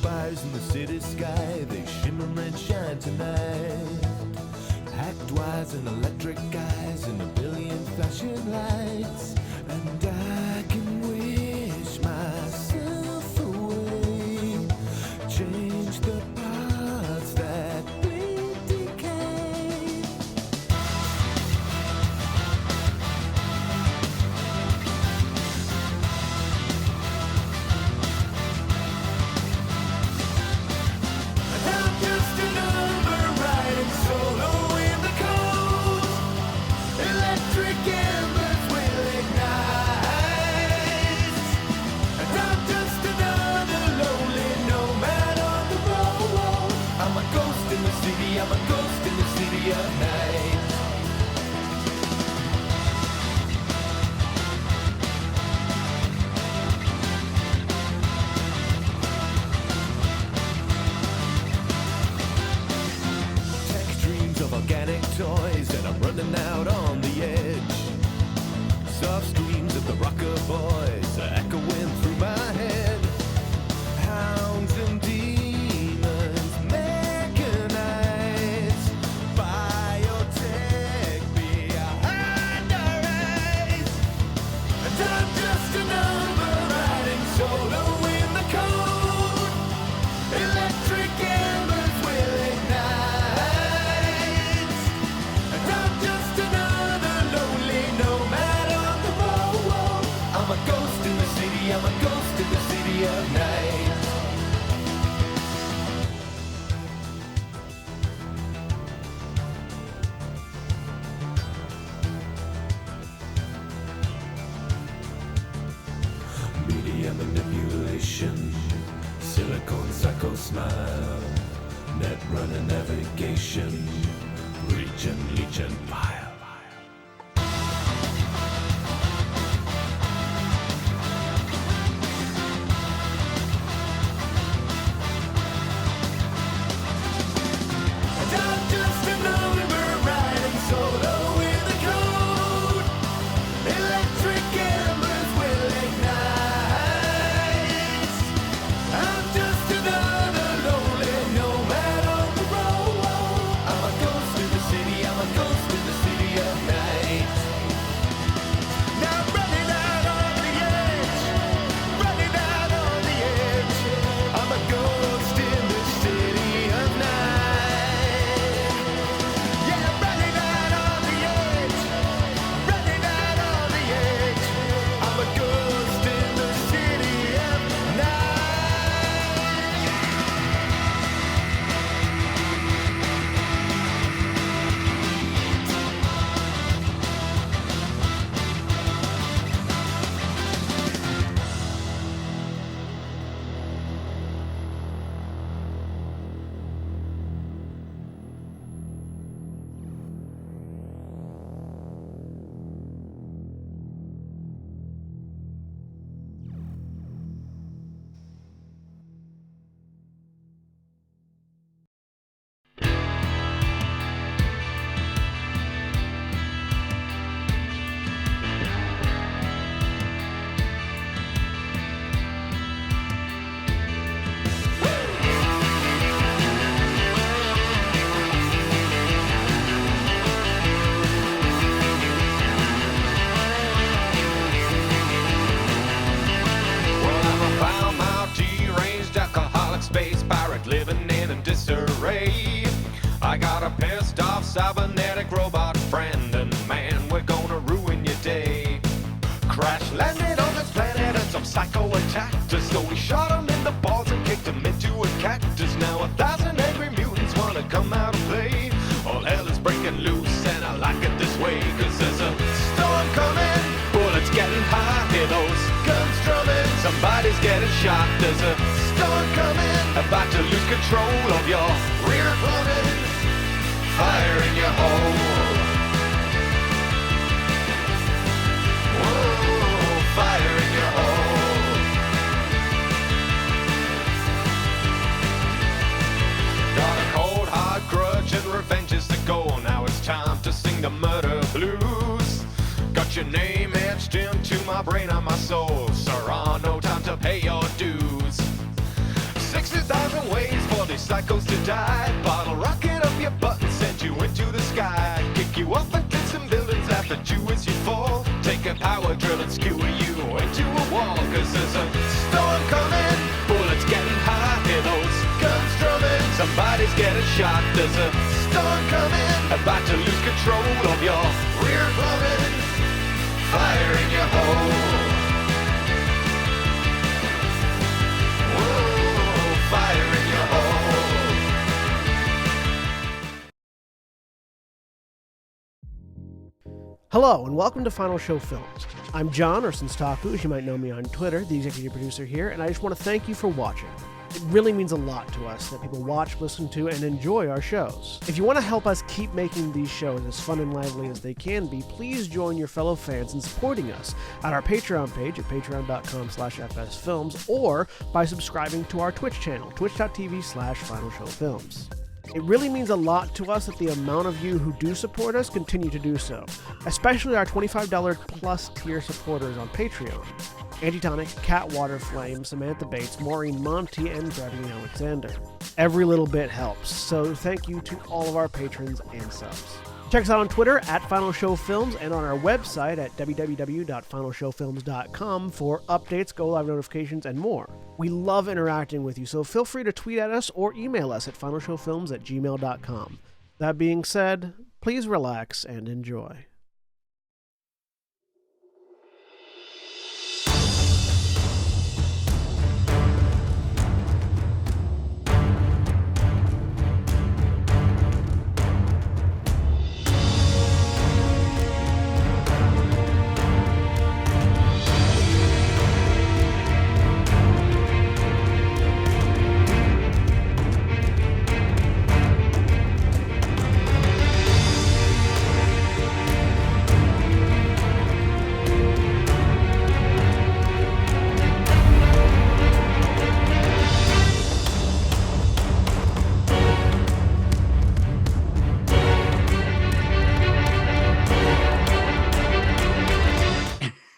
spires in the city sky, they shimmer and shine tonight. Act wise and electric eyes and a billion flashing lights. And I can wish myself away, change the parts that bleed decay. I'm just a number riding solo in the cold. Electric embers will ignite. And I'm just another lonely nomad on the road. I'm a ghost in the city, I'm a ghost in the city of night. Tech dreams of organic toys, and I'm running out on the edge. Soft screams of the rocker boys are echoing through my head. Hounds and demons, mechanized, biotech behind our eyes. And I'm just a number riding solo in the cold. Electric embers will ignite. And I'm just another lonely nomad on the road. I'm a ghost in the city, I'm a ghost in the city of night. Media manipulation, silicone psycho smile, net running navigation, reach and leech and pile. And I'm just a number riding solo in the cold. Electric embers will ignite. I'm just another lonely nomad on the road. I'm a ghost in the city, I'm a ghost in the city of night. Now I'm running out on the edge, running out on the edge. I'm a ghost in the city of night. Yeah, I'm running out on the edge, running out on the edge. I'm a ghost in the city of night. Well, I'm a foul-mouthed, deranged, alcoholic space pirate living in disarray. I got a pissed-off cybernetic robot friend, and man, we're gonna ruin your day. Crash landed on this planet and some psycho attacked us, so we shot him in the balls and kicked him into a cactus. Now 1,000 angry mutants wanna come out and play. All hell is breaking loose, and I like it this way, 'cause there's a storm coming, bullets getting hot, hear those guns drumming, somebody's getting shot. There's a storm coming, about to lose control of your rear plumbing, fire in your hole. Whoa, fire in your hole. Got a cold hard grudge and revenge is the goal. Now it's time to sing the murder blues. Got your name etched into my brain and my soul. Sir, no time to pay your dues. 6 2,000 ways for these psychos to die. Bottle rocket up your butt and send you into the sky. Kick you off into some buildings after you as you fall. Take a power drill and skewer you into a wall. Cause there's a storm coming, bullets getting hot. Hear those guns drumming, somebody's getting shot. There's a storm coming, about to lose control of your rear plumbing. Fire in your hole. Whoa, fire in your hole. Hello, and welcome to Final Show Films. I'm John, or Senstaku, as you might know me on Twitter, the executive producer here, and I just want to thank you for watching. It really means a lot to us that people watch, listen to, and enjoy our shows. If you want to help us keep making these shows as fun and lively as they can be, please join your fellow fans in supporting us at our Patreon page at patreon.com/fsfilms or by subscribing to our Twitch channel, twitch.tv/finalshowfilms. It really means a lot to us that the amount of you who do support us continue to do so, especially our $25 plus tier supporters on Patreon. Antitonic, Cat Waterflame, Samantha Bates, Maureen Monty, and Driving Alexander. Every little bit helps, so thank you to all of our patrons and subs. Check us out on Twitter at Final Show Films and on our website at www.finalshowfilms.com for updates, go-live notifications, and more. We love interacting with you, so feel free to tweet at us or email us at finalshowfilms@gmail.com. That being said, please relax and enjoy.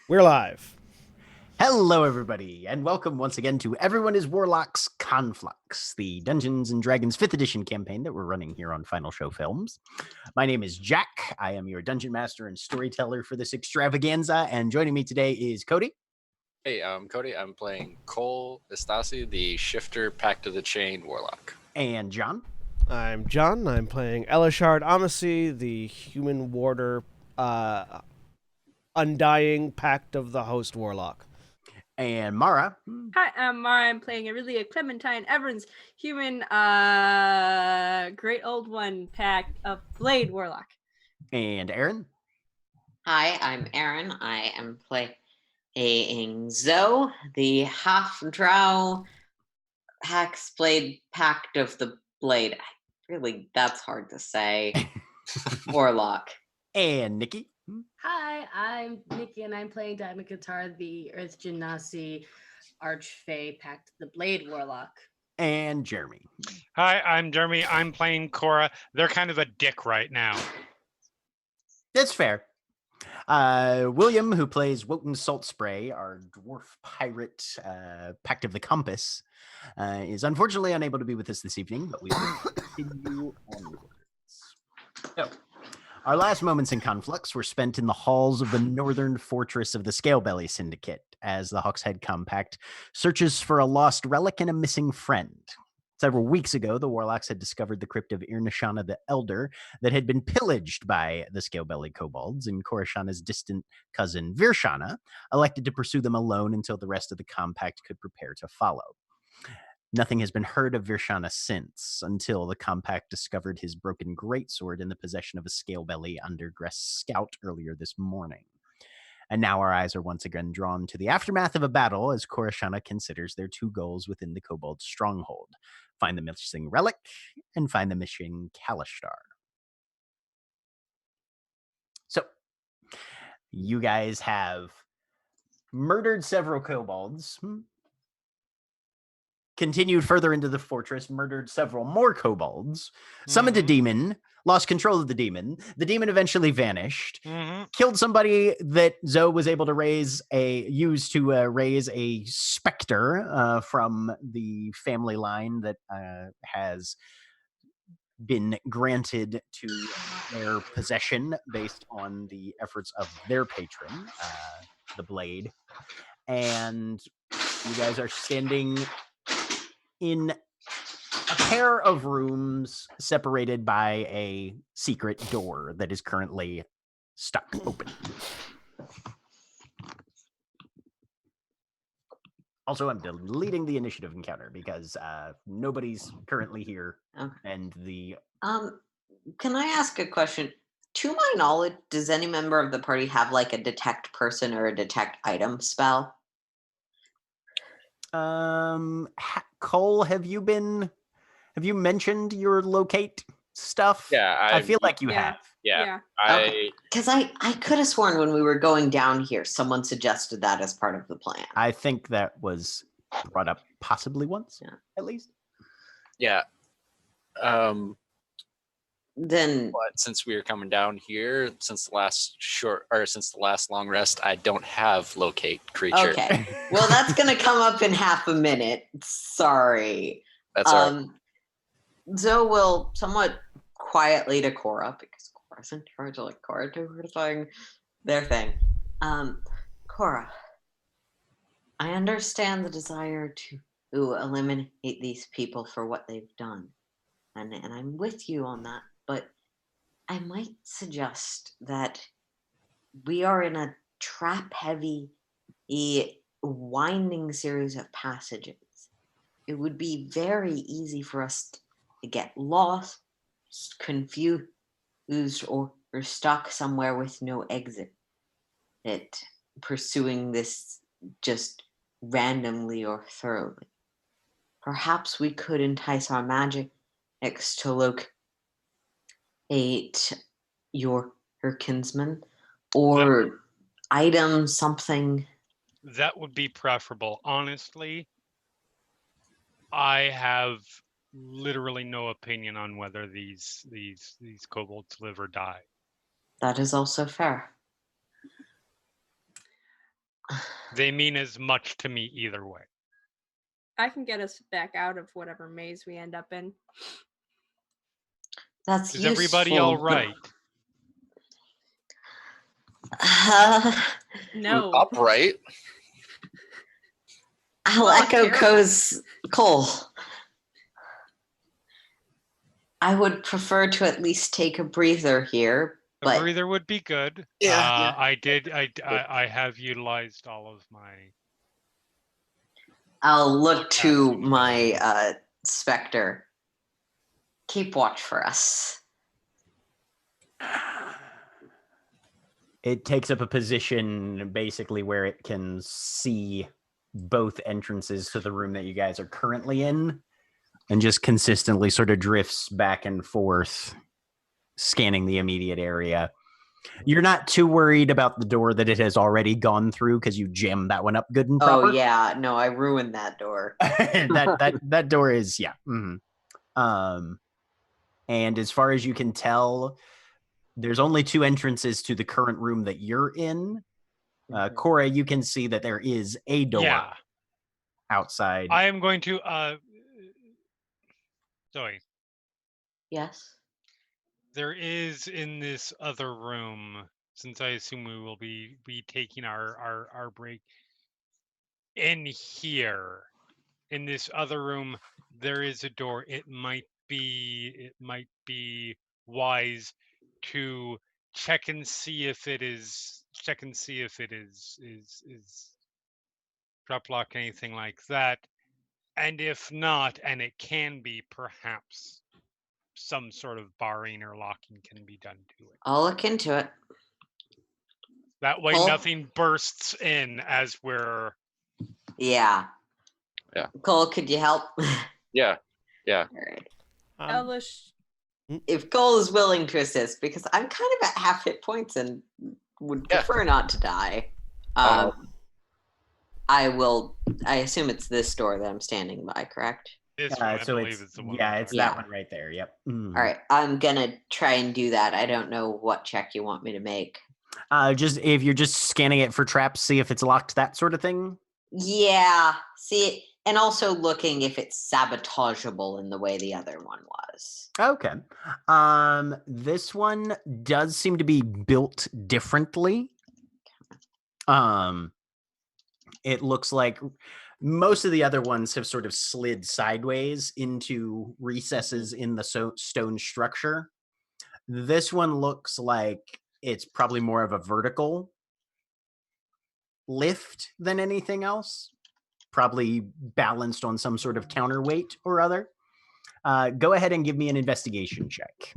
We're live. Hello, everybody, and welcome once again to Everyone is Warlocks Conflux, the Dungeons & Dragons 5th edition campaign that we're running here on Final Show Films. My name is Jack. I am your Dungeon Master and Storyteller for this extravaganza, and joining me today is Cody. Hey, I'm Cody. I'm playing Cole Estasi, the Shifter Pact of the Chain Warlock. And John. I'm John. I'm playing Elishard Amasi, the Human Warder, Undying Pact of the Host Warlock. And Mara. Hi, I'm Mara. I'm playing Aurelia Clementine Evans, human, Great Old One Pact of Blade Warlock. And Aaron. Hi, I'm Aaron. I am playing Zoe, the half-drow Hexblade Pact of the Blade. Really, that's hard to say. Warlock. And Nikki. Hi, I'm Nikki, and I'm playing Diamond Guitar, the Earth Genasi Archfey Pact, the Blade Warlock. And Jeremy. Hi, I'm Jeremy. I'm playing Cora. They're kind of a dick right now. That's fair. William, who plays Wotan Salt Spray, our dwarf pirate Pact of the Compass, is unfortunately unable to be with us this evening, but we will continue onwards. So, our last moments in Conflux were spent in the halls of the northern fortress of the Scalebelly Syndicate, as the Hawkshead Compact searches for a lost relic and a missing friend. Several weeks ago, the Warlocks had discovered the crypt of Irnashana the Elder that had been pillaged by the Scalebelly Kobolds, and Korishana's distant cousin Virshana elected to pursue them alone until the rest of the Compact could prepare to follow. Nothing has been heard of Virshana since, until the Compact discovered his broken greatsword in the possession of a Scalebelly Undergress scout earlier this morning. And now our eyes are once again drawn to the aftermath of a battle as Korishana considers their two goals within the Kobold stronghold: find the missing relic and find the missing Kalishtar. So, you guys have murdered several kobolds, continued further into the fortress, murdered several more kobolds, summoned a demon, lost control of the demon. The demon eventually vanished, killed somebody that Zoe was able to use to raise a specter from the family line that has been granted to their possession based on the efforts of their patron, the Blade. And you guys are standing in a pair of rooms separated by a secret door that is currently stuck open. Also, I'm deleting the initiative encounter because nobody's currently here, and the. Can I ask a question? To my knowledge, does any member of the party have like a detect person or a detect item spell? Cole, have you mentioned your locate stuff? Yeah, I feel like you have. Yeah. Because I could have sworn when we were going down here, someone suggested that as part of the plan. I think that was brought up possibly once, at least. Yeah. Then, but since we were coming down here, since the last long rest, I don't have locate creature. Okay. Well, that's gonna come up in half a minute. Sorry. That's all right. Zoe will somewhat quietly to Cora, because Cora's in charge of Cora do her thing, their thing. Cora, I understand the desire to eliminate these people for what they've done, and I'm with you on that. But I might suggest that we are in a trap-heavy, winding series of passages. It would be very easy for us to get lost, confused, or stuck somewhere with no exit. That pursuing this just randomly or thoroughly. Perhaps we could entice our magic to locate your kinsman or item something. That would be preferable. Honestly, I have literally no opinion on whether these kobolds live or die. That is also fair. They mean as much to me either way. I can get us back out of whatever maze we end up in. That's Is everybody all right? No. Upright. I'll echo Cole. I would prefer to at least take a breather here. A breather would be good. Yeah. I have utilized all of my. I'll look to my specter. Keep watch for us. It takes up a position basically where it can see both entrances to the room that you guys are currently in, and just consistently sort of drifts back and forth, scanning the immediate area. You're not too worried about the door that it has already gone through because you jammed that one up good and proper. Oh yeah, no, I ruined that door. that door is and as far as you can tell, there's only two entrances to the current room that you're in. Cora, you can see that there is a door outside. I am going to Zoe. Yes. There is in this other room, since I assume we will be taking our break in here. In this other room, there is a door. It might be wise to check and see if it is drop lock, anything like that. And if not, and it can be, perhaps some sort of barring or locking can be done to it. I'll look into it. That way Cole? Nothing bursts in as we're... Yeah. Cole, could you help? Yeah. All right. Elish. If Cole is willing to assist, because I'm kind of at half hit points and would prefer not to die. I assume it's this door that I'm standing by, correct? This one, I So believe, it's is the one. yeah, we're it's talking that Yeah. one right there. Yep. Mhm. All right, I'm gonna try and do that. I don't know what check you want me to make. Just if you're just scanning it for traps, see if it's locked, that sort of thing. Yeah, see, and also looking if it's sabotageable in the way the other one was. Okay. This one does seem to be built differently. It looks like most of the other ones have sort of slid sideways into recesses in the stone structure. This one looks like it's probably more of a vertical lift than anything else, probably balanced on some sort of counterweight or other. Go ahead and give me an investigation check.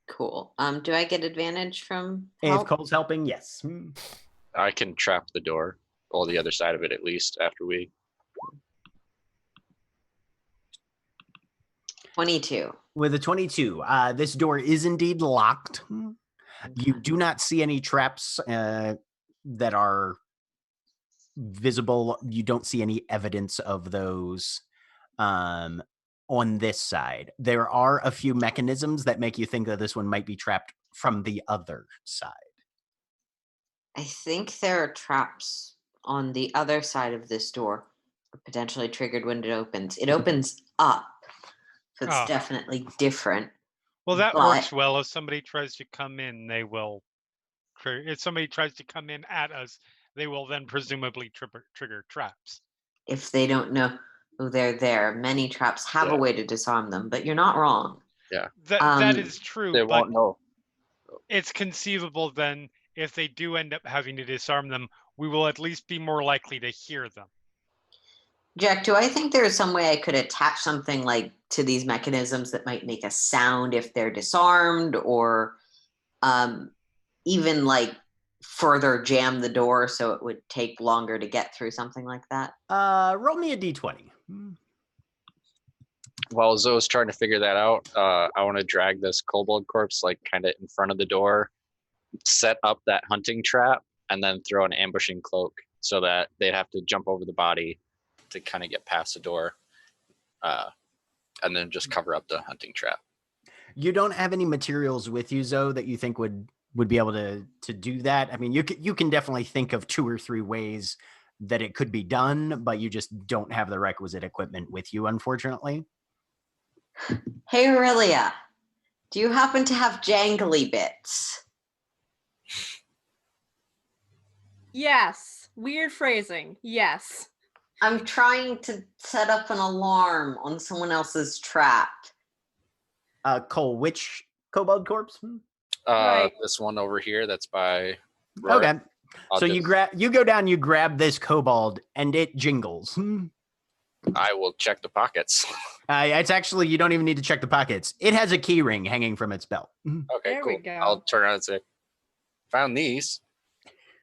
Cool. Do I get advantage from If help? Cole's helping, yes. I can trap the door, or the other side of it at least, after we. 22. With a 22, this door is indeed locked. You do not see any traps that are visible. You don't see any evidence of those on this side. There are a few mechanisms that make you think that this one might be trapped from the other side. I think there are traps on the other side of this door, potentially triggered when it opens. It opens up, so it's Oh. definitely different. Well, that But- works well. If somebody tries to come in, they will. If somebody tries to come in at us, they will then presumably trigger traps. If they don't know they're there, many traps have a Yeah. way to disarm them, but you're not wrong. That is true, They but won't know. it's conceivable then if they do end up having to disarm them, we will at least be more likely to hear them. Jack, do I think there is some way I could attach something like to these mechanisms that might make a sound if they're disarmed, or even like further jam the door so it would take longer to get through, something like that? Roll me a d20. While Zoe's trying to figure that out, I want to drag this kobold corpse like kind of in front of the door, set up that hunting trap, and then throw an ambushing cloak so that they'd have to jump over the body to kind of get past the door, and then just cover up the hunting trap. You don't have any materials with you, Zoe, that you think would be able to do that. I mean, you can definitely think of 2 or 3 ways that it could be done, but you just don't have the requisite equipment with you, unfortunately. Hey, Aurelia, do you happen to have jangly bits? Yes. Weird phrasing. Yes. I'm trying to set up an alarm on someone else's trap. Cole, which kobold corpse? Right. This one over here that's by Roy. Okay. I'll So just- you go down, you grab this kobold, and it jingles. I will check the pockets. It's actually, you don't even need to check the pockets. It has a key ring hanging from its belt. Okay, There cool. we go. I'll turn around and say, found these.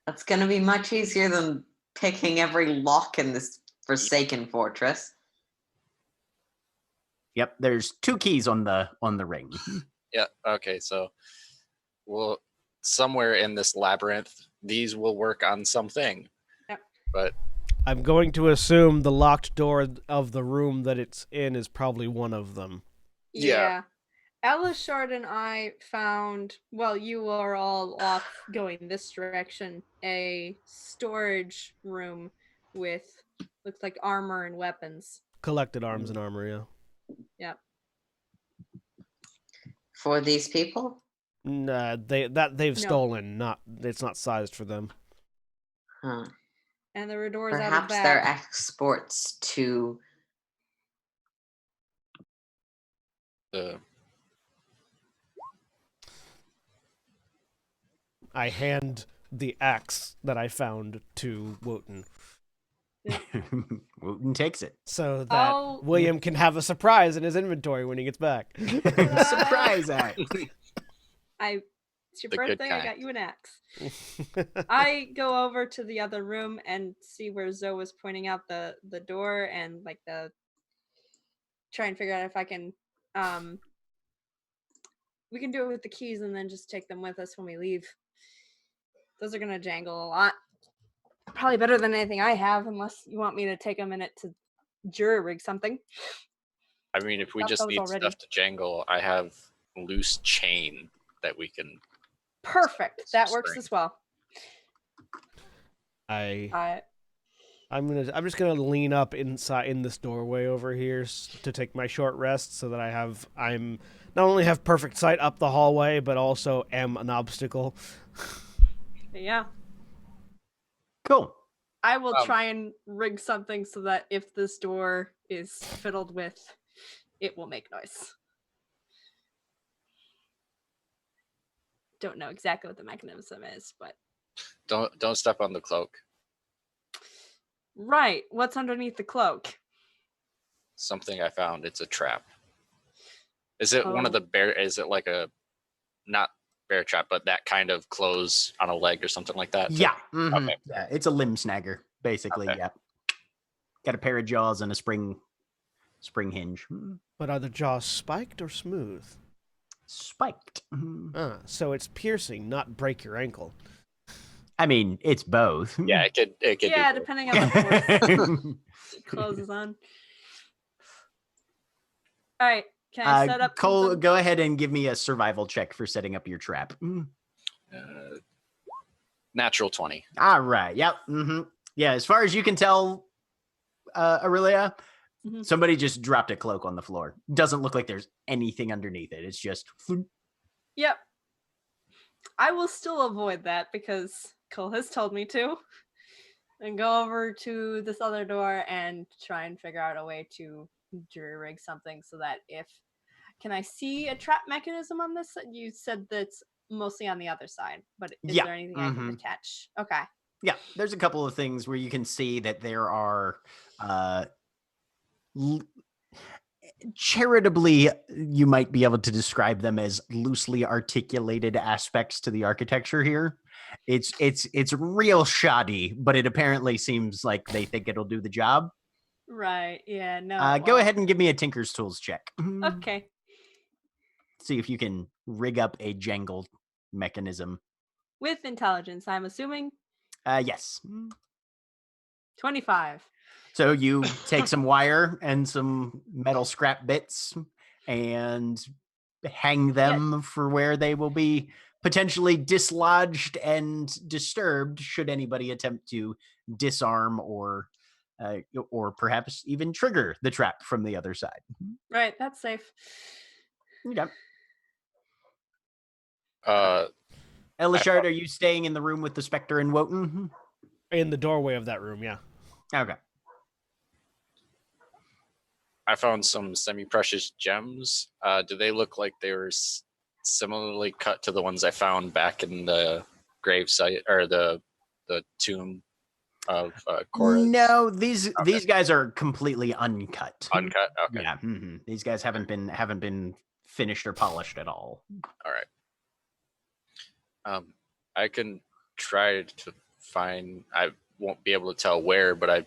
That's going to be much easier than picking every lock in this forsaken fortress. Yep, there's 2 keys on the ring. Yeah, okay, so we'll somewhere in this labyrinth, these will work on something. Yep. But I'm going to assume the locked door of the room that it's in is probably one of them. Yeah. Elishard and I found, well, you are all off going this direction, a storage room with, looks like armor and weapons. Collected arms and armor, yeah. Yep. For these people? Nah, they've No. stolen. It's not sized for them. Huh. And there were doors out of Perhaps that. they're exports to... the I hand the axe that I found to Wotan Wooten takes it. so that Oh. William can have a surprise in his inventory when he gets back. Surprise act. It's your The good birthday, I got kind. you an axe. I go over to the other room and see where Zoe was pointing out the door and like try and figure out if I can we can do it with the keys and then just take them with us when we leave. Those are gonna jangle a lot. Probably better than anything I have, unless you want me to take a minute to jury rig something. I mean, if we Got just those need already. stuff to jangle, I have loose chain that we can. Perfect. Some That works string. as well. I'm just gonna lean up inside in this doorway over here to take my short rest, so that I'm not only have perfect sight up the hallway, but also am an obstacle. Yeah. Cool. I will try and rig something so that if this door is fiddled with, it will make noise. Don't know exactly what the mechanism is, but Don't step on the cloak. right. What's underneath the cloak? Something I found. It's a trap. Is it one of the bear? Is it like a not bear trap, but that kind of close on a leg or something like that? Yeah. Mhm. Okay. Yeah, it's a limb snagger, basically. Okay. Yeah. Got a pair of jaws and a spring hinge. But are the jaws spiked or smooth? Spiked. So it's piercing, not break your ankle. I mean, it's both. Yeah, it could. Yeah, do both. depending on the force it closes on. All right. Can I set up Cole, something? go ahead and give me a survival check for setting up your trap. Natural 20. All right. Yep. Yeah. As far as you can tell, Aurelia, somebody just dropped a cloak on the floor. Doesn't look like there's anything underneath it. It's just. Yep. I will still avoid that because Cole has told me to. And go over to this other door and try and figure out a way to jury rig something so that if. Can I see a trap mechanism on this? You said that's mostly on the other side, but is there anything I can attach? Okay. Yeah, there's a couple of things where you can see that there are charitably, you might be able to describe them as loosely articulated aspects to the architecture here. It's real shoddy, but it apparently seems like they think it'll do the job. Right. Yeah. No. Go ahead and give me a Tinker's Tools check. Okay. See if you can rig up a jangle mechanism. With intelligence, I'm assuming. Yes. 25. So you take some wire and some metal scrap bits and hang them for where they will be potentially dislodged and disturbed should anybody attempt to disarm or perhaps even trigger the trap from the other side. Right, that's safe. Okay. Elishard, are you staying in the room with the Spectre and Wotan? In the doorway of that room, yeah. Okay. I found some semi-precious gems. Do they look like they were similarly cut to the ones I found back in the grave site or the tomb of Korra? No, these guys are completely uncut. Uncut. Okay. Yeah. These guys haven't been finished or polished at all. All right. I can try to find. I won't be able to tell where, but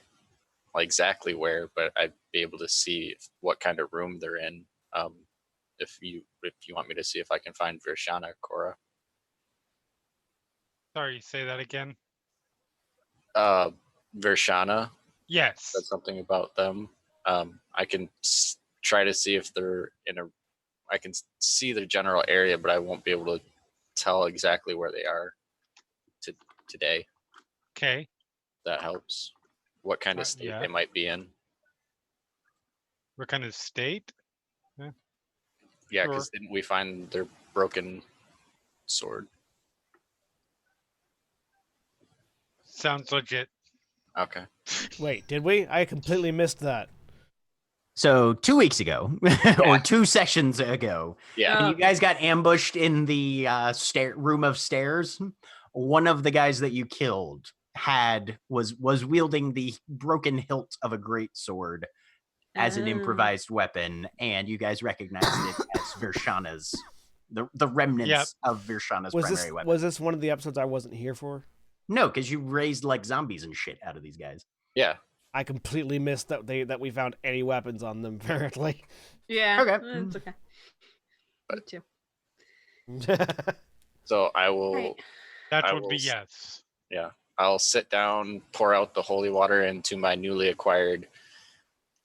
exactly where. But I'd be able to see what kind of room they're in. If you want me to see if I can find Vershana or Korra. Sorry, say that again. Vershana. Yes. That's something about them. I can try to see if they're in a. I can see the general area, but I won't be able to tell exactly where they are today. Okay. That helps. What kind of state they might be in. What kind of state? Yeah, because didn't we find their broken sword? Sounds legit. Okay. Wait, did we? I completely missed that. So 2 weeks ago, or 2 sessions ago, yeah, you guys got ambushed in the room of stairs. One of the guys that you killed was wielding the broken hilt of a great sword as an improvised weapon, and you guys recognized it as Vershana's, the remnants of Vershana's primary weapon. Was this one of the episodes I wasn't here for? No, because you raised like zombies and shit out of these guys. Yeah. I completely missed that we found any weapons on them, apparently. Yeah. Okay. It's okay. Me too. So I will. That would be yes. Yeah, I'll sit down, pour out the holy water into my newly acquired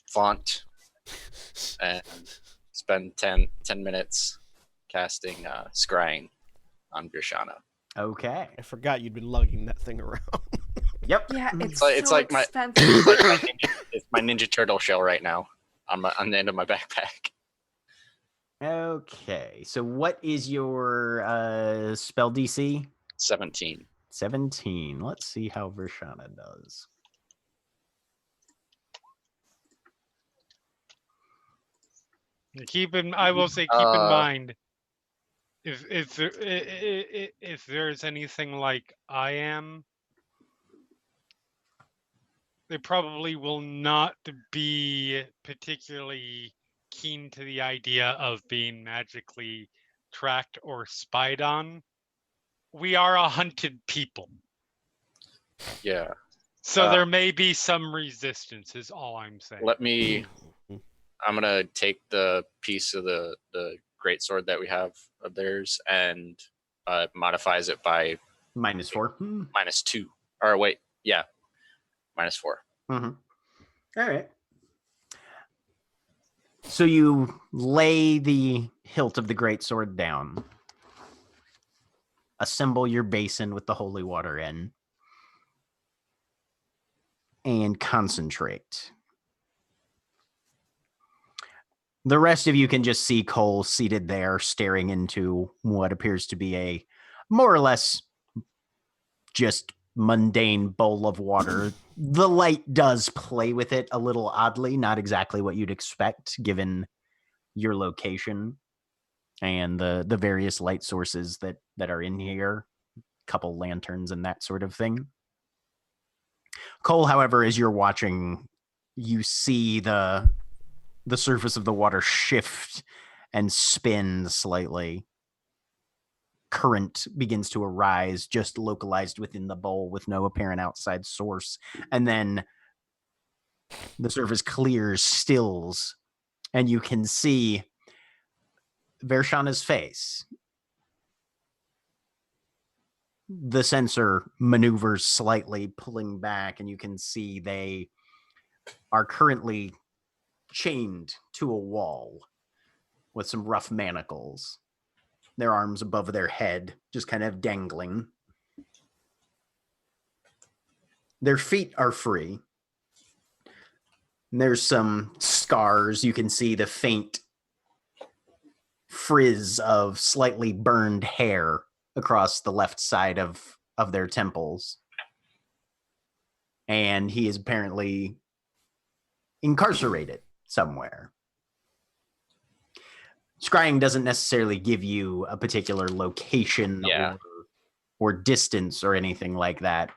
font, and spend 10 minutes casting scrying on Virshana. Okay. I forgot you'd been lugging that thing around. Yep. Yeah, it's It's so like my- expensive. It's my Ninja Turtle shell right now on the end of my backpack. Okay. So what is your spell DC? 17. 17. Let's see how Virshana does. I will say, keep in Uh, mind, if there's anything like I am, they probably will not be particularly keen to the idea of being magically tracked or spied on. We are a hunted people, Yeah. so there may be some resistance, is all I'm saying. I'm gonna take the piece of the greatsword that we have of theirs and modifies it by -4. -2. Or wait, yeah, -4. Mm-hmm. All right. So you lay the hilt of the greatsword down, assemble your basin with the holy water in, and concentrate. The rest of you can just see Cole seated there, staring into what appears to be a more or less just mundane bowl of water. The light does play with it a little oddly, not exactly what you'd expect given your location and the various light sources that are in here, couple lanterns and that sort of thing. Cole, however, as you're watching, you see the surface of the water shift and spin slightly. Current begins to arise, just localized within the bowl with no apparent outside source. And then the surface clears, stills, and you can see Virshana's face. The sensor maneuvers slightly, pulling back, and you can see they are currently chained to a wall with some rough manacles. Their arms above their head, just kind of dangling. Their feet are free. There's some scars. You can see the faint frizz of slightly burned hair across the left side of their temples. And he is apparently incarcerated somewhere. Scrying doesn't necessarily give you a particular location or distance or anything like that.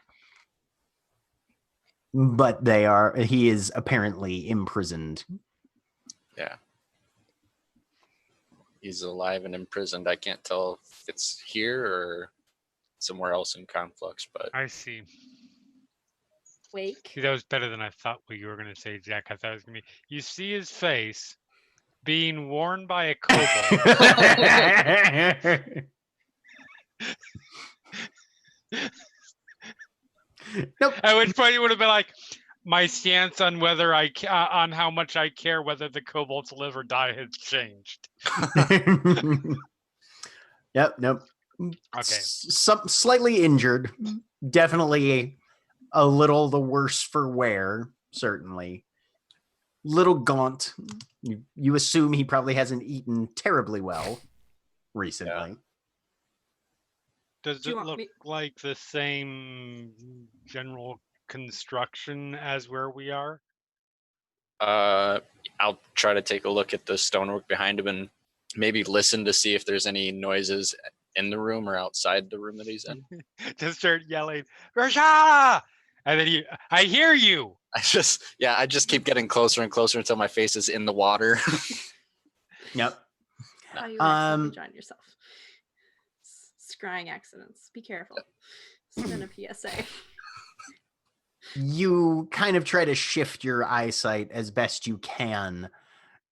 But he is apparently imprisoned. Yeah. He's alive and imprisoned. I can't tell if it's here or somewhere else in Conflux, but I see. Wake. See, that was better than I thought what you were going to say, Jack. I thought it was going to be, you see his face being worn by a kobold. Nope. At which point it would have been like, my stance on whether on how much I care whether the kobolds live or die has changed. Yep. Nope. Okay. Some slightly injured. Definitely a little the worse for wear. Certainly. Little gaunt. You assume he probably hasn't eaten terribly well recently. Yeah. Does Do you it want look me- like the same general construction as where we are? I'll try to take a look at the stonework behind him and maybe listen to see if there's any noises in the room or outside the room that he's in. Just start yelling, Rasha! And then I hear you. I just keep getting closer and closer until my face is in the water. Yep. How you accidentally join yourself. Scrying accidents. Be careful. It's been a PSA. You kind of try to shift your eyesight as best you can.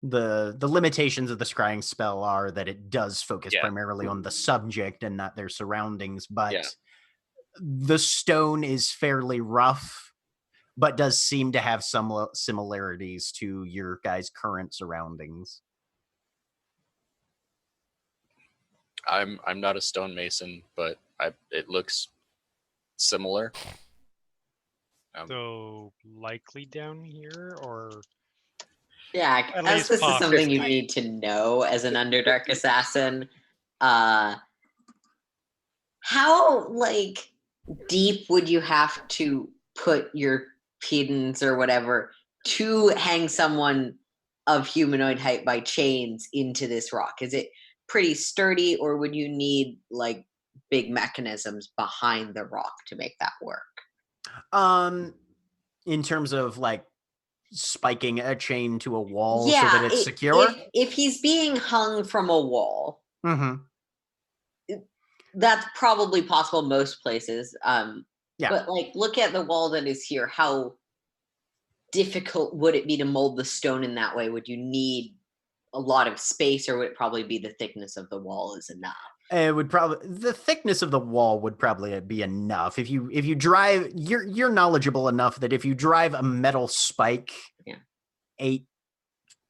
The limitations of the scrying spell are that it does focus primarily on the subject and not their surroundings, but the stone is fairly rough, but does seem to have some similarities to your guys' current surroundings. I'm not a stonemason, but it looks similar. So likely down here, or Yeah, At as least this is something you 50. need to know as an Underdark assassin, how like deep would you have to put your pedants or whatever to hang someone of humanoid height by chains into this rock? Is it pretty sturdy, or would you need like big mechanisms behind the rock to make that work? In terms of like spiking a chain to a wall so Yeah, that it's secure. if he's being hung from a wall, Mm-hmm. that's probably possible most places. Yeah. But like, look at the wall that is here. How difficult would it be to mold the stone in that way? Would you need a lot of space, or would it probably be the thickness of the wall is enough? It would probably the thickness of the wall would probably be enough. If you drive, you're knowledgeable enough that if you drive a metal spike, 8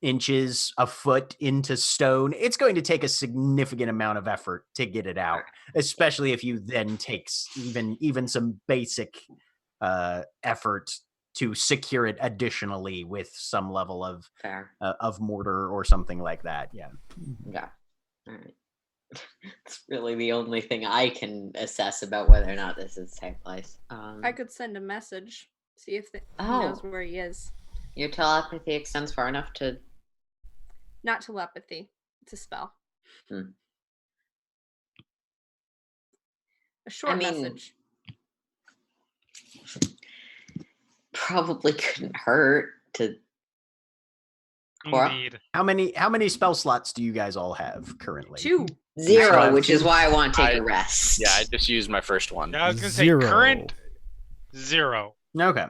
inches a foot into stone, it's going to take a significant amount of effort to get it out. Especially if you then take even some basic effort to secure it additionally with some level of Fair. Of mortar or something like that. Yeah. Yeah. All right. It's really the only thing I can assess about whether or not this is take place. I could send a message, see if he Oh. knows where he is. Your telepathy extends far enough to. Not telepathy. It's a spell. Hmm. A short mean, message. Probably couldn't hurt to. Cora? Indeed. How many spell slots do you guys all have currently? 2. 0, have which is 2. why I want to take a rest. Yeah, I just used my first one. I was gonna Zero. say current 0. Okay.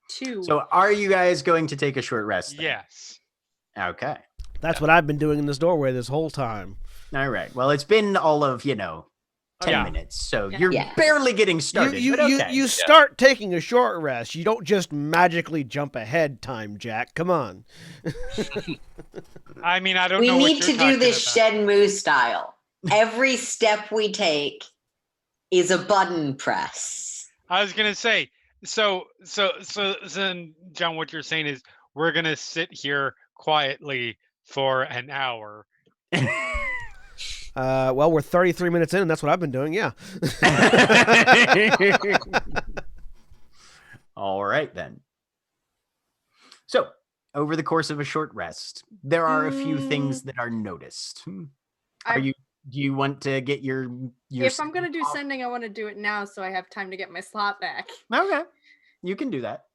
2. So are you guys going to take a short rest then? Yes. Okay. That's what I've been doing in this doorway this whole time. All right. Well, it's been all of, 10 Yeah. minutes. So Yeah. you're Yeah. barely getting started. You but okay. you start taking a short rest. You don't just magically jump ahead time, Jack. Come on. I mean, I don't We know what need you're to do talking this about. Shenmue style. Every step we take is a button press. I was gonna say, so then, John, what you're saying is we're gonna sit here quietly for an hour. Well, we're 33 minutes in, and that's what I've been doing. Yeah. All right, then. So, over the course of a short rest, there are a few things that are noticed. Do you want to get your If I'm gonna do off? sending, I want to do it now so I have time to get my slot back. Okay. You can do that.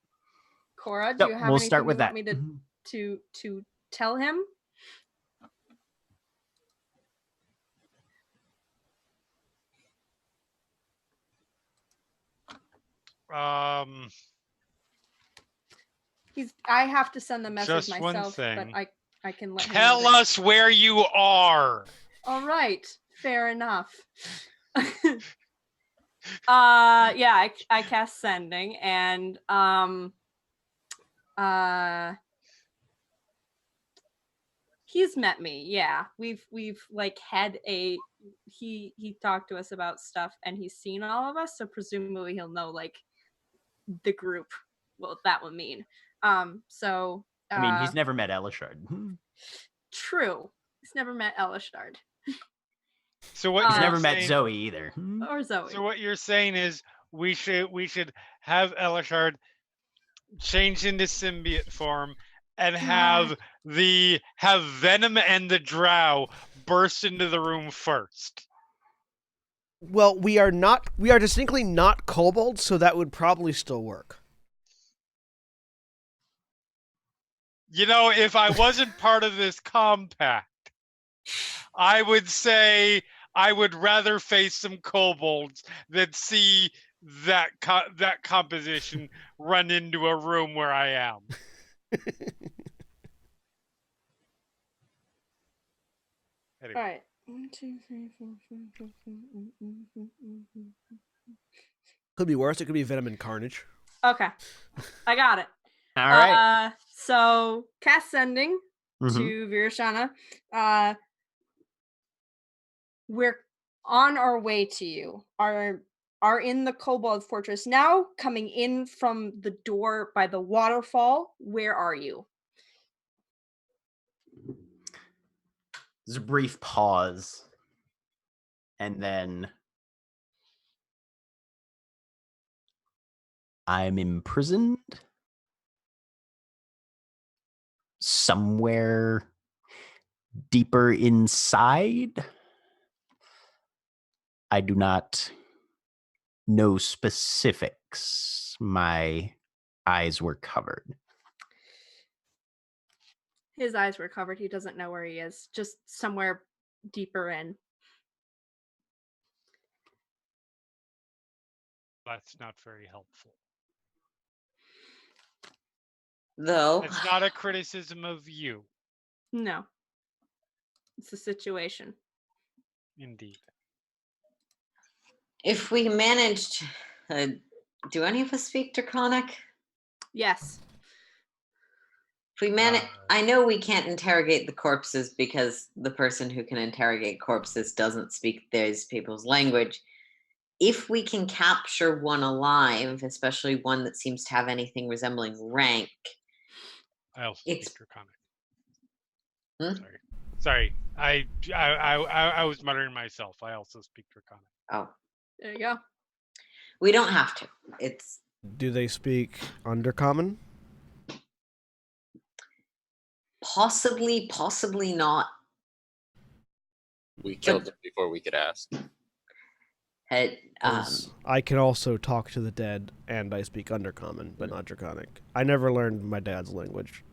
Cora, do So, you have we'll anything start with you want that. me to tell him? I have to send the message Just one myself, but thing. I can let him Tell know that- us where you are. All right, fair enough. Yeah, I cast sending, and he's met me. Yeah, we've like had he talked to us about stuff, and he's seen all of us, so presumably he'll know like the group. What that would mean. So I mean, he's never met Elishard. true. He's never met Elishard. So what He's you're never met saying- Zoe either. Or Zoe. So what you're saying is we should have Elishard change into symbiote form and have Venom and the Drow burst into the room first. Well, we are distinctly not kobolds, so that would probably still work. If I wasn't part of this compact, I would say I would rather face some kobolds than see that composition run into a room where I am. Anyway. All right. 1, 2, 3, 4, 5, 6, 7, 8, 9, 10, 11, 12. Could be worse. It could be venom and carnage. Okay, I got it. All right. So cast sending Mhm. to Virashana. We're on our way to you. Are in the Kobold Fortress now, coming in from the door by the waterfall. Where are you? There's a brief pause. And then I'm imprisoned somewhere deeper inside. I do not know specifics. My eyes were covered. His eyes were covered. He doesn't know where he is. Just somewhere deeper in. That's not very helpful. Though, It's not a criticism of you, No. It's a situation. indeed. if we managed, do any of us speak Draconic? Yes. If we manage, I know we can't interrogate the corpses because the person who can interrogate corpses doesn't speak those people's language. If we can capture one alive, especially one that seems to have anything resembling rank, I also It's- speak Draconic. Hmm? Sorry. I was muttering myself. I also speak Draconic. oh, There you go. we don't have to. It's Do they speak Undercommon? possibly not. We killed them before we could ask. It, 'Cause I can also talk to the dead, and I speak Undercommon, but not Draconic. I never learned my dad's language.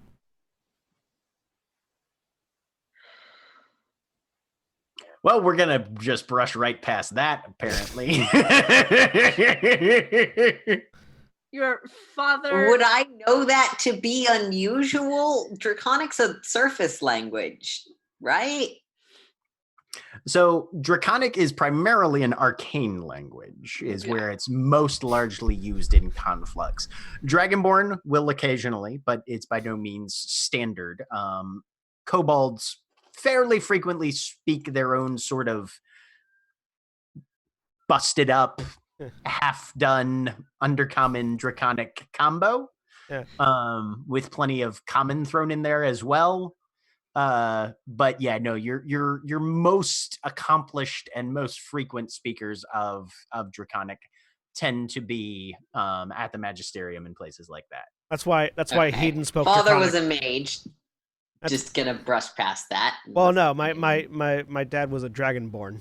Well, we're going to just brush right past that, apparently. Your father. would I know that to be unusual? Draconic's a surface language, right? So Draconic is primarily an arcane language, is where it's most largely used in Conflux. Dragonborn will occasionally, but it's by no means standard. Kobolds fairly frequently speak their own sort of busted up, half-done, undercommon, Draconic combo, with plenty of common thrown in there as well. But yeah, no, your most accomplished and most frequent speakers of Draconic tend to be at the Magisterium and places like that. That's why Okay. Hayden spoke Father Draconic. was a mage. Just gonna brush past that. Well, no, my dad was a Dragonborn,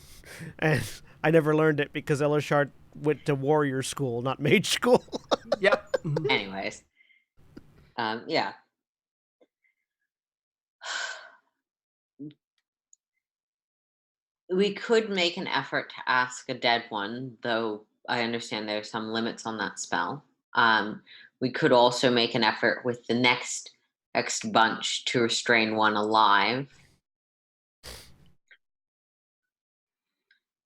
and I never learned it because Elishard went to warrior school, not mage school. Yep. Anyways, yeah. We could make an effort to ask a dead one, though I understand there's some limits on that spell. We could also make an effort with the next bunch to restrain one alive.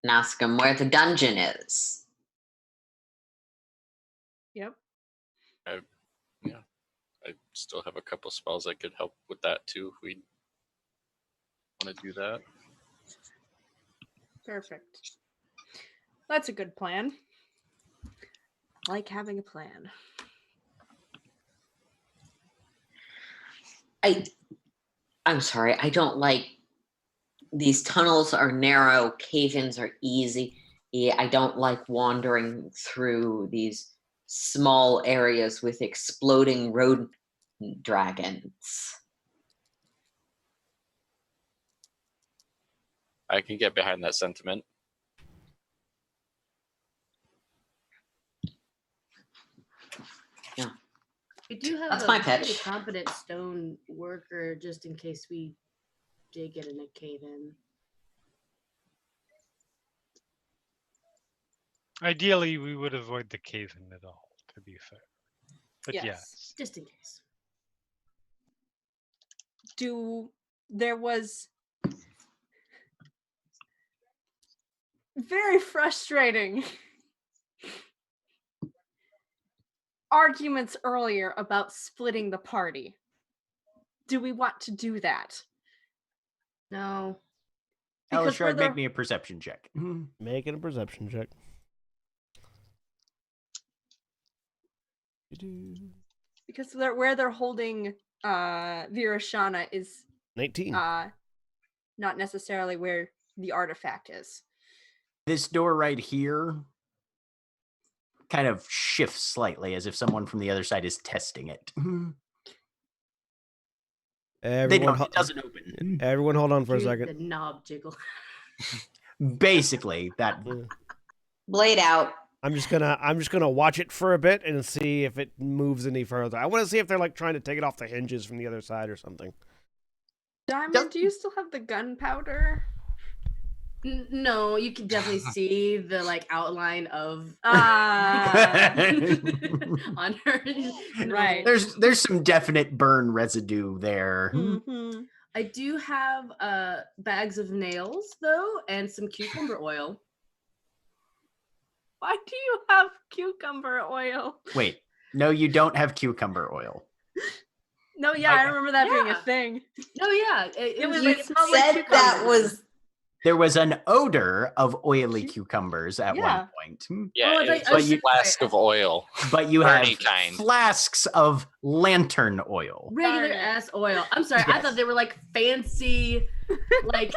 And ask them where the dungeon is. Yep. I still have a couple spells that could help with that too if we want to do that. Perfect. That's a good plan. Like having a plan. I'm sorry, I don't like these tunnels are narrow, cave-ins are easy. Yeah, I don't like wandering through these small areas with exploding road dragons. I can get behind that sentiment. We do have That's a my pretty pitch. competent stone worker just in case we did get in a cave in. Ideally, we would avoid the cave-in at all, to be fair. But Yes. yes. Just in case. There was very frustrating arguments earlier about splitting the party. Do we want to do that? No. Because Elishard, make me a perception check. Making a perception check. Because where they're holding Virashana is 19. not necessarily where the artifact is. This door right here kind of shifts slightly as if someone from the other side is testing it. It doesn't open. Everyone hold on for a The second. knob jiggle. Basically, that Blade out. I'm just gonna watch it for a bit and see if it moves any further. I want to see if they're like trying to take it off the hinges from the other side or something. Diamond, do you still have the gunpowder? No, you can definitely see the like outline of on her. Right. there's some definite burn residue there. Mm-hmm. I do have bags of nails though, and some cucumber oil. Why do you have cucumber oil? Wait, no, you don't have cucumber oil. No, yeah, I remember that being a Yeah. thing. No, yeah, it was You like it smelled said like that cucumbers. was There was an odor of oily cucumbers at Yeah. one point. Yeah, Oh, it's I like was- a flask of oil. But you Or have any kind. flasks of lantern oil. regular Darn it. ass oil. I'm sorry, I Yes. thought they were like fancy, like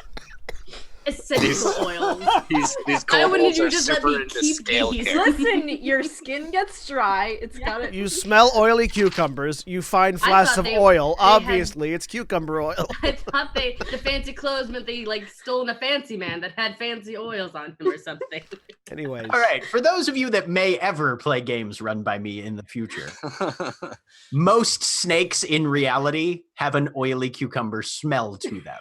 essential oils. These Why wouldn't kobolds you are just let super me into keep scale these? care. Listen, your skin gets dry. It's got it. You smell oily cucumbers. You find flasks thought of they oil. had- Obviously, it's cucumber oil. I thought the fancy clothes meant they like stolen a fancy man that had fancy oils on him or something. Anyways, All right, for those of you that may ever play games run by me in the future, most snakes in reality have an oily cucumber smell to them.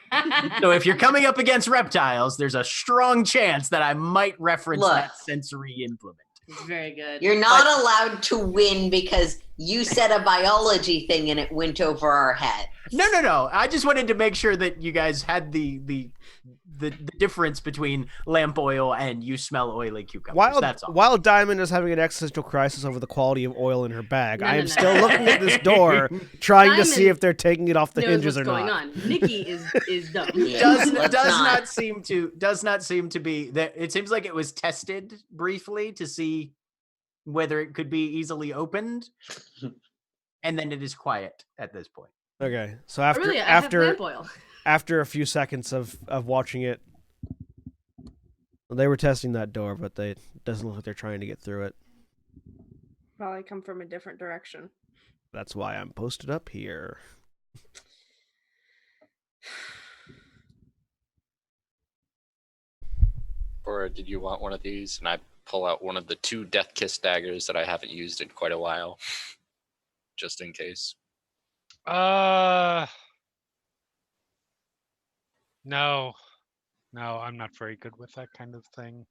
So if you're coming up against reptiles, there's a strong chance that I might reference Look. that sensory implement. It's very good. You're not allowed to win because you said a biology thing and it went over our head. No. I just wanted to make sure that you guys had the difference between lamp oil and you smell oily cucumbers. That's all. while Diamond is having an existential crisis over the quality of oil in her bag, No, I no, am no. still looking at this door, trying to see Diamond if they're taking it off the knows hinges what's or going not. on. Nikki is dumb. does Let's not seem to be that. It seems like it was tested briefly to see whether it could be easily opened, and then it is quiet at this point. Okay, so Oh, after really, I have after lamp oil. after a few seconds of watching it, they were testing that door, but it doesn't look like they're trying to get through it. Probably come from a different direction. That's why I'm posted up here. Or did you want one of these? And I pull out one of the 2 Death Kiss daggers that I haven't used in quite a while, just in case. No, I'm not very good with that kind of thing.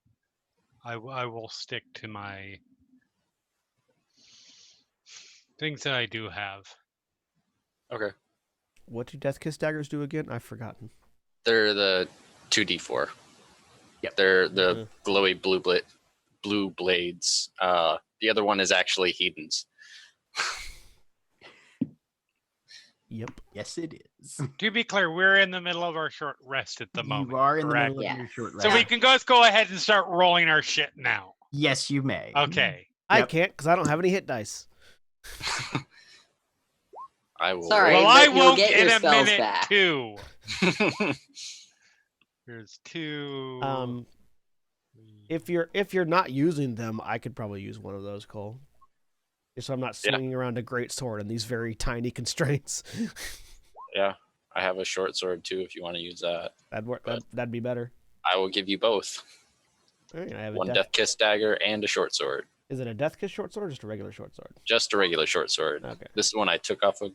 I will stick to my things that I do have. Okay. What do Death Kiss daggers do again? I've forgotten. They're the 2d4. Yep. They're the glowy blue blades. The other one is actually Hedon's. Yep. Yes, it is. To be clear, we're in the middle of our short rest at the moment. You are in correct? the middle of Yeah. your short rest. So we can just go ahead and start rolling our shit now. Yes, you may. Okay. I Yep. can't because I don't have any hit dice. I will. Sorry. Well, but I you'll won't get in your a spells minute back. too. There's 2. If you're not using them, I could probably use one of those, Cole. Just so I'm not Yeah. swinging around a great sword in these very tiny constraints. Yeah, I have a short sword too. If you want to use that, That'd work. But- That'd be better. I will give you both. All right, I have a One death. Death Kiss dagger and a short sword. Is it a Death Kiss short sword or just a regular short sword? Just a regular short sword. Okay. This is one I took off of.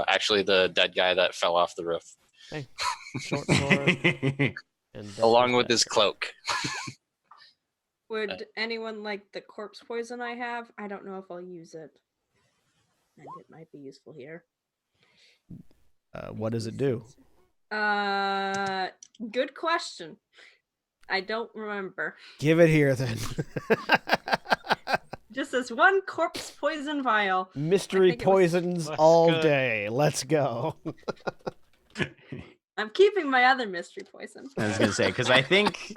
Actually, the dead guy that fell off the roof, Short sword and Death along Kiss with his dagger. cloak. Would anyone like the corpse poison I have? I don't know if I'll use it. And it might be useful here. What does it do? Good question. I don't remember. Give it here then. Just this one corpse poison vial. Mystery think it was- poisons Let's all go. day. Let's go. I'm keeping my other mystery poison. I was gonna say because I think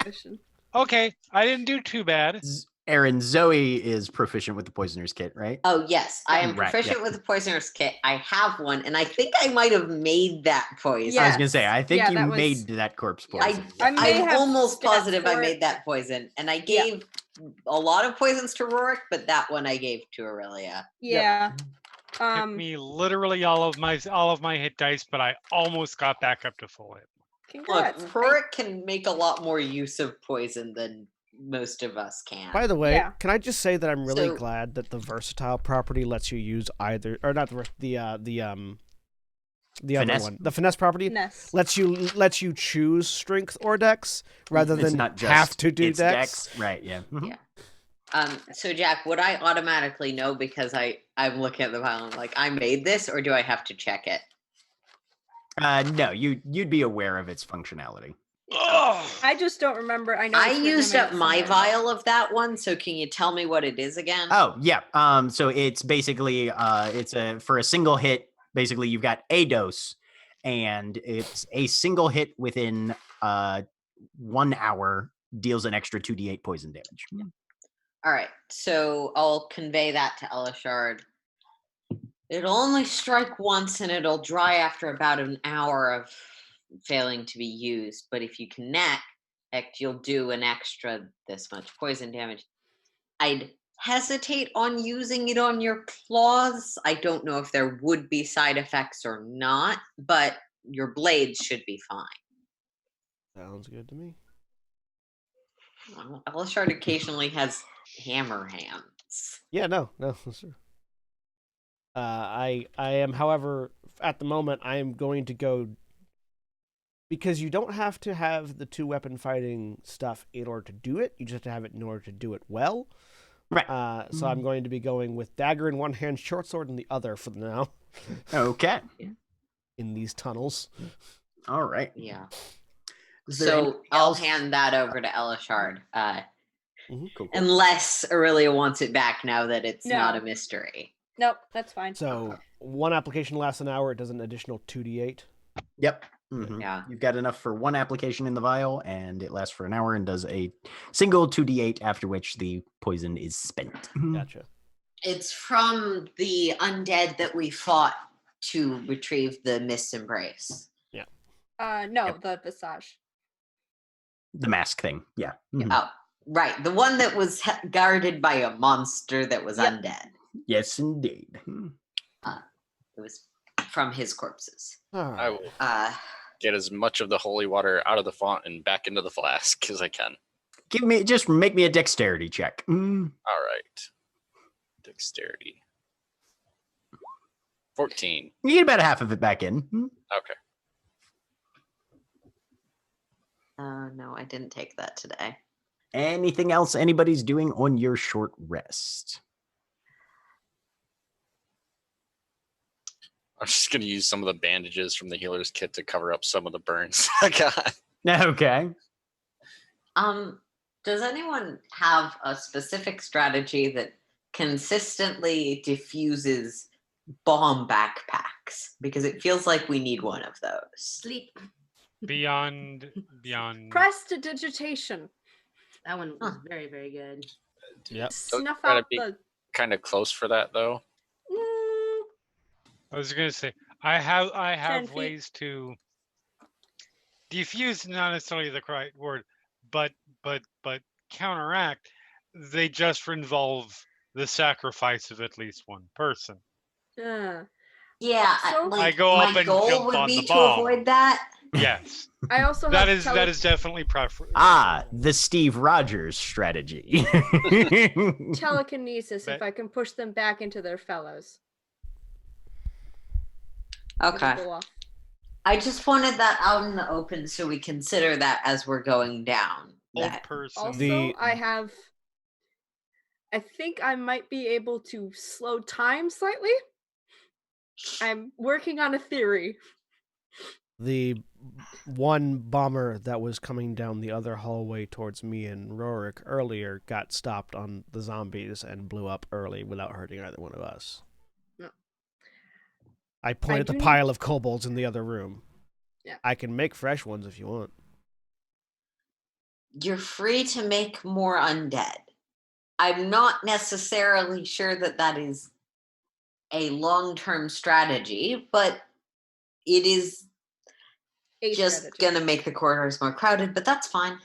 Okay, I didn't do too bad. Aaron, Zoe is proficient with the poisoner's kit, right? Oh yes, I am Right, proficient yeah. with the poisoner's kit. I have one, and I think I might have made that poison. I was gonna say, I think Yeah, you that was- made that corpse poison. I may I'm have almost stats positive I for it. made that poison, and I gave a lot of poisons to Rorik, but that one I gave to Aurelia. Yeah. Took me literally all of my hit dice, but I almost got back up to full hit. Look, Congrats. Rorik can make a lot more use of poison than most of us can. By the way, Yeah. can I just say that I'm really So- glad that the versatile property lets you use either, or not the other Finesse? one, the finesse property Ness. lets you choose strength or dex rather It's than not just have to do it's dex. right? Yeah. Mhm. Yeah. So Jack, would I automatically know because I'm looking at the vial and like I made this, or do I have to check it? No, you'd be aware of its functionality. I just don't remember. I know I it's written in used up my somewhere, but- vial of that one, so can you tell me what it is again? Oh yeah. So it's basically it's for a single hit. Basically, you've got a dose, and it's a single hit within 1 hour deals an extra 2d8 poison damage. All right, so I'll convey that to Elishard. It'll only strike once, and it'll dry after about an hour of failing to be used. But if you connect, you'll do an extra this much poison damage. I'd hesitate on using it on your claws. I don't know if there would be side effects or not, but your blades should be fine. Sounds good to me. Well, Elishard occasionally has hammer hands. Yeah, no, sure. I am, however, at the moment, I am going to go because you don't have to have the 2-weapon fighting stuff in order to do it. You just have to have it in order to do it well. Right. So I'm going to be going with dagger in one hand, short sword in the other for now. Okay. In these tunnels. All right. Yeah. Is there anything So I'll else? hand that over to Elishard. Cool. Unless Aurelia wants it back now that it's not No. a mystery. Nope, that's fine. So one application lasts an hour. It does an additional 2d8. Yep. Mhm. Yeah. You've got enough for one application in the vial, and it lasts for an hour and does a single 2d8, after which the poison is spent. Gotcha. It's from the undead that we fought to retrieve the Mist Embrace. No, Yep. the visage. The mask thing. Yeah. Mhm. Oh, right. The one that was guarded by a monster that was Yep. undead. Yes, indeed. It was from his corpses. All I right. will get as much of the holy water out of the font and back into the flask as I can. Just make me a dexterity check. All right. Dexterity. 14. You get about half of it back in. Okay. No, I didn't take that today. Anything else anybody's doing on your short rest? I'm just going to use some of the bandages from the healer's kit to cover up some of the burns I got. Okay. Does anyone have a specific strategy that consistently diffuses bomb backpacks? Because it feels like we need one of those. Sleep. Beyond. Prestidigitation. That one was very, very good. Yep. Snuff try to out be- the. Kind of close for that, though. I was gonna say I 10 have feet. ways to defuse, not necessarily the correct word, but counteract. They just involve the sacrifice of at least one person. Uh, Yeah, So- I go my up and goal jump would on be the to bomb. avoid that. Yes, I also that have is that is definitely preferable. The Steve Rogers strategy. telekinesis if But- I can push them back into their fellows. Okay. Go off. I just wanted that out in the open so we consider that as we're going down. Old That person. Also, The- I think I might be able to slow time slightly. I'm working on a theory. The one bomber that was coming down the other hallway towards me and Rorik earlier got stopped on the zombies and blew up early without hurting either one of us. No. I point at the do pile of kobolds in the other room. Yeah. I can make fresh ones if you want. You're free to make more undead. I'm not necessarily sure that that is a long-term strategy, but it is A just strategy. going to make the corridors more crowded, but that's fine.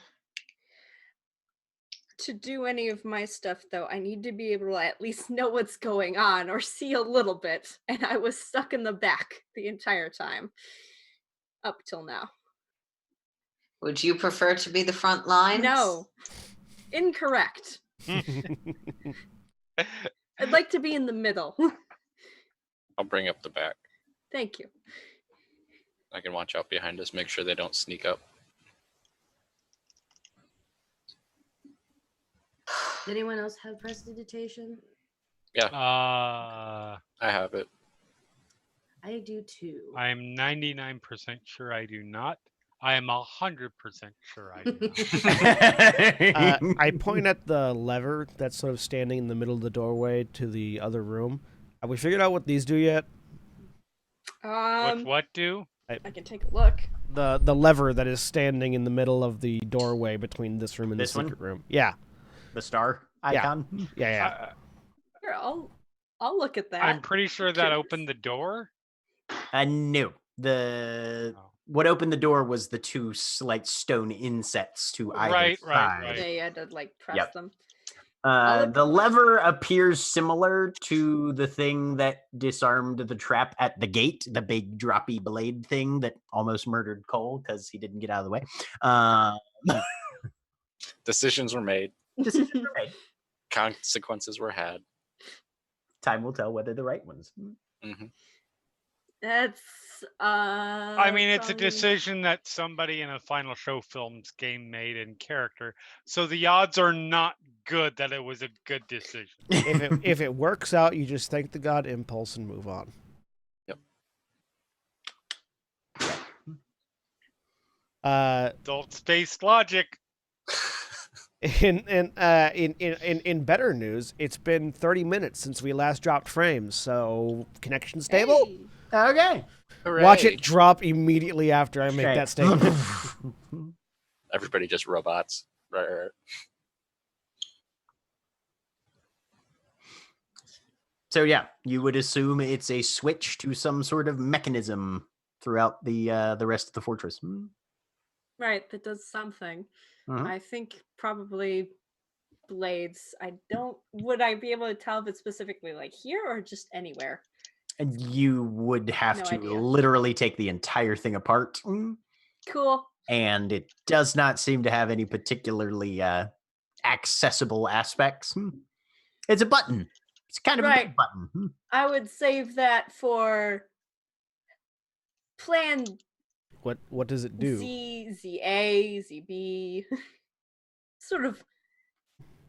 To do any of my stuff, though, I need to be able to at least know what's going on or see a little bit. And I was stuck in the back the entire time up till now. Would you prefer to be the front lines? No. Incorrect. I'd like to be in the middle. I'll bring up the back. Thank you. I can watch out behind us, make sure they don't sneak up. Did anyone else have prestidigitation? I have it. I do too. I am 99% sure I do not. I am 100% sure I do not. I point at the lever that's sort of standing in the middle of the doorway to the other room. Have we figured out what these do yet? What do? I can take a look. The lever that is standing in the middle of the doorway between this room and This the one? secret room. Yeah. The star icon. Yeah. Here, I'll look at that. I'm pretty sure that opened the door. No. What opened the door was the two like stone insets to either side. Right. They had to like press Yep. them. The lever appears similar to the thing that disarmed the trap at the gate, the big droppy blade thing that almost murdered Cole because he didn't get out of the way. Decisions were made. Decisions were made. Consequences were had. Time will tell whether the right ones. Mm-hmm. That's I mean, it's a probably- decision that somebody in a Final Show Films game made in character. So the odds are not good that it was a good decision. If it works out, you just thank the god impulse and move on. Yep. Adult-based logic. In better news, it's been 30 minutes since we last dropped frames, so connection stable. Hey. Okay. Watch it drop immediately after I make Okay. that statement. Everybody just robots. Right. So yeah, you would assume it's a switch to some sort of mechanism throughout the rest of the fortress. Right, that does something. Mhm. I think probably blades. Would I be able to tell if it's specifically like here or just anywhere? And you would have No to idea. literally take the entire thing apart. Cool. And it does not seem to have any particularly accessible aspects. It's a button. It's kind of a Right. big button. I would save that for plan What does it do? Z, ZA, ZB. Sort of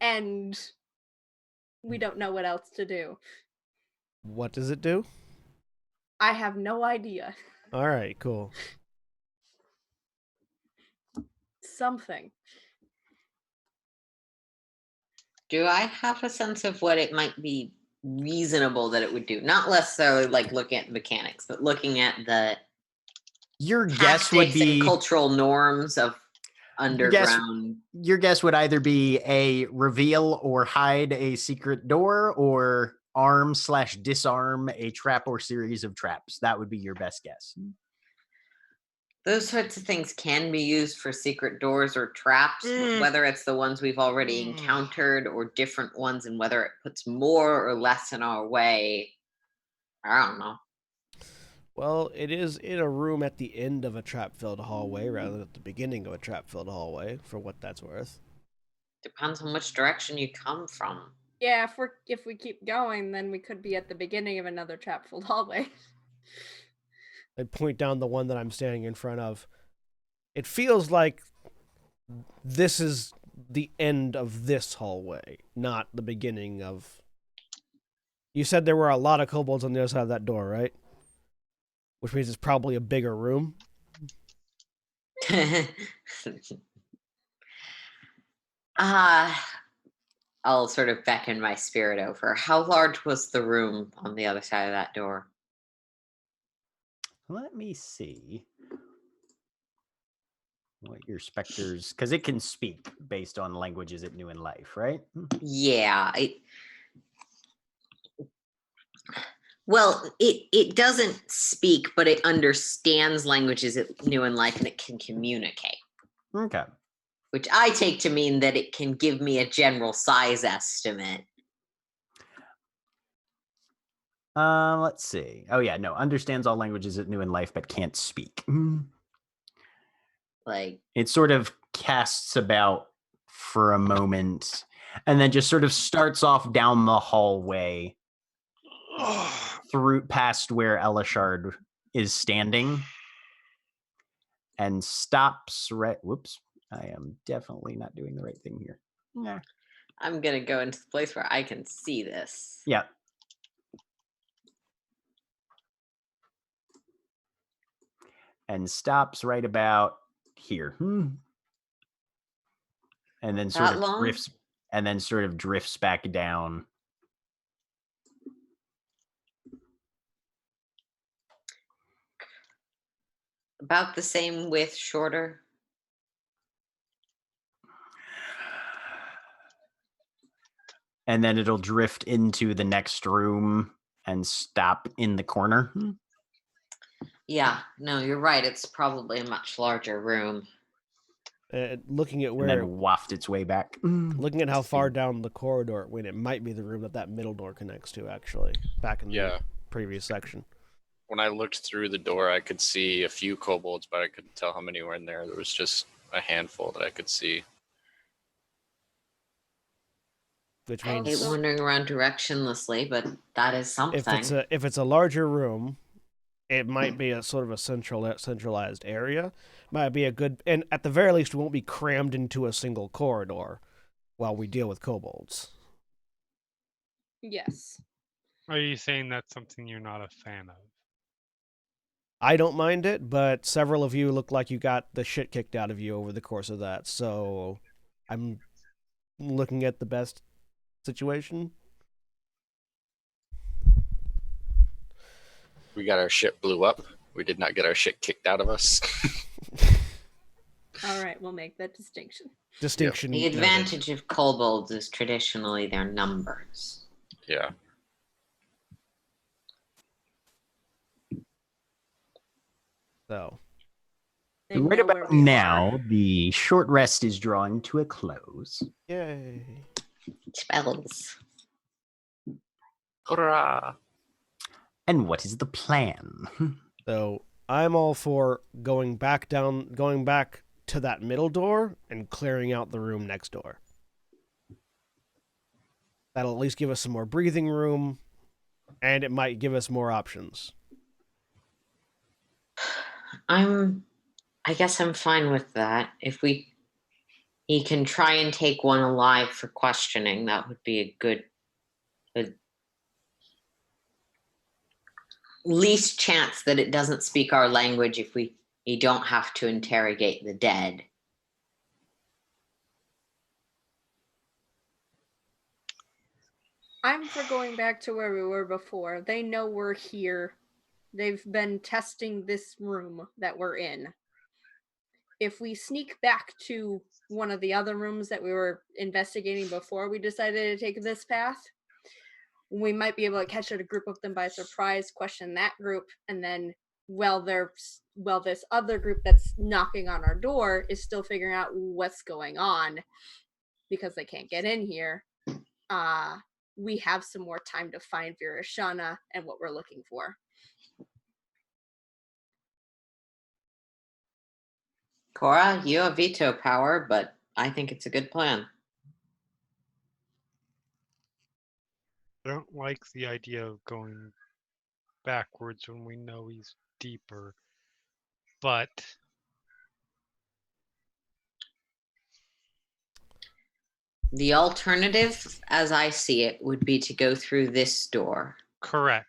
end. We don't know what else to do. What does it do? I have no idea. All right, cool. Something. Do I have a sense of what it might be reasonable that it would do? Not necessarily like looking at the mechanics, but looking at the Your guess would tactics and be cultural norms of underground. your guess would either be a reveal or hide a secret door, or arm/disarm a trap or series of traps. That would be your best guess. Those sorts of things can be used for secret doors or traps, whether it's the ones we've already encountered or different ones, and whether it puts more or less in our way. I don't know. Well, it is in a room at the end of a trap-filled hallway rather than at the beginning of a trap-filled hallway, for what that's worth. Depends on which direction you come from. Yeah, if we keep going, then we could be at the beginning of another trap-filled hallway. I'd point down the one that I'm standing in front of. It feels like this is the end of this hallway, not the beginning of... You said there were a lot of kobolds on the other side of that door, right? Which means it's probably a bigger room. I'll sort of beckon my spirit over. How large was the room on the other side of that door? Let me see what your specters, because it can speak based on languages it knew in life, right? Yeah. It doesn't speak, but it understands languages it knew in life, and it can communicate. Okay. Which I take to mean that it can give me a general size estimate. Let's see. Oh yeah, no, understands all languages it knew in life, but can't speak. Like, It sort of casts about for a moment, and then just sort of starts off down the hallway through past where Elishard is standing, and stops right. Whoops, I am definitely not doing the right thing here. Yeah. I'm gonna go into the place where I can see this. Yeah. And stops right about here. And then sort That of long? drifts back down. About the same width, shorter. And then it'll drift into the next room and stop in the corner. Yeah, no, you're right. It's probably a much larger room. Looking at And where, then waft its way back. looking at how far down the corridor it went, it might be the room that middle door connects to. Actually, back in the previous section. When I looked through the door, I could see a few kobolds, but I couldn't tell how many were in there. There was just a handful that I could see. Which I means hate wandering around directionlessly, but that is something. if it's a larger room, it might be a sort of a centralized area. Might be a good, and at the very least, we won't be crammed into a single corridor while we deal with kobolds. Yes. Are you saying that's something you're not a fan of? I don't mind it, but several of you look like you got the shit kicked out of you over the course of that, so I'm looking at the best situation. We got our shit blew up. We did not get our shit kicked out of us. All right, we'll make that distinction. Distinction. The noted. advantage of kobolds is traditionally their numbers. Yeah. So, They Right know where about we now, are. the short rest is drawing to a close. yay. Spells. Hurrah! And what is the plan? So I'm all for going back to that middle door and clearing out the room next door. That'll at least give us some more breathing room, and it might give us more options. I guess I'm fine with that. If he can try and take one alive for questioning, that would be a good least chance that it doesn't speak our language if we don't have to interrogate the dead. I'm for going back to where we were before. They know we're here. They've been testing this room that we're in. If we sneak back to one of the other rooms that we were investigating before we decided to take this path, we might be able to catch a group of them by surprise, question that group, and then while this other group that's knocking on our door is still figuring out what's going on because they can't get in here, we have some more time to find Virashana and what we're looking for. Cora, you have veto power, but I think it's a good plan. I don't like the idea of going backwards when we know he's deeper. But The alternative, as I see it, would be to go through this door. correct.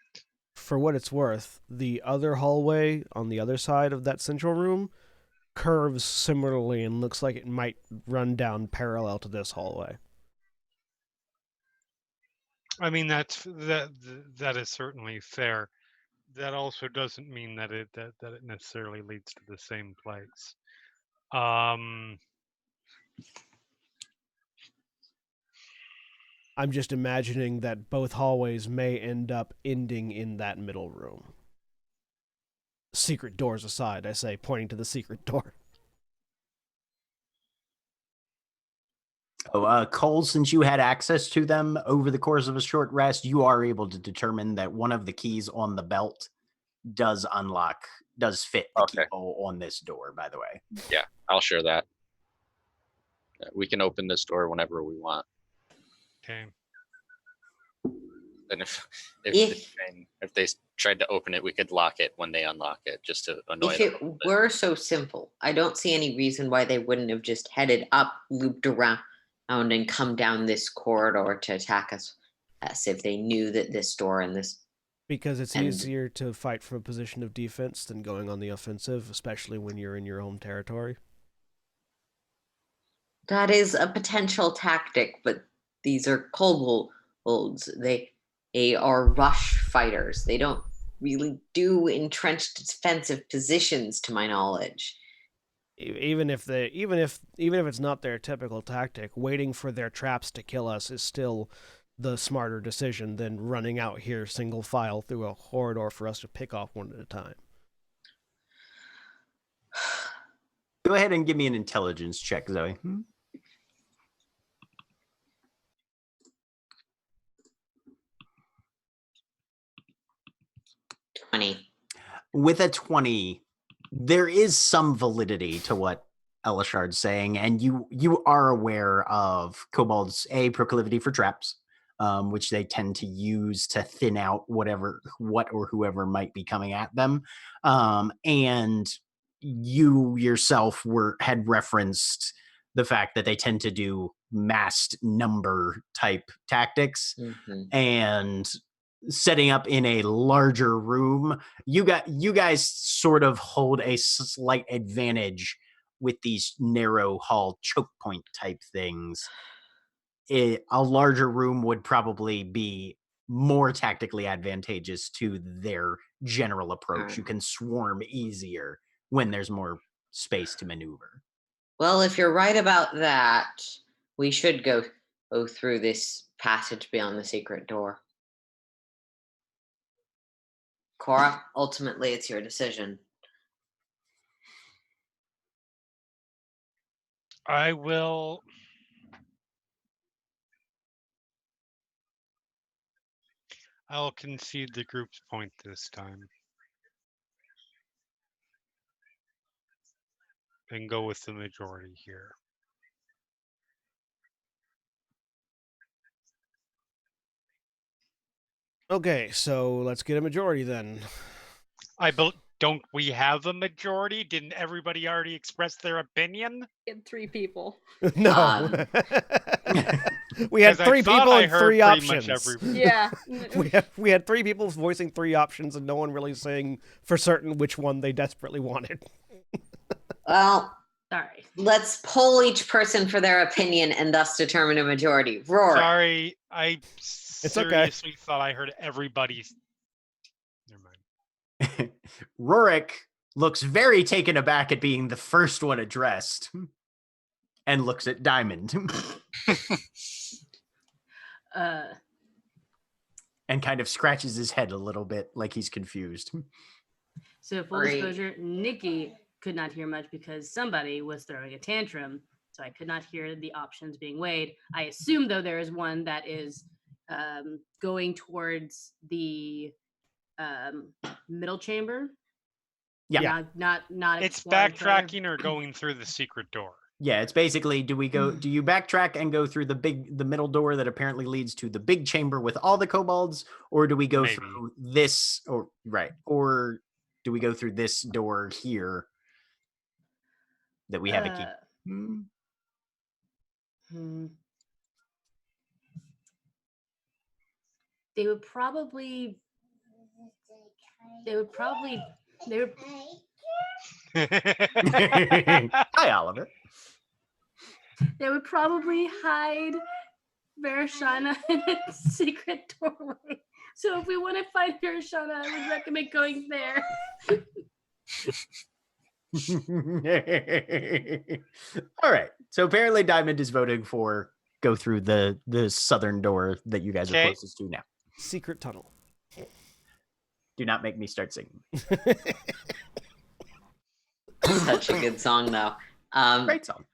For what it's worth, the other hallway on the other side of that central room curves similarly and looks like it might run down parallel to this hallway. I mean, that is certainly fair. That also doesn't mean that it necessarily leads to the same place. I'm just imagining that both hallways may end up ending in that middle room. Secret doors aside, I say, pointing to the secret door. Oh, Cole, since you had access to them over the course of a short rest, you are able to determine that one of the keys on the belt does fit the keyhole on this door, by the way. Yeah, I'll share that. We can open this door whenever we want. Okay. And if they tried to open it, we could lock it when they unlock it, just to annoy them. If it were so simple, I don't see any reason why they wouldn't have just headed up, looped around, and come down this corridor to attack us, as if they knew that this door and this. Because it's easier to fight from a position of defense than going on the offensive, especially when you're in your home territory. That is a potential tactic, but these are kobolds. They are rush fighters. They don't really do entrenched defensive positions, to my knowledge. Even if it's not their typical tactic, waiting for their traps to kill us is still the smarter decision than running out here single file through a corridor for us to pick off one at a time. Go ahead and give me an intelligence check, Zoe. 20. With a 20, there is some validity to what Elishard's saying, and you are aware of kobolds' proclivity for traps, which they tend to use to thin out what or whoever might be coming at them. And you yourself had referenced the fact that they tend to do massed number type tactics, and setting up in a larger room, you guys sort of hold a slight advantage with these narrow hall choke point type things. A larger room would probably be more tactically advantageous to their general approach. You can swarm easier when there's more space to maneuver. Well, if you're right about that, we should go through this passage beyond the secret door. Cora, ultimately, it's your decision. I'll concede the group's point this time. And go with the majority here. Okay, so let's get a majority then. Don't we have a majority? Didn't everybody already express their opinion? Get 3 people. No. We had 3 people and 3 options. Yeah. we had 3 people voicing 3 options and no one really saying for certain which one they desperately wanted. Well, sorry. Let's poll each person for their opinion and thus determine a majority. Rory. Sorry, I seriously thought I heard everybody's. Never mind. Rorik looks very taken aback at being the first one addressed and looks at Diamond. And kind of scratches his head a little bit like he's confused. So full disclosure, Nikki could not hear much because somebody was throwing a tantrum, so I could not hear the options being weighed. I assume, though, there is one that is going towards the middle chamber. Yeah. Not it's backtracking or going through the secret door. Yeah, it's basically, do you backtrack and go through the middle door that apparently leads to the big chamber with all the kobolds, or do we go through this, or do we go through this door here that we have a key? They would probably Hi, Oliver. They would probably hide Verashana in a secret doorway. So if we want to find Verashana, I would recommend going there. All right. So apparently Diamond is voting for go through the southern door that you guys are Okay. closest to now. Secret tunnel. Do not make me start singing. Such a good song, though. Great song.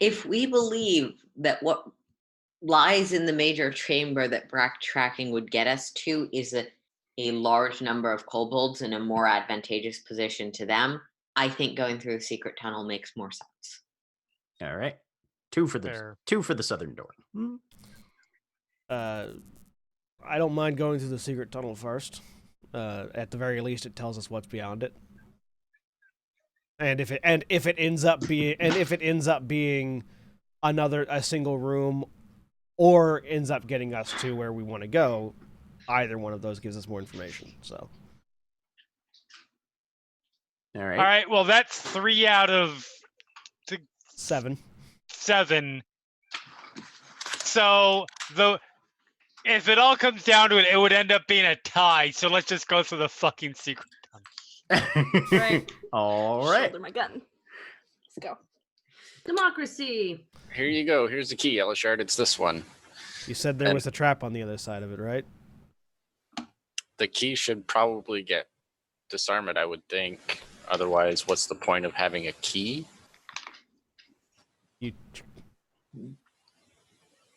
If we believe that what lies in the major chamber that backtracking would get us to is a large number of kobolds in a more advantageous position to them, I think going through the secret tunnel makes more sense. All right. Two for Fair. the southern door. I don't mind going through the secret tunnel first. At the very least, it tells us what's beyond it. And if it ends up being a single room, or ends up getting us to where we want to go, either one of those gives us more information. So, All right. All right. Well, that's 3 out of 7. 7. So if it all comes down to it, it would end up being a tie. So let's just go through the fucking secret tunnel. Right. All right. Shoulder my gun. Let's go. Democracy. Here you go. Here's the key, Elishard. It's this one. You said there was a trap on the other side of it, right? The key should probably get disarmed, I would think. Otherwise, what's the point of having a key? You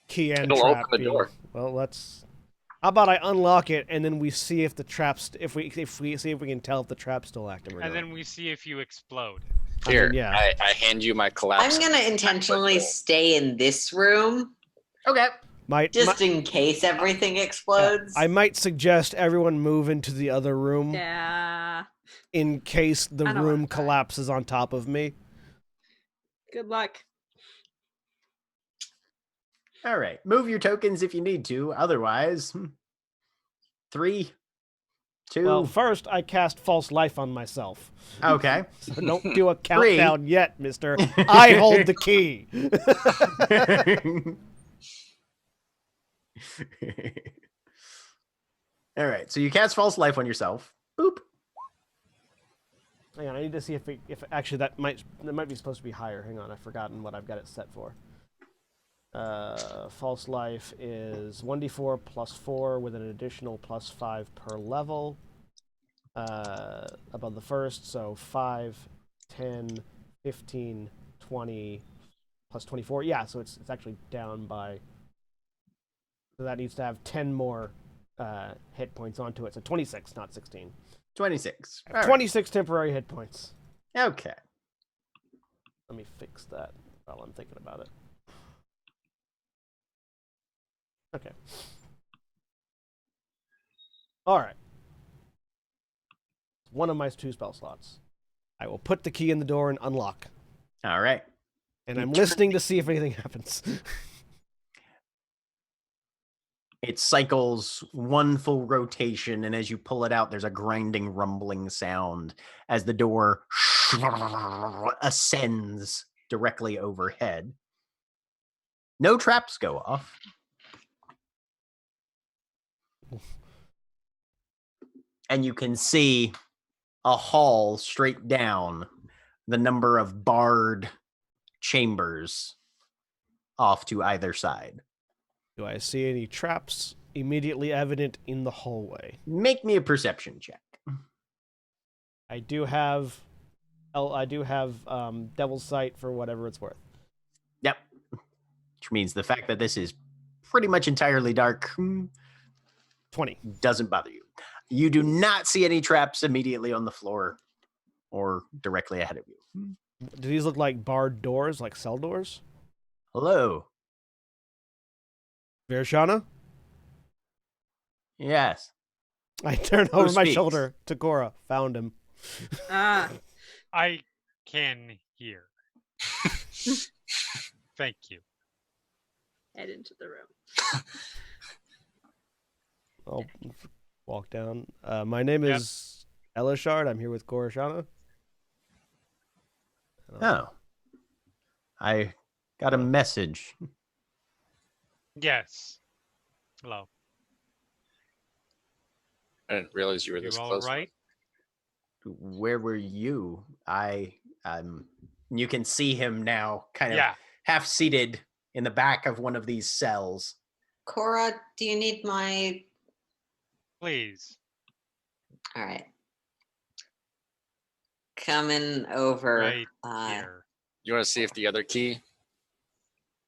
key and It'll trap. open the door. Well, let's. How about I unlock it and then we see if the trap's if we see if we can tell if the trap's still active or not. And then we see if you explode. Here, yeah. I hand you my collapse. I'm going to intentionally stay in this room Okay. just in case everything explodes. I might suggest everyone move into the other room Yeah. in case the I don't room want that. collapses on top of me. Good luck. All right. Move your tokens if you need to. Otherwise, 3, 2. Well, first I cast false life on myself. Okay. So don't do a countdown yet, mister. I hold the key. All right. So you cast false life on yourself. Boop. Hang on, I need to see if actually that might be supposed to be higher. Hang on, I've forgotten what I've got it set for. False life is 1d4 plus 4 with an additional plus 5 per level above the first, so 5, 10, 15, 20 plus 24. Yeah, so it's actually down by, so that needs to have 10 more hit points onto it, so 26, not 16. 26. All right. 26 temporary hit points. Okay. Let me fix that while I'm thinking about it. Okay. All right. One of my 2 spell slots. I will put the key in the door and unlock. All right. And I'm listening to see if anything happens. It cycles one full rotation, and as you pull it out, there's a grinding, rumbling sound as the door ascends directly overhead. No traps go off. And you can see a hall straight down, the number of barred chambers off to either side. Do I see any traps immediately evident in the hallway? Make me a perception check. I do have Devil's Sight for whatever it's worth. Yep. Which means the fact that this is pretty much entirely dark 20. doesn't bother you. You do not see any traps immediately on the floor or directly ahead of you. Do these look like barred doors, like cell doors? Hello. Verashana? Yes. I turn over my speaks? shoulder to Cora. Found him. Ah. I can hear. Thank you. Head into the room. I'll walk down. My name is Elishard. I'm here with Korashana. Oh. I got a message. Yes. Hello. I didn't realize you were You this all close. right? Where were you? You can see him now, kind of Yeah. half seated in the back of one of these cells. Cora, do you need my... Please. All right. Coming over. Right here. You want to see if the other key?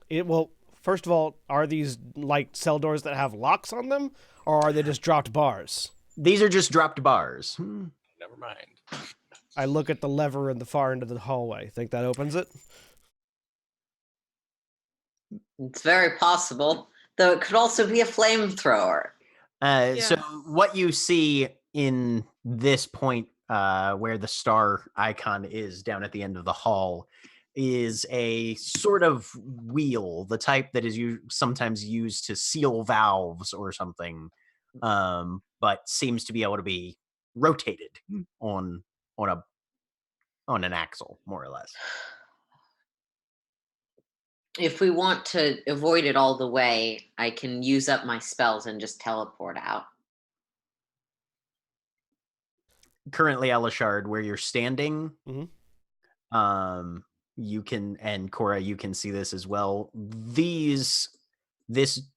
Well, first of all, are these like cell doors that have locks on them, or are they just dropped bars? These are just dropped bars. Never mind. I look at the lever in the far end of the hallway. Think that opens it? It's very possible, though it could also be a flamethrower. So what you see in this point where the star icon is down at the end of the hall is a sort of wheel, the type that is sometimes used to seal valves or something, but seems to be able to be rotated on an axle, more or less. If we want to avoid it all the way, I can use up my spells and just teleport out. Currently, Elishard, where you're standing, you can, and Cora, you can see this as well. This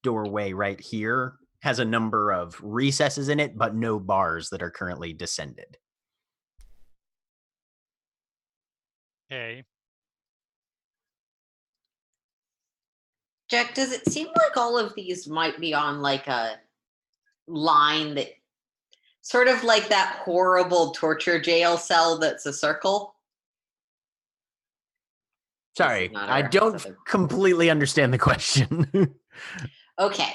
doorway right here has a number of recesses in it, but no bars that are currently descended. Okay. Jack, does it seem like all of these might be on like a line that sort of like that horrible torture jail cell that's a circle? Sorry, not a I reference don't other- completely understand the question. Okay.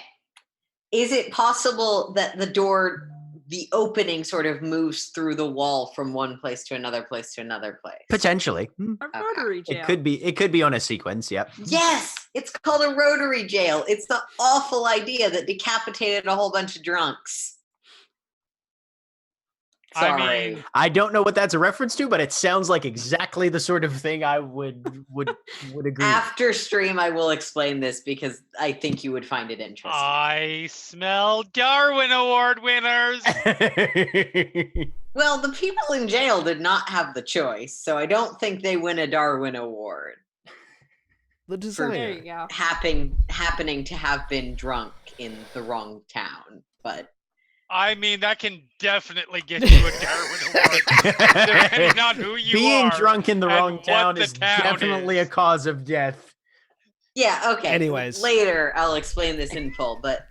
Is it possible that the opening sort of moves through the wall from one place to another place to another place? Potentially. A rotary jail. It could be on a sequence, yep. Yes, it's called a rotary jail. It's the awful idea that decapitated a whole bunch of drunks. Sorry. I mean, I don't know what that's a reference to, but it sounds like exactly the sort of thing I would agree. After stream, I will explain this because I think you would find it interesting. I smell Darwin Award winners. Well, the people in jail did not have the choice, so I don't think they win a Darwin Award. The There designer. you go. Happening to have been drunk in the wrong town, but I mean, that can definitely get you a Darwin Award, depending on who you Being are. drunk in the and wrong what town the is town definitely is. a cause of death. yeah, okay. Anyways. Later I'll explain this in full, but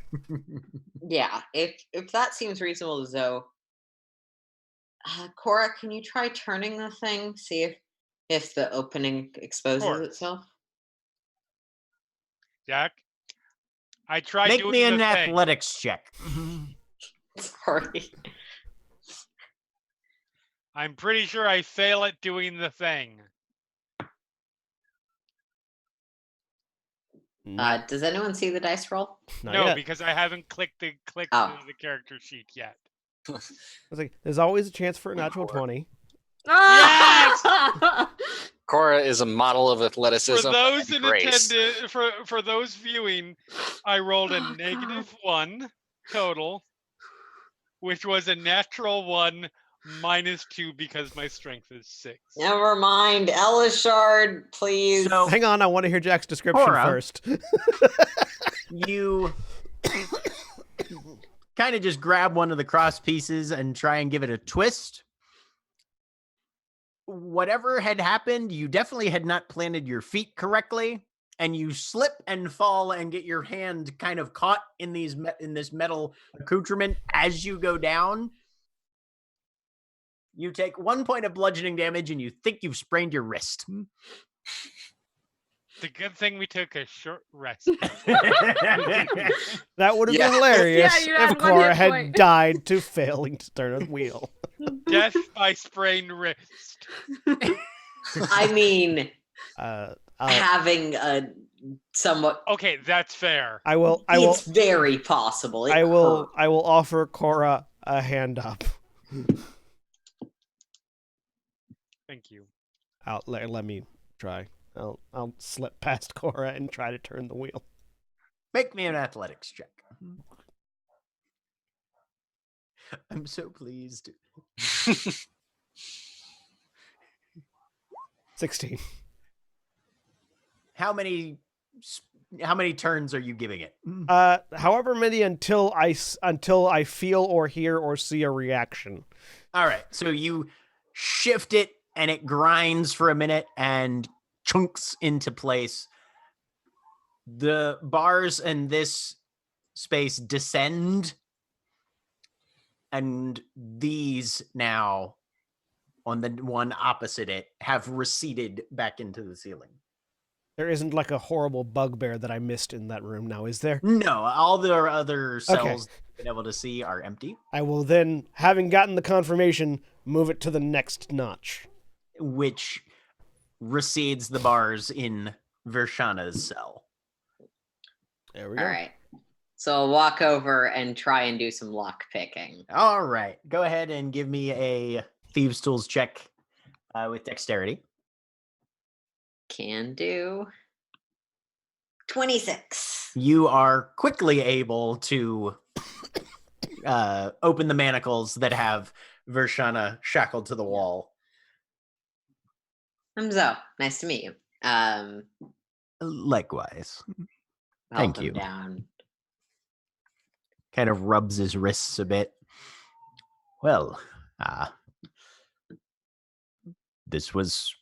yeah, if that seems reasonable to Zoe. Cora, can you try turning the thing? See if the opening exposes course. itself? Jack, I tried Make doing me the an thing. athletics check. Sorry. I'm pretty sure I fail at doing the thing. Does anyone see the dice roll? Not No, yet. because I haven't clicked Oh. the character sheet yet. I was like, there's always a chance for a natural 20. Yes! Cora is a model of athleticism. For those and in grace. attendance, for those viewing, I rolled a -1 total, which was a natural 1 -2 because my strength is 6. Never mind. Elishard, please. So Hang on, I want to hear Jack's description Cora. first. you kind of just grab one of the cross pieces and try and give it a twist. Whatever had happened, you definitely had not planted your feet correctly, and you slip and fall and get your hand kind of caught in this metal accoutrement as you go down. You take 1 point of bludgeoning damage, and you think you've sprained your wrist. The good thing we took a short rest. That would have Yeah. been hilarious Yeah, you had if one Cora hit had point. died to failing to turn a wheel. Death by sprained wrist. I mean, I'll- having a somewhat. Okay, that's fair. I will It's very possible. It I will hurt. I will offer Cora a hand up. Thank you. Let me try. I'll slip past Cora and try to turn the wheel. Make me an athletics check. I'm so pleased. 16. How many turns are you giving it? However many until I feel or hear or see a reaction. All right. So you shift it and it grinds for a minute and chunks into place. The bars in this space descend, and these now on the one opposite it have receded back into the ceiling. There isn't like a horrible bugbear that I missed in that room now, is there? No, all the other cells Okay. you've been able to see are empty, I will then, having gotten the confirmation, move it to the next notch. which recedes the bars in Vershana's cell. There we go. All right. So I'll walk over and try and do some lock picking. All right. Go ahead and give me a Thieves' Tools check with dexterity. Can do. 26. You are quickly able to open the manacles that have Vershana shackled to the wall. I'm Zoe. Nice to meet you. Likewise. Help Thank him you. down. Kind of rubs his wrists a bit. Well, this was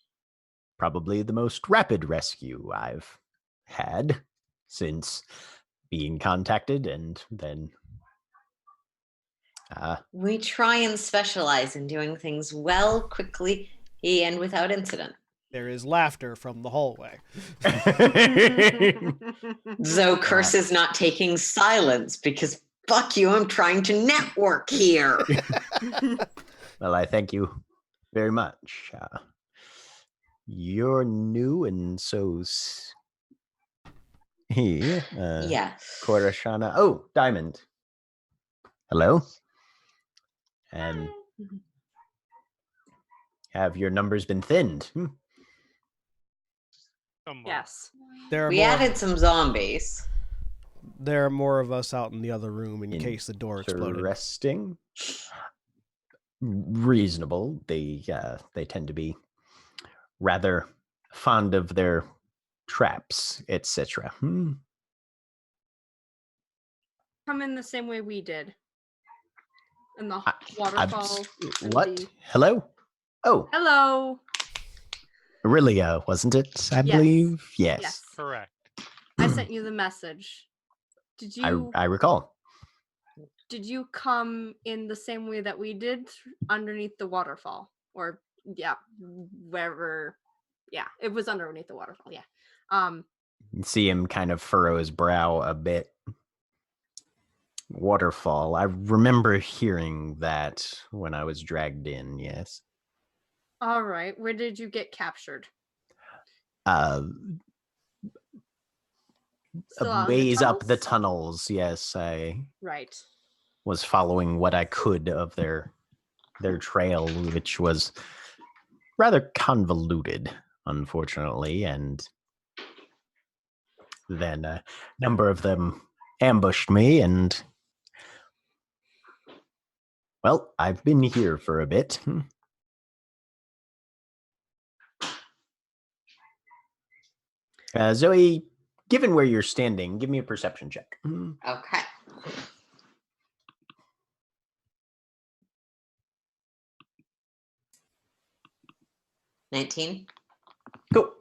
probably the most rapid rescue I've had since being contacted, and then We try and specialize in doing things well, quickly, and without incident. There is laughter from the hallway. Zoe curses not taking silence because fuck you, I'm trying to network here. well, I thank you very much. You're new, and so's he. Yeah. Korashana. Oh, Diamond. Hello. And have your numbers been thinned? Somewhat. Yes. We added some zombies. There are more of us out in the other room in case the door exploded. Interesting. Reasonable. They tend to be rather fond of their traps, etc. Come in the same way we did. In the waterfall. and What? the- Hello? Oh, Hello. Aurelia, wasn't it? I Yes. believe. Yes. Yes. Correct. I sent you the message. Did you I recall. did you come in the same way that we did underneath the waterfall? Or wherever it was underneath the waterfall, yeah. You see him kind of furrow his brow a bit. Waterfall. I remember hearing that when I was dragged in, yes. All right. Where did you get captured? Still A out in the ways up the tunnels? tunnels, yes. I Right. was following what I could of their trail, which was rather convoluted, unfortunately, and then a number of them ambushed me, and well, I've been here for a bit. Zoe, given where you're standing, give me a perception check. Okay. $19. Cool.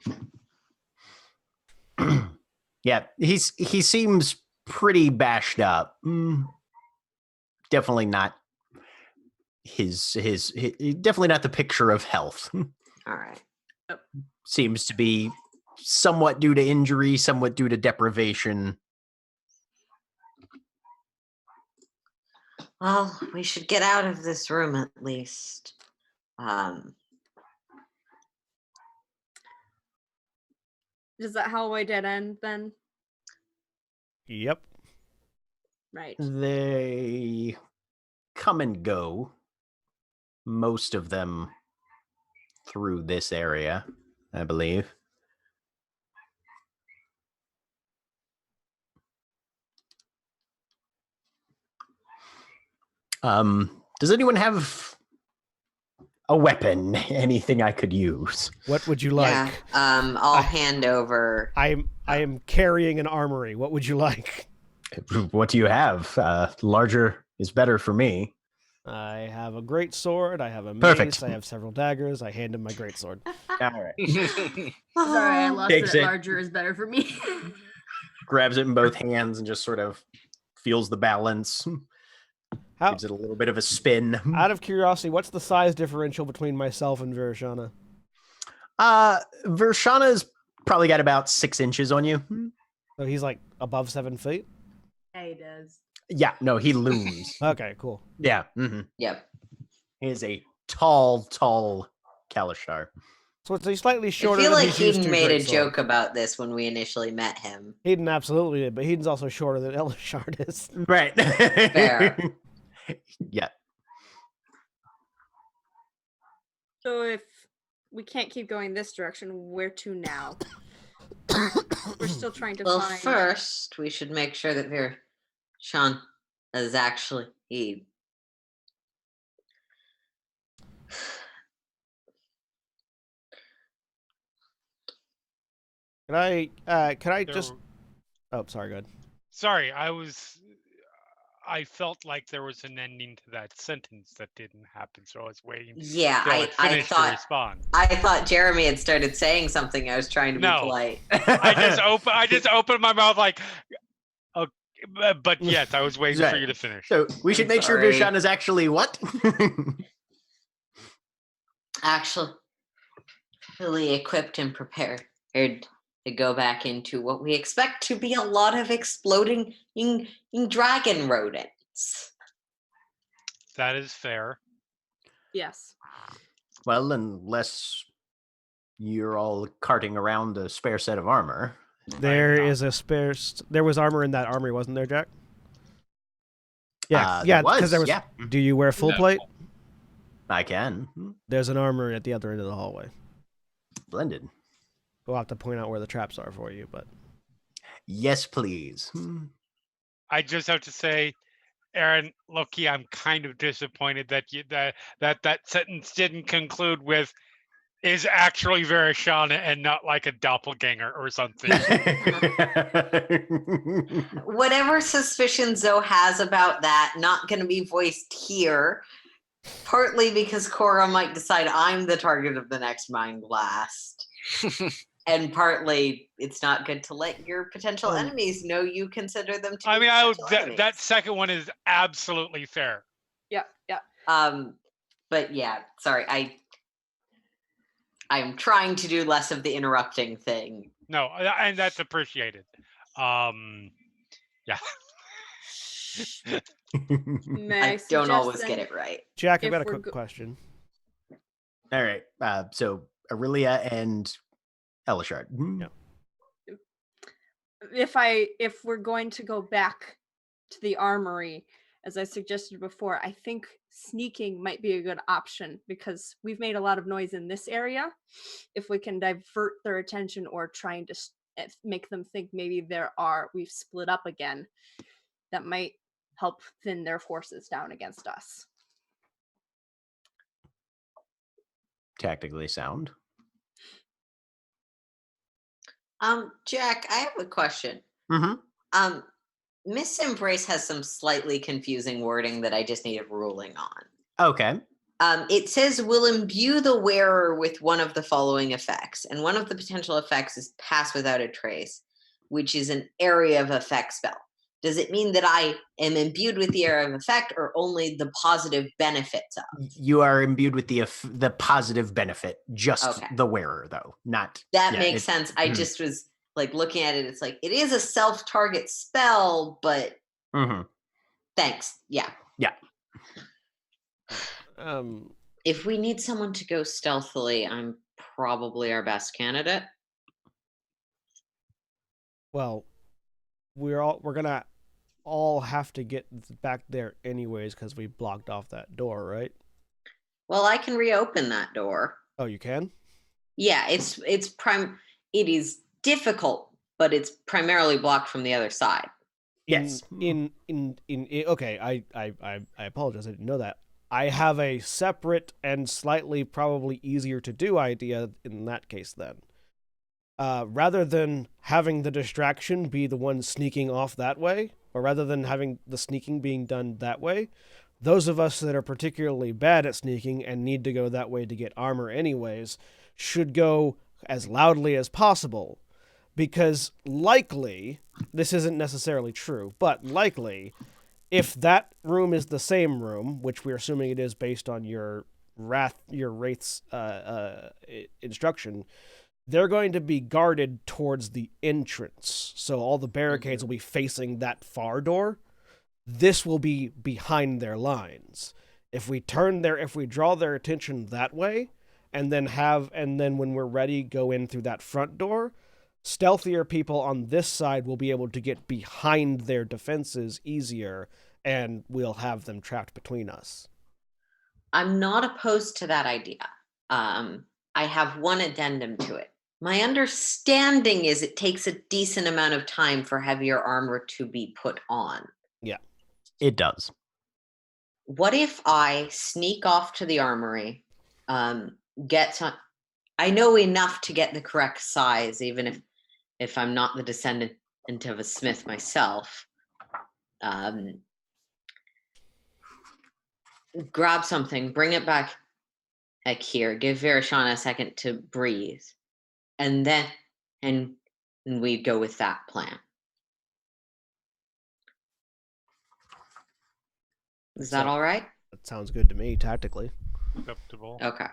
Yeah, he seems pretty bashed up. Definitely not his definitely not the picture of health. All right. Seems to be somewhat due to injury, somewhat due to deprivation. Well, we should get out of this room at least. Does that hallway dead end then? Yep. Right. They come and go. Most of them through this area, I believe. Does anyone have a weapon? Anything I could use? What would you like? Yeah. I'll hand over. I am carrying an armory. What would you like? What do you have? Larger is better for me. I have a great sword. I have a mace. Perfect. I have several daggers. I hand him my great sword. All right. Sorry, I lost Takes it. it. Larger is better for me. Grabs it in both hands and just sort of feels the balance. How, Gives it a little bit of a spin. out of curiosity, what's the size differential between myself and Virashana? Vershana's probably got about 6 inches on you. So he's like above 7 feet? Yeah, he does. Yeah, no, he looms. Okay, cool. Yeah. Mm-hmm. Yep. He is a tall Kalishtar. So he's slightly shorter I feel than like he's used Heaton to made a greatsword. joke about this when we initially met him. Heaton absolutely did, but Heaton's also shorter than Elishard is. Right. Fair. Yeah. So if we can't keep going this direction, where to now? We're still trying to Well, find. first we should make sure that Sean is actually he. Can I There just... w- Oh, sorry, go ahead. Sorry, I felt like there was an ending to that sentence that didn't happen, so I was waiting. Yeah, till I it finished to thought respond. I thought Jeremy had started saying something. I was trying to be No. polite. I just opened my mouth like, okay, but yes, I was waiting for Right. you to finish. So we should I'm make sure sorry. Vishan is actually what? Actually, fully equipped and prepared to go back into what we expect to be a lot of exploding dragon rodents. That is fair. Yes. Well, unless you're all carting around a spare set of armor. There not. is a spare... There was armor in that armory, wasn't there, Jack? Yeah, There because there was... Yeah, Do you wear full No. plate? I can. There's an armory at the other end of the hallway. Blended. We'll have to point out where the traps are for you, but... Yes, please. I just have to say, Aaron, Loki, I'm kind of disappointed that that sentence didn't conclude with is actually Verishana and not like a doppelganger or something. Whatever suspicion Zoe has about that, not going to be voiced here. Partly because Cora might decide I'm the target of the next mind blast. And partly it's not good to let your potential enemies know you consider them to I be mean, potential enemies. that second one is absolutely fair. Yeah. But yeah, sorry, I'm trying to do less of the interrupting thing. No, and that's appreciated. Yeah. May I don't suggest always then get it right. Jack, I've If got a we're quick question. All right. So Aurelia and Elishard. Yeah. If we're going to go back to the armory, as I suggested before, I think sneaking might be a good option because we've made a lot of noise in this area. If we can divert their attention or trying to make them think maybe we've split up again, that might help thin their forces down against us. Tactically sound. Jack, I have a question. Mm-hmm. Miss Embrace has some slightly confusing wording that I just need a ruling on. Okay. It says will imbue the wearer with one of the following effects, and one of the potential effects is pass without a trace, which is an area of effect spell. Does it mean that I am imbued with the area of effect, or only the positive benefits of? You are imbued with the positive benefit, just Okay. the wearer, though, not. That yeah, makes sense. I just was like looking at it. It's like it is a self-target spell, but thanks. Yeah. Yeah. If we need someone to go stealthily, I'm probably our best candidate. Well, we're gonna all have to get back there anyways because we blocked off that door, right? Well, I can reopen that door. Oh, you can? Yeah, it is difficult, but it's primarily blocked from the other side. Yes. Okay, I apologize. I didn't know that. I have a separate and slightly probably easier to do idea in that case then. Rather than having the distraction be the one sneaking off that way, or rather than having the sneaking being done that way, those of us that are particularly bad at sneaking and need to go that way to get armor anyways should go as loudly as possible. Because likely, this isn't necessarily true, but likely, if that room is the same room, which we're assuming it is based on your Wraith's instruction, they're going to be guarded towards the entrance. So all the barricades will be facing that far door. This will be behind their lines. If we draw their attention that way, and then when we're ready, go in through that front door, stealthier people on this side will be able to get behind their defenses easier, and we'll have them trapped between us. I'm not opposed to that idea. I have one addendum to it. My understanding is it takes a decent amount of time for heavier armor to be put on. Yeah. It does. What if I sneak off to the armory, get some... I know enough to get the correct size, even if I'm not the descendant of a smith myself. Grab something, bring it back here, give Verishana a second to breathe, and then we go with that plan. Is that all right? That sounds good to me, tactically. Acceptable. Okay.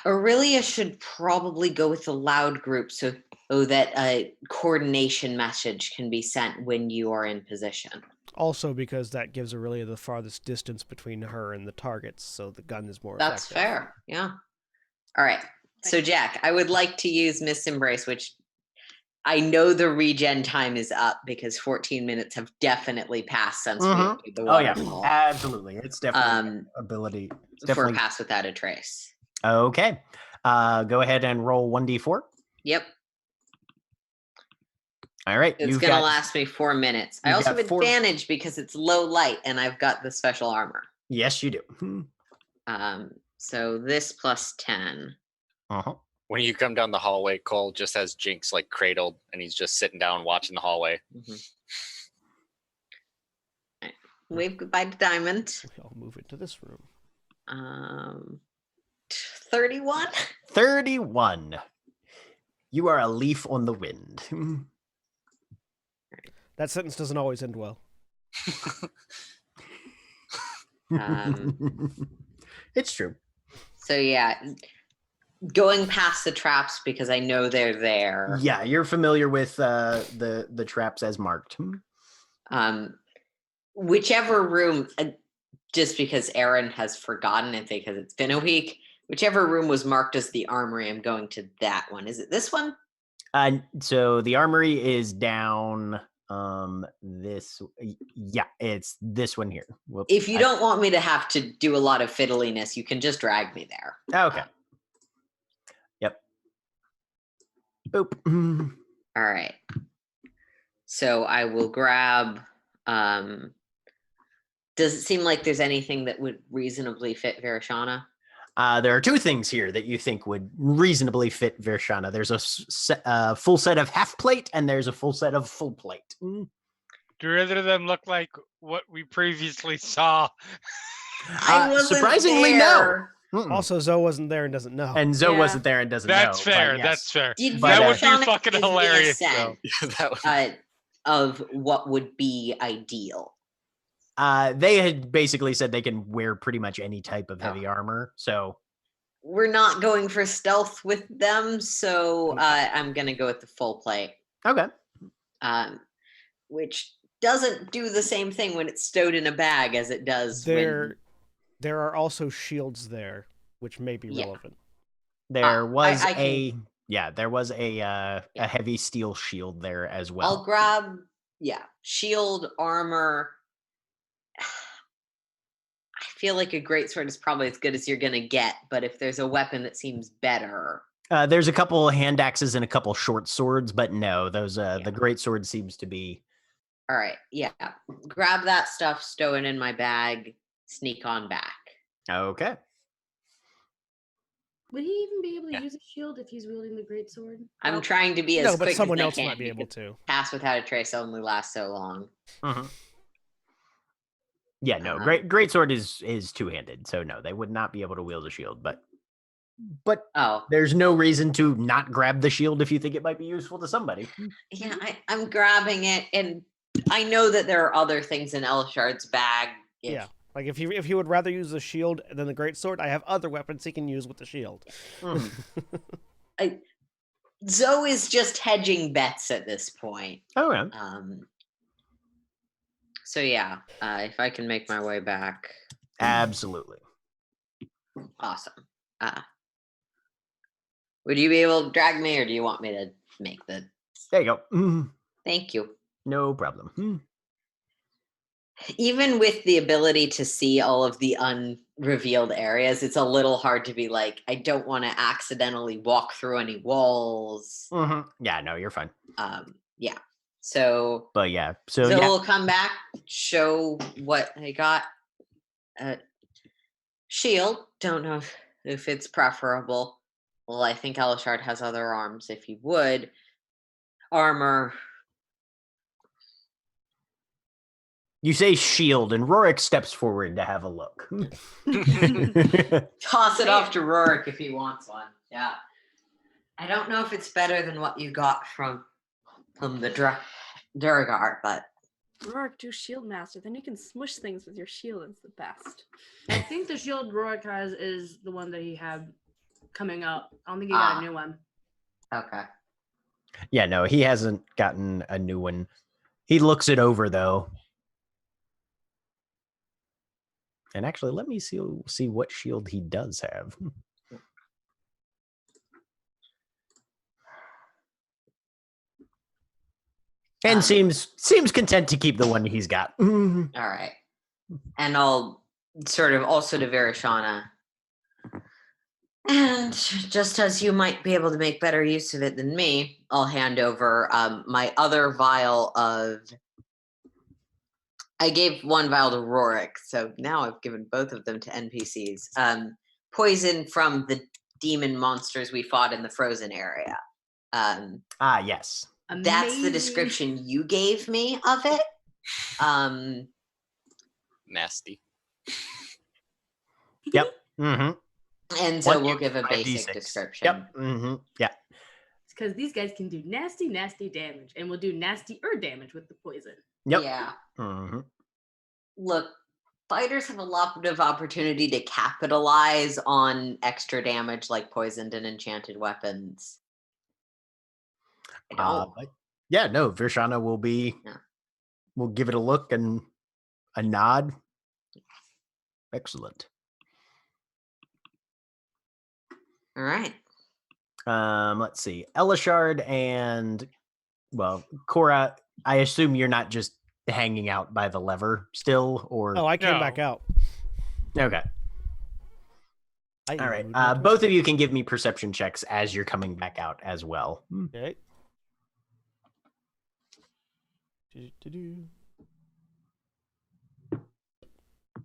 Aurelia should probably go with the loud group so that a coordination message can be sent when you are in position. Also because that gives Aurelia the farthest distance between her and the targets, so the gun is more That's effective. fair, yeah. All right, so Jack, I would like to use Miss Embrace, which I know the regen time is up because 14 minutes have definitely passed since we did the waterfall. Oh yeah, absolutely. It's definitely ability. It's definitely for Pass Without a Trace. Okay. Go ahead and roll 1d4. Yep. All right. It's going to last me 4 minutes. I also have advantage because it's low light and I've got the special armor. Yes, you do. So this plus 10. When you come down the hallway, Cole just has Jinx like cradled and he's just sitting down watching the hallway. Right. Wave goodbye to Diamond. I'll move into this room. 31. 31. You are a leaf on the wind. That sentence doesn't always end well. It's true. So yeah, going past the traps because I know they're there. Yeah, you're familiar with the traps as marked. Whichever room, just because Aaron has forgotten it because it's been a week, whichever room was marked as the armory, I'm going to that one. Is it this one? So the armory is down it's this one here. Whoops. If you don't want me to have to do a lot of fiddliness, you can just drag me there. Okay. Yep. Boop. All right. So I will grab does it seem like there's anything that would reasonably fit Verishana? There are two things here that you think would reasonably fit Verishana. There's a full set of half plate and there's a full set of full plate. Do either of them look like what we previously saw? I wasn't surprisingly, there. no. Also, Zoe wasn't there and doesn't know. And Zoe wasn't there and doesn't know. That's fair. Yes. That's fair. That would Verishana be fucking give me a hilarious. sense That would... of what would be ideal. They had basically said they can wear pretty much any type of heavy armor. So we're not going for stealth with them, so I'm gonna go with the full plate. Okay. Which doesn't do the same thing when it's stowed in a bag as it does there are also shields there, which may be relevant. There was a heavy steel shield there as well. I'll grab shield, armor. I feel like a greatsword is probably as good as you're gonna get, but if there's a weapon that seems better, There's a couple hand axes and a couple short swords, but no, those the great sword seems to be. all right, yeah. Grab that stuff, stow it in my bag, sneak on back. Okay. Would he even be able to use a shield if he's wielding the great sword? I'm trying to be as No, but quick someone as I else can. might be able because to. Pass without a trace only lasts so long. Mhm. Yeah, no, Uh-huh. great sword is two-handed, so no, they would not be able to wield a shield, but Oh, there's no reason to not grab the shield if you think it might be useful to somebody. yeah, I'm grabbing it, and I know that there are other things in Elishard's bag. Yeah. Like if he would rather use the shield than the great sword, I have other weapons he can use with the shield. Zoe is just hedging bets at this point. Oh, yeah. So yeah, if I can make my way back, Absolutely. awesome. Would you be able to drag me, or do you want me to make the? There you go. Thank you. No problem. Even with the ability to see all of the unrevealed areas, it's a little hard to be like, I don't want to accidentally walk through any walls. Yeah, no, you're fine. Yeah. So, But yeah, so we'll come back, show what I got. Shield. Don't know if it's preferable. Well, I think Elishard has other arms. If he would, armor. You say shield, and Rorik steps forward to have a look. Toss it off to Rorik if he wants one. Yeah. I don't know if it's better than what you got from the Durgar, but Rorik, do shield master. Then you can smush things with your shield. It's the best. I think the shield Rorik has is the one that he had coming up. I don't think he got a new one. Okay. Yeah, no, he hasn't gotten a new one. He looks it over though. And actually, let me see what shield he does have. And seems content to keep the one he's got. All right. And I'll sort of also to Verishana. And just as you might be able to make better use of it than me, I'll hand over my other vial of. I gave one vial to Rorik, so now I've given both of them to NPCs. Poison from the demon monsters we fought in the frozen area. Yes. That's the description you gave me of it. Nasty. Yep. And so we'll give a basic description. Yep. Yeah. It's because these guys can do nasty, nasty damage, and will do nastier damage with the poison. Yep. Yeah. Look, fighters have a lot of opportunity to capitalize on extra damage like poisoned and enchanted weapons. Yeah, no, Vershana will we'll give it a look and a nod. Excellent. All right. Let's see. Elishard and Cora, I assume you're not just hanging out by the lever still, or I came back out. Okay. All right. Both of you can give me perception checks as you're coming back out as well. Okay.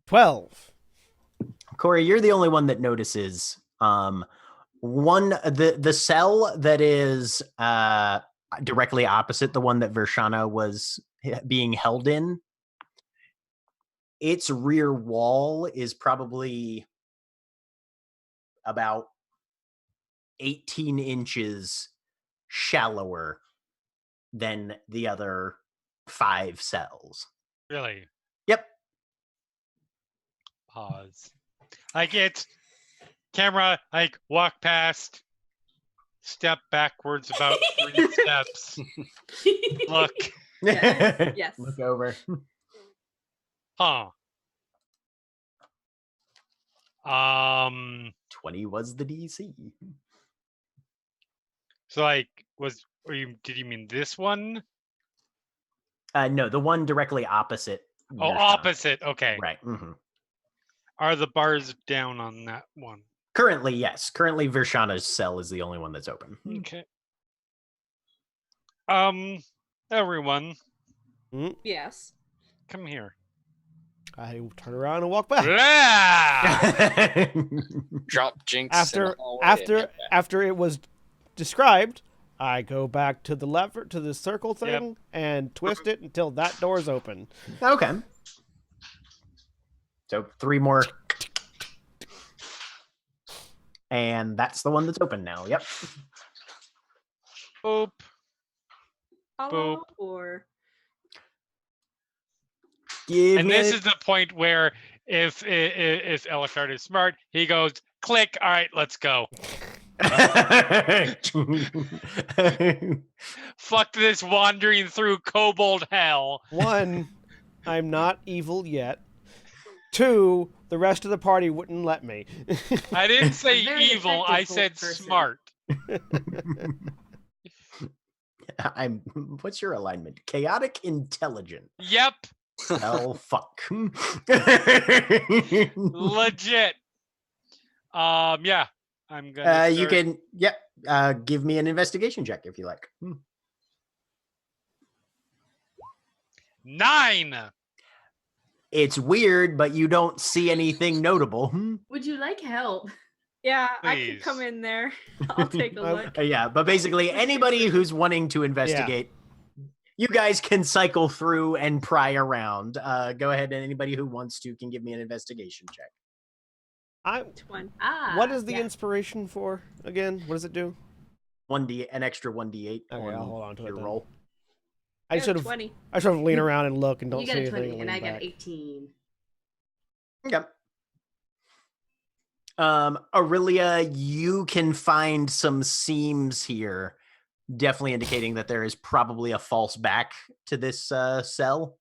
12. Corey, you're the only one that notices the cell that is directly opposite the one that Vershana was being held in. Its rear wall is probably about 18 inches shallower than the other 5 cells. Really? Yep. Pause. I get camera, walk past, step backwards about 3 steps. Look. Yes. Look over. Huh. 20 was the DC. So did you mean this one? No, the one directly opposite. Oh, opposite. Okay. Right. Are the bars down on that one? Currently, yes. Currently, Virshana's cell is the only one that's open. Okay. Everyone, Yes. come here. I turn around and walk back. Blah! Drop Jinx in the hallway and head back. After it was described, I go back to the lever to the circle thing and twist it until that door's open. Okay. So 3 more. And that's the one that's open now. Yep. Boop. Hello, or And this is the point where if Elishard is smart, he goes, click, all right, let's go. Fuck this wandering through kobold hell. 1, I'm not evil yet. 2, the rest of the party wouldn't let me. I didn't say Very evil, I effective said person. smart. What's your alignment? Chaotic intelligent. Yep, Well, fuck. legit. Yeah, I'm gonna You start- can, give me an investigation check if you like. 9. It's weird, but you don't see anything notable. Would you like help? yeah, I Please. could come in there. I'll take a look. Yeah, but basically anybody who's wanting to investigate, you guys can cycle through and pry around. Go ahead, and anybody who wants to can give me an investigation check. One. What is the yeah. inspiration for again? What does it do? An extra 1d8 Okay, I'll hold on to it your then. roll. I got sort of 20. lean around and look and don't You see got a anything. 20 and lean I got back. 18. Yep. Aurelia, you can find some seams here, definitely indicating that there is probably a false back to this cell.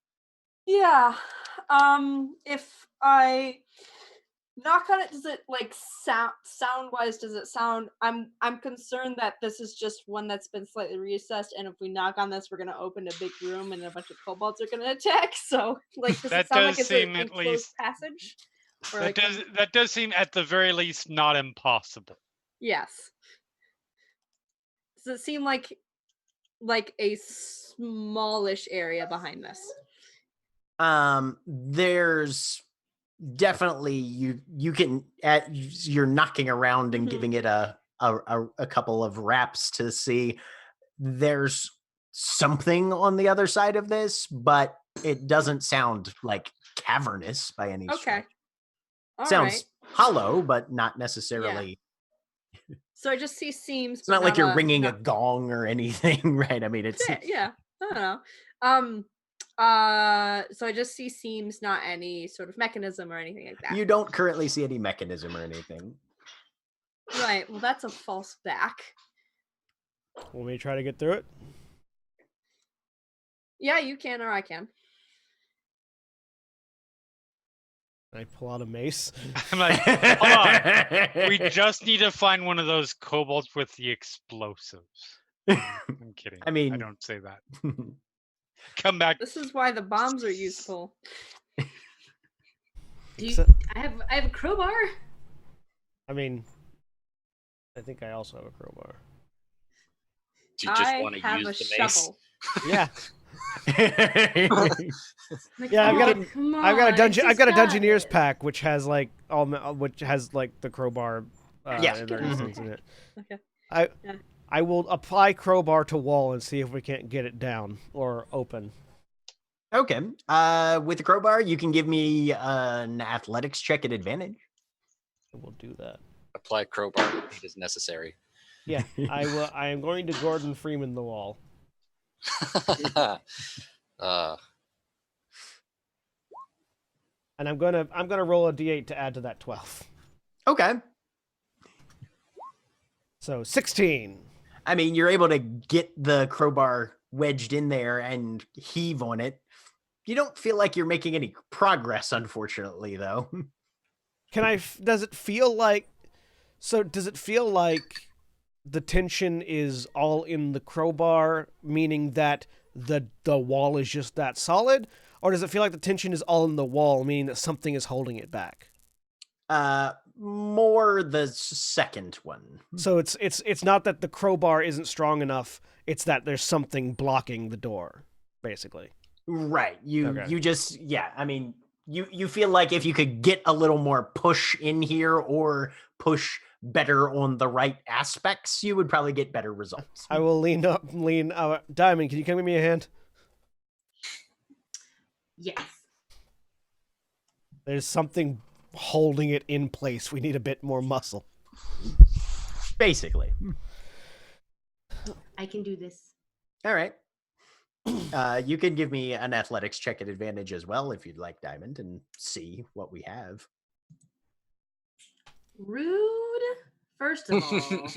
Yeah. If I knock on it, does it like sound wise, does it sound I'm concerned that this is just one that's been slightly reassessed, and if we knock on this, we're gonna open a big room and a bunch of kobolds are gonna attack. So like does That it sound does like it's seem an at enclosed least- passage? Or That like that does seem at the very least not impossible. yes. Does it seem like a smallish area behind this? There's definitely you can you're knocking around and Mhm. giving it a couple of raps to see there's something on the other side of this, but it doesn't sound like cavernous by any Okay. stretch. All Sounds right. hollow, but not necessarily. So I just see seams. It's not but like you're a- ringing a not- gong or anything, right? I mean, it's Yeah, I don't know. So I just see seams, not any sort of mechanism or anything like that. you don't currently see any mechanism or anything. Right. Well, that's a false back. Want me to try to get through it? Yeah, you can or I can. I pull out a mace. I'm like, hold on. We just need to find one of those kobolds with the explosives. I'm kidding. I mean- I don't say that. Come back. This is why the bombs are useful. Do you, Except- I have a crowbar. I mean, I think I also have a crowbar. Do you just I want to have use a the mace? shovel. Yeah, Like, Yeah, I've got oh, a- come I've got a on, dungeon. I I've got a just Dungeoneer's it. pack, which has like which has like the crowbar. Yeah. And various Mhm. things in it. Okay. I will apply crowbar to wall and see if we can't get it down or open. Okay. With the crowbar, you can give me an athletics check at advantage. We'll do that. Apply crowbar if it is necessary. Yeah, I will. I am going to Gordon Freeman the wall. uh, And I'm gonna roll a d8 to add to that 12. Okay. So 16. I mean, you're able to get the crowbar wedged in there and heave on it. You don't feel like you're making any progress, unfortunately, though. Does it feel like? So does it feel like the tension is all in the crowbar, meaning that the wall is just that solid, or does it feel like the tension is all in the wall, meaning that something is holding it back? More the second one. So it's not that the crowbar isn't strong enough, it's that there's something blocking the door, basically. Right. Okay. You just, yeah, I mean, you feel like if you could get a little more push in here or push better on the right aspects, you would probably get better results. I will lean. Diamond, can you come give me a hand? Yes. There's something holding it in place. We need a bit more muscle. Basically. I can do this. All right. You can give me an athletics check at advantage as well if you'd like, Diamond, and see what we have. Rude. First of all, it's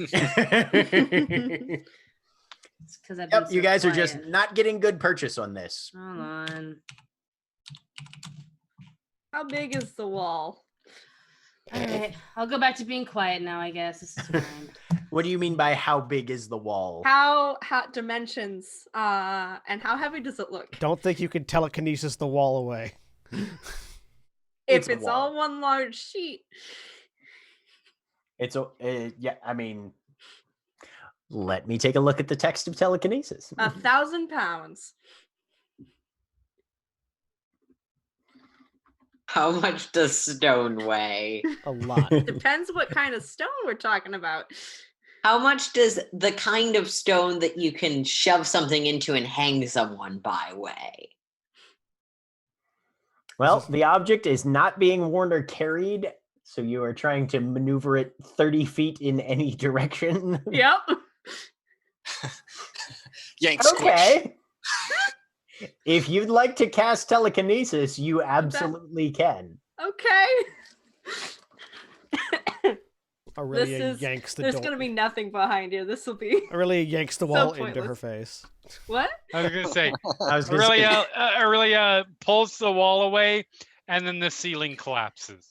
because I've been Yep, so you guys are just quiet. not getting good purchase on this. Hold on. How big is the wall? All right, I'll go back to being quiet now. I guess this is fine. What do you mean by how big is the wall? How dimensions and how heavy does it look? Don't think you can telekinesis the wall away. If a it's wall. all one large sheet. It's yeah, I mean, let me take a look at the text of telekinesis. 1,000 pounds. How much does stone weigh? A lot. Depends what kind of stone we're talking about. How much does the kind of stone that you can shove something into and hang someone by weigh? Well, the object is not being worn or carried, so you are trying to maneuver it 30 feet in any direction. Yep. Yank squish. Okay. If you'd like to cast telekinesis, you absolutely can. Okay. Aurelia yanks the There's door. gonna be nothing behind you. This will be Aurelia yanks the so wall into her pointless. face. what? I was gonna say, I was gonna say, Aurelia pulls the wall away, and then the ceiling collapses.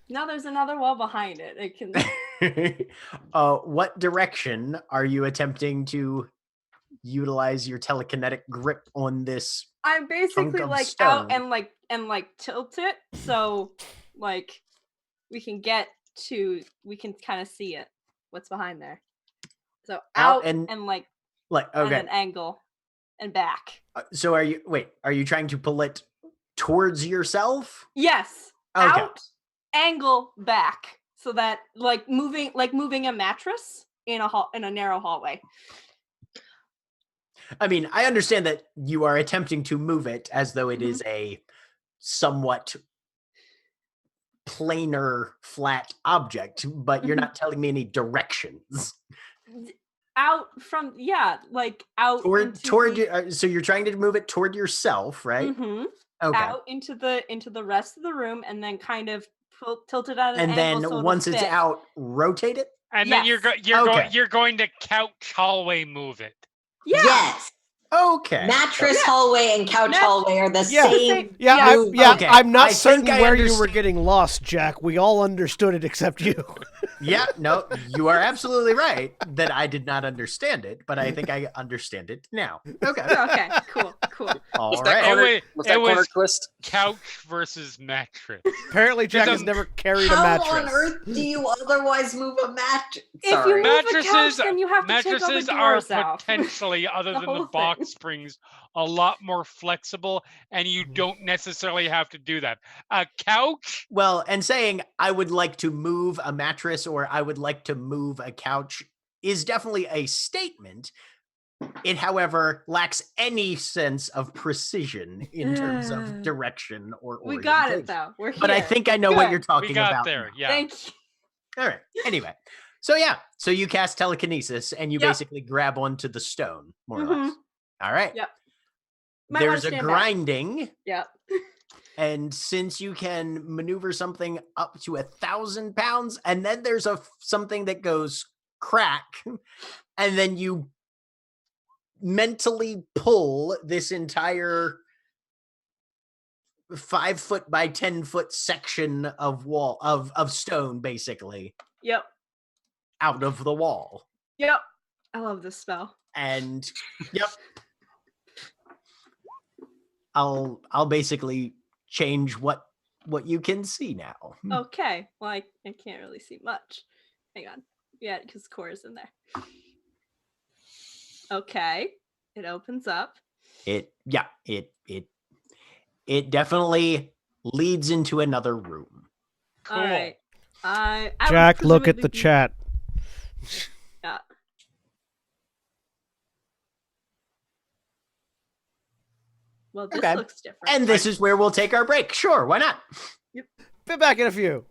Now there's another wall behind it. It can. what direction are you attempting to utilize your telekinetic grip on this? I'm basically of like stone. out and tilt it so like we can kind of see it. What's behind there? So out and like Like, on okay. an angle and back. So are you trying to pull it towards yourself? Yes. Okay. Out, angle, back. So that like moving a mattress in a narrow hallway. I mean, I understand that you are attempting to move it as though it is a somewhat planar, flat object, but you're not telling me any directions. Out from like out Toward so you're trying to move it toward yourself, right? Mhm. Okay. Out into the rest of the room and then kind of tilt it at an And angle then so it'll once it's fit. out, rotate it. And then Yes. you're going to couch hallway move it. Yeah. Yes. Okay. Mattress hallway and couch hallway are the Yeah. same. Yeah, move. Okay, I'm not I certain think I where you were understand. getting lost, Jack. We all understood it except you. Yeah, no, you are absolutely right that I did not understand it, but I think I understand it now. Okay. Okay, cool. All Was that right. corner, was that it corner was- twist? Couch versus mattress. Apparently, Jack has Doesn't- never carried a How mattress. on earth do you otherwise move a mattress? If you Sorry. move a couch, then you have to take all the Mattresses are drawers out. potentially, other The than whole the box thing. springs, a lot more flexible, and you don't necessarily have to do that. A couch, Well, and saying I would like to move a mattress or I would like to move a couch is definitely a statement. It, however, lacks any sense of precision in terms of direction or We got it orientation. though. We're here. But I think I know what Good. you're we talking got about. there. now. Yeah. Thank you. All right. Anyway, so yeah, so you cast telekinesis and you Yep. basically grab onto the stone, more or Mhm. less. All right. Yep. Might wanna There's a stand back. grinding, Yep. and since you can maneuver something up to 1,000 pounds, and then there's something that goes crack, and then you mentally pull this entire 5 foot by 10 foot section of wall of stone, basically, Yep. out of the wall. Yep. I love this spell. And yep, I'll basically change what what you can see now. Okay. Well, I can't really see much. Hang on. Yeah, because Cora's in there. Okay. It opens up. It definitely leads into another room. Cool. All right. I would Jack, look at presumably the be- chat. Yeah. Well, this Okay. looks different. And this is where we'll take our break. Sure, why not? Be back in a few.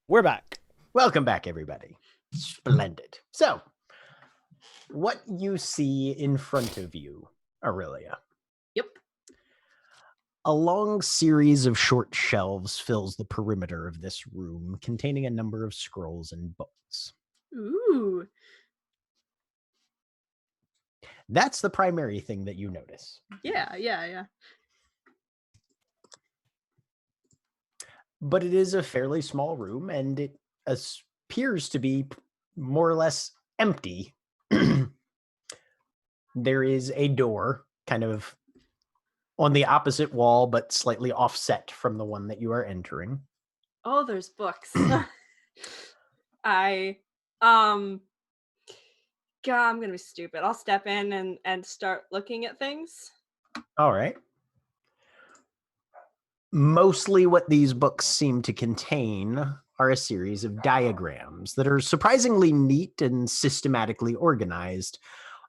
We're back. Welcome back, everybody. Splendid. So, what you see in front of you, Aurelia. Yep. A long series of short shelves fills the perimeter of this room, containing a number of scrolls and books. Ooh. That's the primary thing that you notice. Yeah. But it is a fairly small room, and it appears to be more or less empty. There is a door kind of on the opposite wall, but slightly offset from the one that you are entering. Oh, there's books. God, I'm gonna be stupid. I'll step in and start looking at things. All right. Mostly what these books seem to contain are a series of diagrams that are surprisingly neat and systematically organized,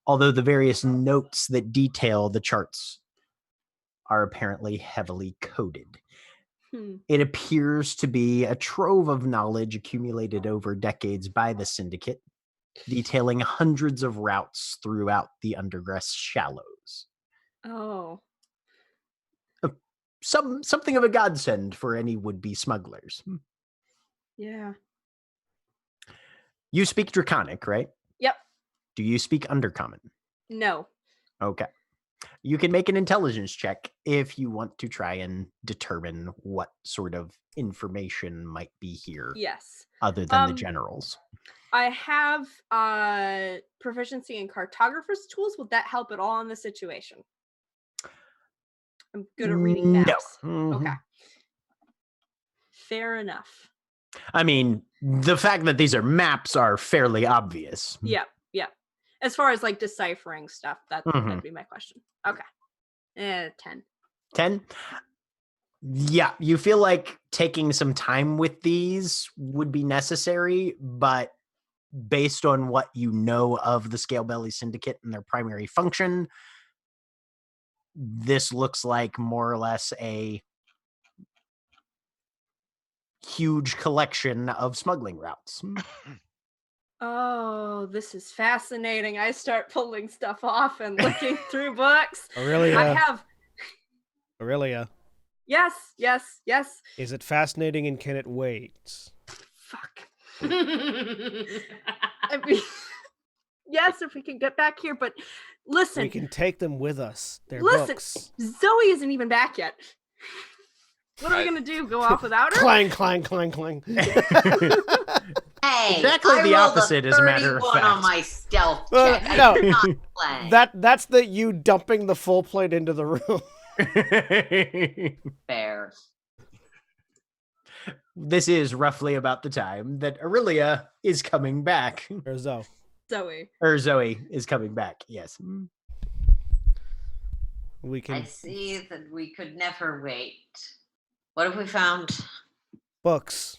although the various notes that detail the charts are apparently heavily coded. It appears to be a trove of knowledge accumulated over decades by the Syndicate, detailing hundreds of routes throughout the Undergrass Shallows. Oh. Something of a godsend for any would-be smugglers. Yeah. You speak Draconic, right? Yep. Do you speak Undercommon? No. Okay. You can make an intelligence check if you want to try and determine what sort of information might be here. Yes. Other than the generals. I have proficiency in cartographer's tools. Would that help at all in this situation? I'm good at reading maps. No. Mm-hmm. Okay. Fair enough. I mean, the fact that these are maps are fairly obvious. Yeah. As far as like deciphering stuff, that'd be my question. Okay. 10. 10? Yeah, you feel like taking some time with these would be necessary, but based on what you know of the Scalebelly Syndicate and their primary function, this looks like more or less a huge collection of smuggling routes. Oh, this is fascinating. I start pulling stuff off and looking through books. Aurelia. I have. Aurelia. Yes. Is it fascinating and can it wait? Fuck. I mean, yes, if we can get back here, but listen. We can take them with us. They're listen, books. Zoe isn't even back yet. What are we gonna do? Go off without her? Clang, clang, clang, clang. Hey, exactly the opposite, as a matter of fact. on my stealth check. No, I did not play. that's you dumping the full plate into the room. Fair. This is roughly about the time that Aurelia is coming back. Or Zoe. Or Zoe is coming back, yes. We can. I see that we could never wait. What have we found? Books.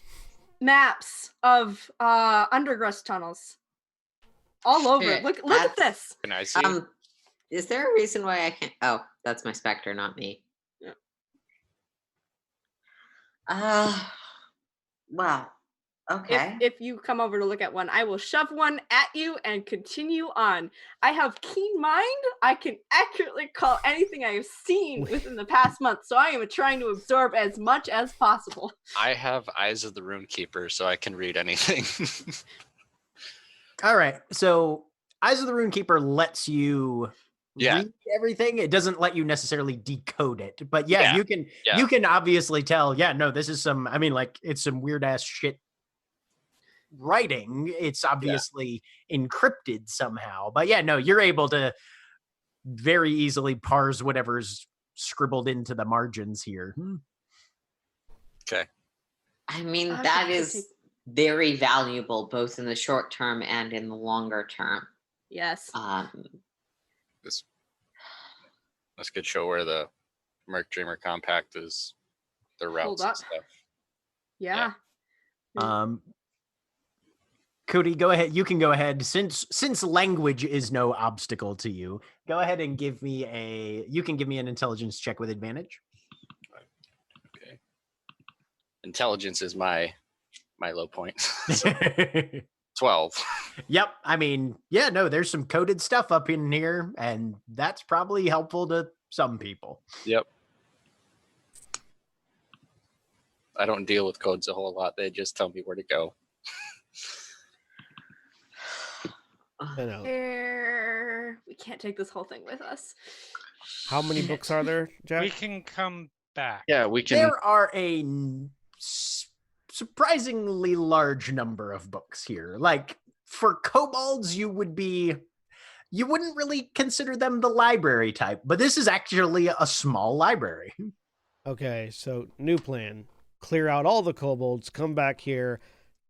Maps of undergross tunnels. All over. Shit, Look at this. Can I see? Is there a reason why I can't? Oh, that's my specter, not me. Yeah. Well, okay. If you come over to look at one, I will shove one at you and continue on. I have keen mind. I can accurately call anything I have seen within the past month, so I am trying to absorb as much as possible. I have Eyes of the Runekeeper, so I can read anything. All right, so Eyes of the Runekeeper lets you read everything. It doesn't let you necessarily decode it, but you can obviously tell. Yeah, no, this is some. I mean, like it's some weird ass shit writing. It's obviously encrypted somehow, but you're able to very easily parse whatever's scribbled into the margins here. Okay. I mean, that is very valuable, both in the short term and in the longer term. Yes. This could show where the Merc Dreamer Compact is, the routes and stuff. Yeah. Cody, go ahead. You can go ahead. Since language is no obstacle to you, go ahead and give me an intelligence check with advantage. Okay. Intelligence is my my low point. 12. Yep. I mean, yeah, no, there's some coded stuff up in here, and that's probably helpful to some people. Yep. I don't deal with codes a whole lot. They just tell me where to go. I know. We can't take this whole thing with us. How many books are there, Jack? We can come back. Yeah, we can. There are a surprisingly large number of books here. Like, for kobolds, you wouldn't really consider them the library type, but this is actually a small library. Okay, so new plan. Clear out all the kobolds, come back here,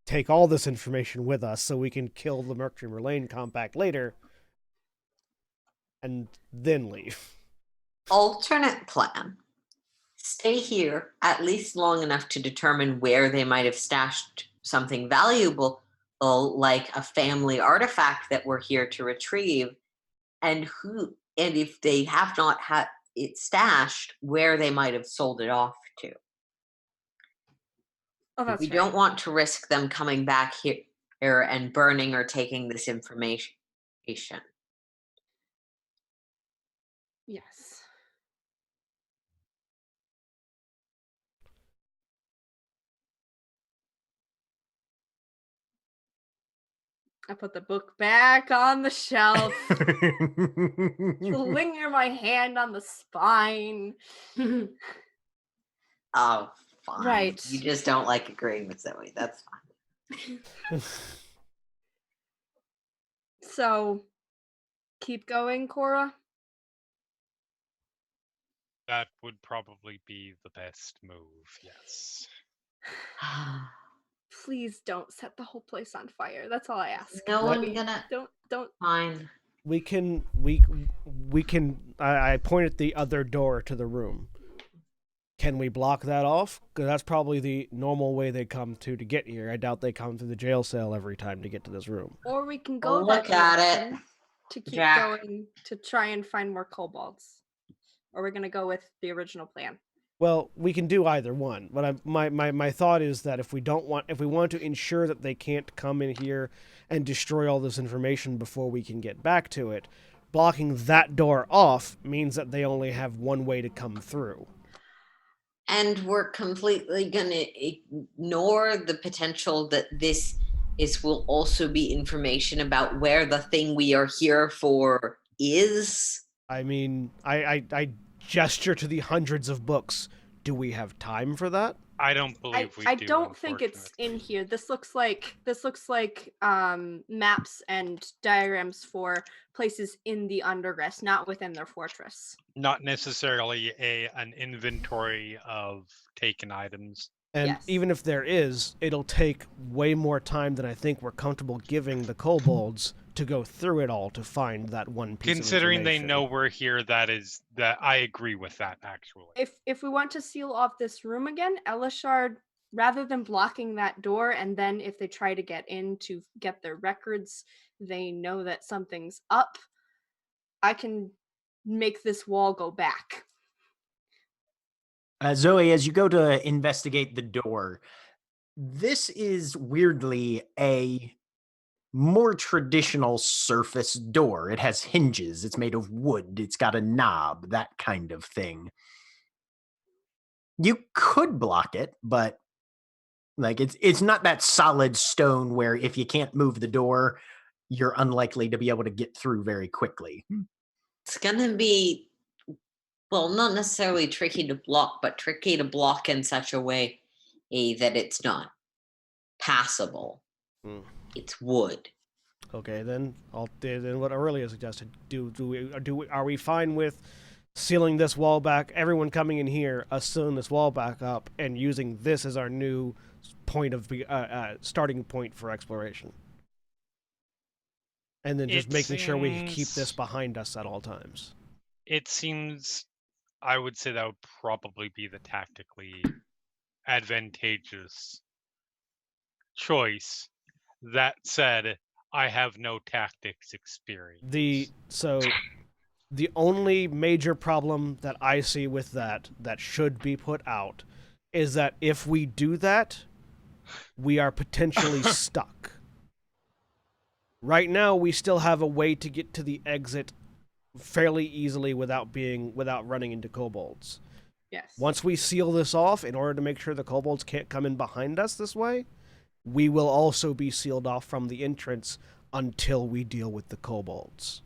take all this information with us so we can kill the Mercury Merlane compact later, and then leave. Alternate plan. Stay here at least long enough to determine where they might have stashed something valuable, like a family artifact that we're here to retrieve, and if they have not had it stashed, where they might have sold it off to. Oh, that's We fair. don't want to risk them coming back here and burning or taking this information. Yes. I put the book back on the shelf. Linger my hand on the spine. Oh, fine. Right. You just don't like agreeing with Zoe. That's fine. So, keep going, Cora. That would probably be the best move, yes. Please don't set the whole place on fire. That's all I ask. No What? one's gonna. Don't. Fine. We can. I point at the other door to the room. Can we block that off? Because that's probably the normal way they come to get here. I doubt they come through the jail cell every time to get to this room. Or we can go Look that at it, direction to keep Jack. going to try and find more kobolds. Or we're gonna go with the original plan. Well, we can do either one, but my thought is that if we want to ensure that they can't come in here and destroy all this information before we can get back to it, blocking that door off means that they only have one way to come through. And we're completely gonna ignore the potential that this will also be information about where the thing we are here for is. I mean, I gesture to the hundreds of books. Do we have time for that? I don't believe we do. I don't think it's in unfortunately. here. This looks like maps and diagrams for places in the Undergress, not within their fortress. Not necessarily an inventory of taken items. And Yes. even if there is, it'll take way more time than I think we're comfortable giving the kobolds to go through it all to find that one piece Considering of they information. know we're here, that I agree with that actually. If we want to seal off this room again, Elishard, rather than blocking that door, and then if they try to get in to get their records, they know that something's up. I can make this wall go back. Zoe, as you go to investigate the door, this is weirdly a more traditional surface door. It has hinges, it's made of wood, it's got a knob, that kind of thing. You could block it, but like it's not that solid stone where if you can't move the door, you're unlikely to be able to get through very quickly. It's gonna be, well, not necessarily tricky to block, but tricky to block in such a way that it's not passable. Hmm. It's wood. Okay, then then what Aurelia suggested. Are we fine with sealing this wall back? Everyone coming in here, us sealing this wall back up, and using this as our new point of starting point for exploration, and then just making sure we keep this behind us at all times. It seems, I would say that would probably be the tactically advantageous choice. That said, I have no tactics experience. The only major problem that I see with that should be put out is that if we do that, we are potentially stuck. Right now, we still have a way to get to the exit fairly easily without running into kobolds. Yes. Once we seal this off, in order to make sure the kobolds can't come in behind us this way, we will also be sealed off from the entrance until we deal with the kobolds.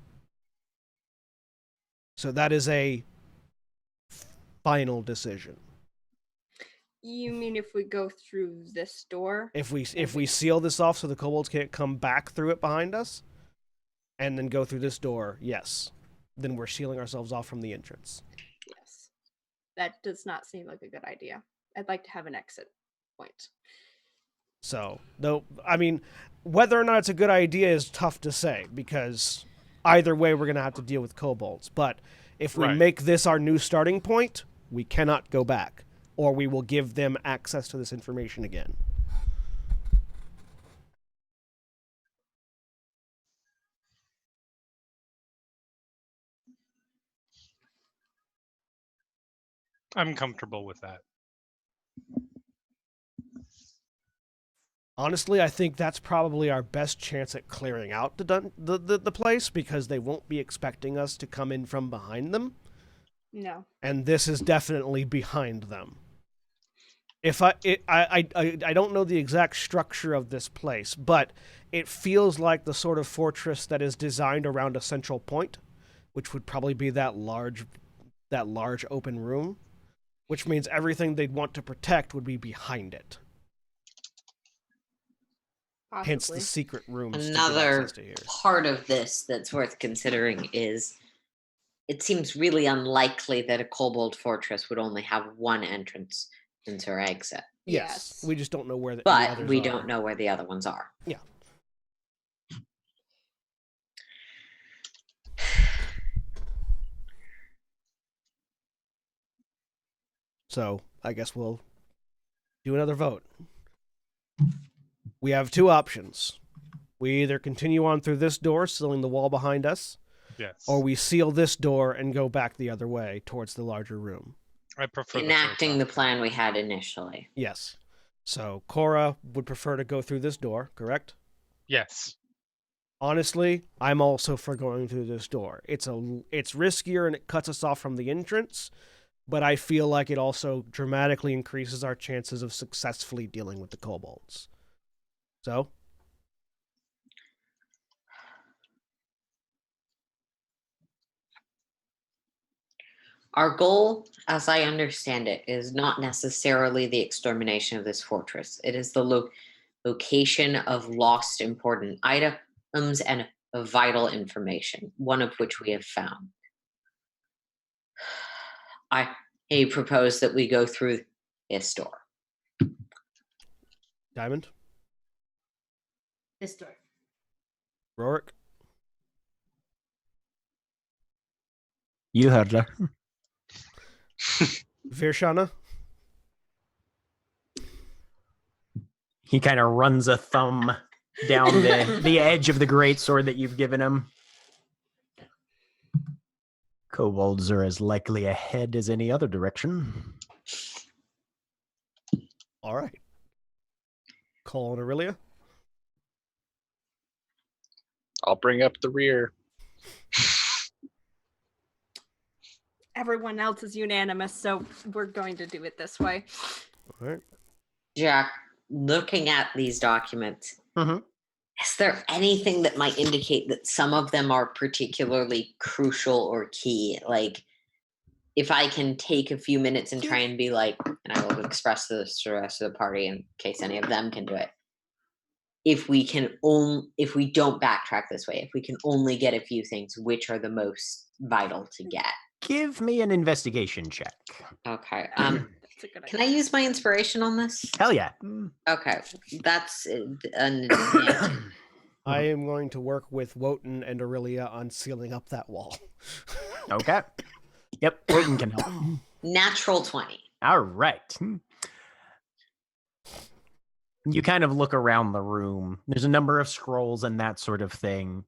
So that is a final decision. You mean if we go through this door? If we seal this off so the kobolds can't come back through it behind us, and then go through this door, yes. Then we're sealing ourselves off from the entrance. Yes. That does not seem like a good idea. I'd like to have an exit point. So, though, I mean, whether or not it's a good idea is tough to say, because either way we're going to have to deal with kobolds. But if we make this our new starting point, we cannot go back, or we will give them access to this information again. I'm comfortable with that. Honestly, I think that's probably our best chance at clearing out the place, because they won't be expecting us to come in from behind them. No. And this is definitely behind them. I don't know the exact structure of this place, but it feels like the sort of fortress that is designed around a central point, which would probably be that large open room, which means everything they'd want to protect would be behind it. Possibly. Hence the secret rooms. Another part of this that's worth considering is it seems really unlikely that a kobold fortress would only have one entrance into or exit. Yes. We just don't know where the But others we are. don't know where the other ones are. Yeah. So, I guess we'll do another vote. We have two options. We either continue on through this door, sealing the wall behind us, Yes. or we seal this door and go back the other way towards the larger room. I prefer enacting the plan we had initially. Yes. So, Cora would prefer to go through this door, correct? Yes. Honestly, I'm also for going through this door. It's riskier and it cuts us off from the entrance, but I feel like it also dramatically increases our chances of successfully dealing with the kobolds. So? Our goal, as I understand it, is not necessarily the extermination of this fortress. It is the location of lost important items and vital information, one of which we have found. I propose that we go through this door. Diamond? This door. Rorik? You heard her. Virshana? He kind of runs a thumb down the edge of the greatsword that you've given him. Kobolds are as likely ahead as any other direction. All right. Call on Aurelia? I'll bring up the rear. Everyone else is unanimous, so we're going to do it this way. All right. Jack, looking at these documents, is there anything that might indicate that some of them are particularly crucial or key? Like, if I can take a few minutes and try and be like, and I will express this to the rest of the party in case any of them can do it. If we don't backtrack this way, if we can only get a few things, which are the most vital to get? Give me an investigation check. Okay. That's a good Can I use my inspiration on this? Hell yeah. Okay. That's an I am going to work with Wotan and Aurelia on sealing up that wall. Okay. Yep, Wotan can help. natural 20. All right. You kind of look around the room. There's a number of scrolls and that sort of thing.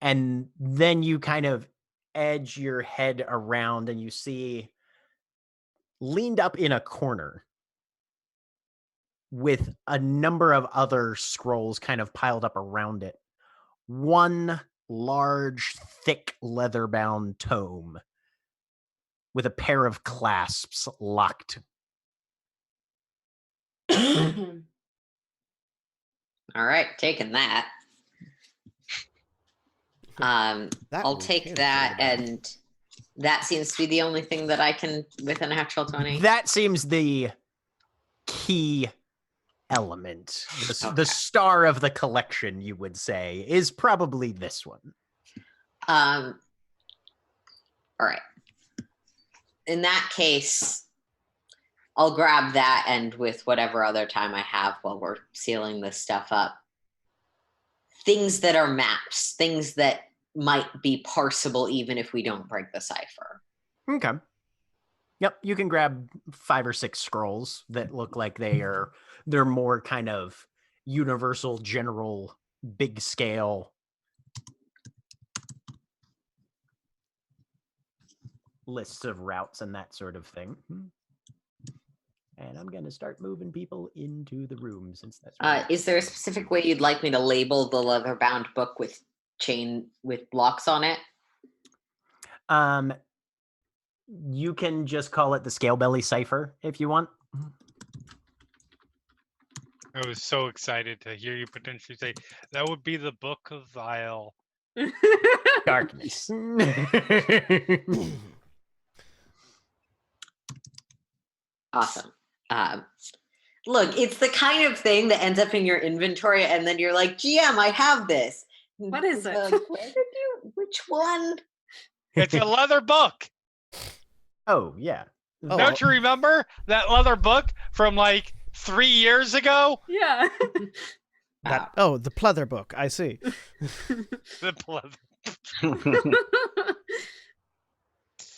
And then you kind of edge your head around and you see, leaned up in a corner, with a number of other scrolls kind of piled up around it. One large, thick, leather-bound tome with a pair of clasps locked. All right, taking that. That I'll we take can that, forget about. and that seems to be the only thing that I can with a natural 20. That seems the key element. The Okay. star of the collection, you would say, is probably this one. All right. In that case, I'll grab that, and with whatever other time I have while we're sealing this stuff up, things that are maps, things that might be parsable even if we don't break the cipher. Okay. Yep, you can grab 5 or 6 scrolls that look like they're more kind of universal, general, big scale lists of routes and that sort of thing. And I'm going to start moving people into the room since that's Is there a specific way you'd like me to label the leather-bound book with blocks on it? You can just call it the Scale Belly Cipher if you want. I was so excited to hear you potentially say that would be the Book of Vile. Darkness. Awesome. Look, it's the kind of thing that ends up in your inventory, and then you're like, GM, I have this. What is it? Like, where did you? Which one? It's a leather book. Oh, yeah. Oh, Don't you remember that leather book from like 3 years ago? Yeah. the pleather book. I see. The pleather.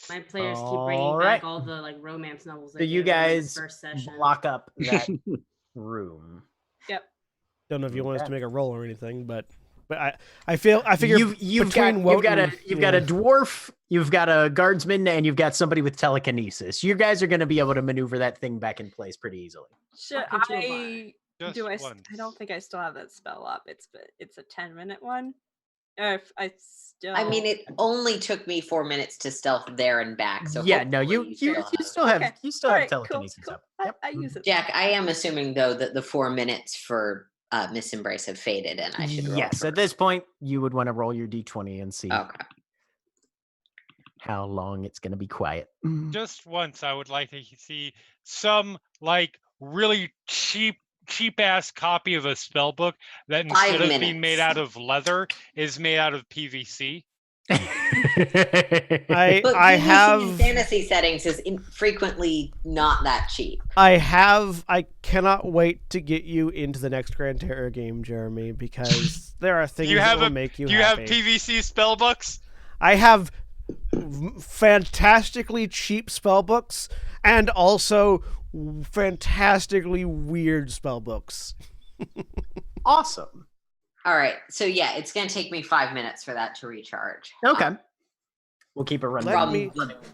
My players keep bringing All back right. all the like romance novels. So they you gave them in the guys first session. block up that room. Yep. Don't know if you want us Okay. to make a roll or anything, but I figure You've got a dwarf, you've got a guardsman, and you've got somebody with telekinesis. You guys are going to be able to maneuver that thing back in place pretty easily. Should Walk into a I Just do I don't think I still have that spell up. It's a 10-minute one. If I still I mean, it only took me 4 minutes to stealth there and back. So Yeah, no, hopefully you still have Okay. you still All have right, cool, telekinesis cool. up. Yep. I use it. Jack, I am assuming though that the 4 minutes for Miss Embrace have faded, and I should roll. Yes, at this point, you would want to roll your d20 and see Okay. how long it's going to be quiet. Just once, I would like to see some like really cheap ass copy of a spell book that 5 instead of being made minutes. out of leather is made out of PVC. But I PVC in have fantasy settings is frequently not that cheap. I cannot wait to get you into the next Grand Terror game, Jeremy, because there are things that will make you Do you happy. have PVC spell books? I have fantastically cheap spell books and also fantastically weird spell books. Awesome. All right, so yeah, it's gonna take me 5 minutes for that to recharge. Okay. We'll keep it running. Let me-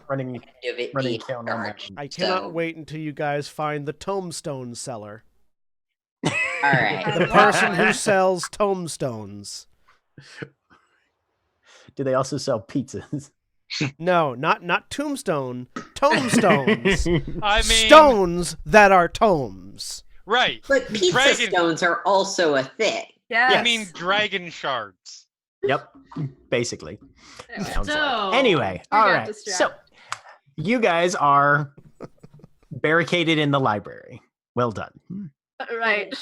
running Of it running being down on that charged. one. I cannot So- wait until you guys find the tombstone seller. All right. The person who sells tombstones. Do they also sell pizzas? No, not tombstone. Tombstones. I mean, Stones that are tomes. right. But pizza Dragon- stones are also a thing. Yes. I mean, dragon shards. Yep, basically. Anyway, Sounds like. So- Anyway, We all got right. distracted. So you guys are barricaded in the library. Well done. right.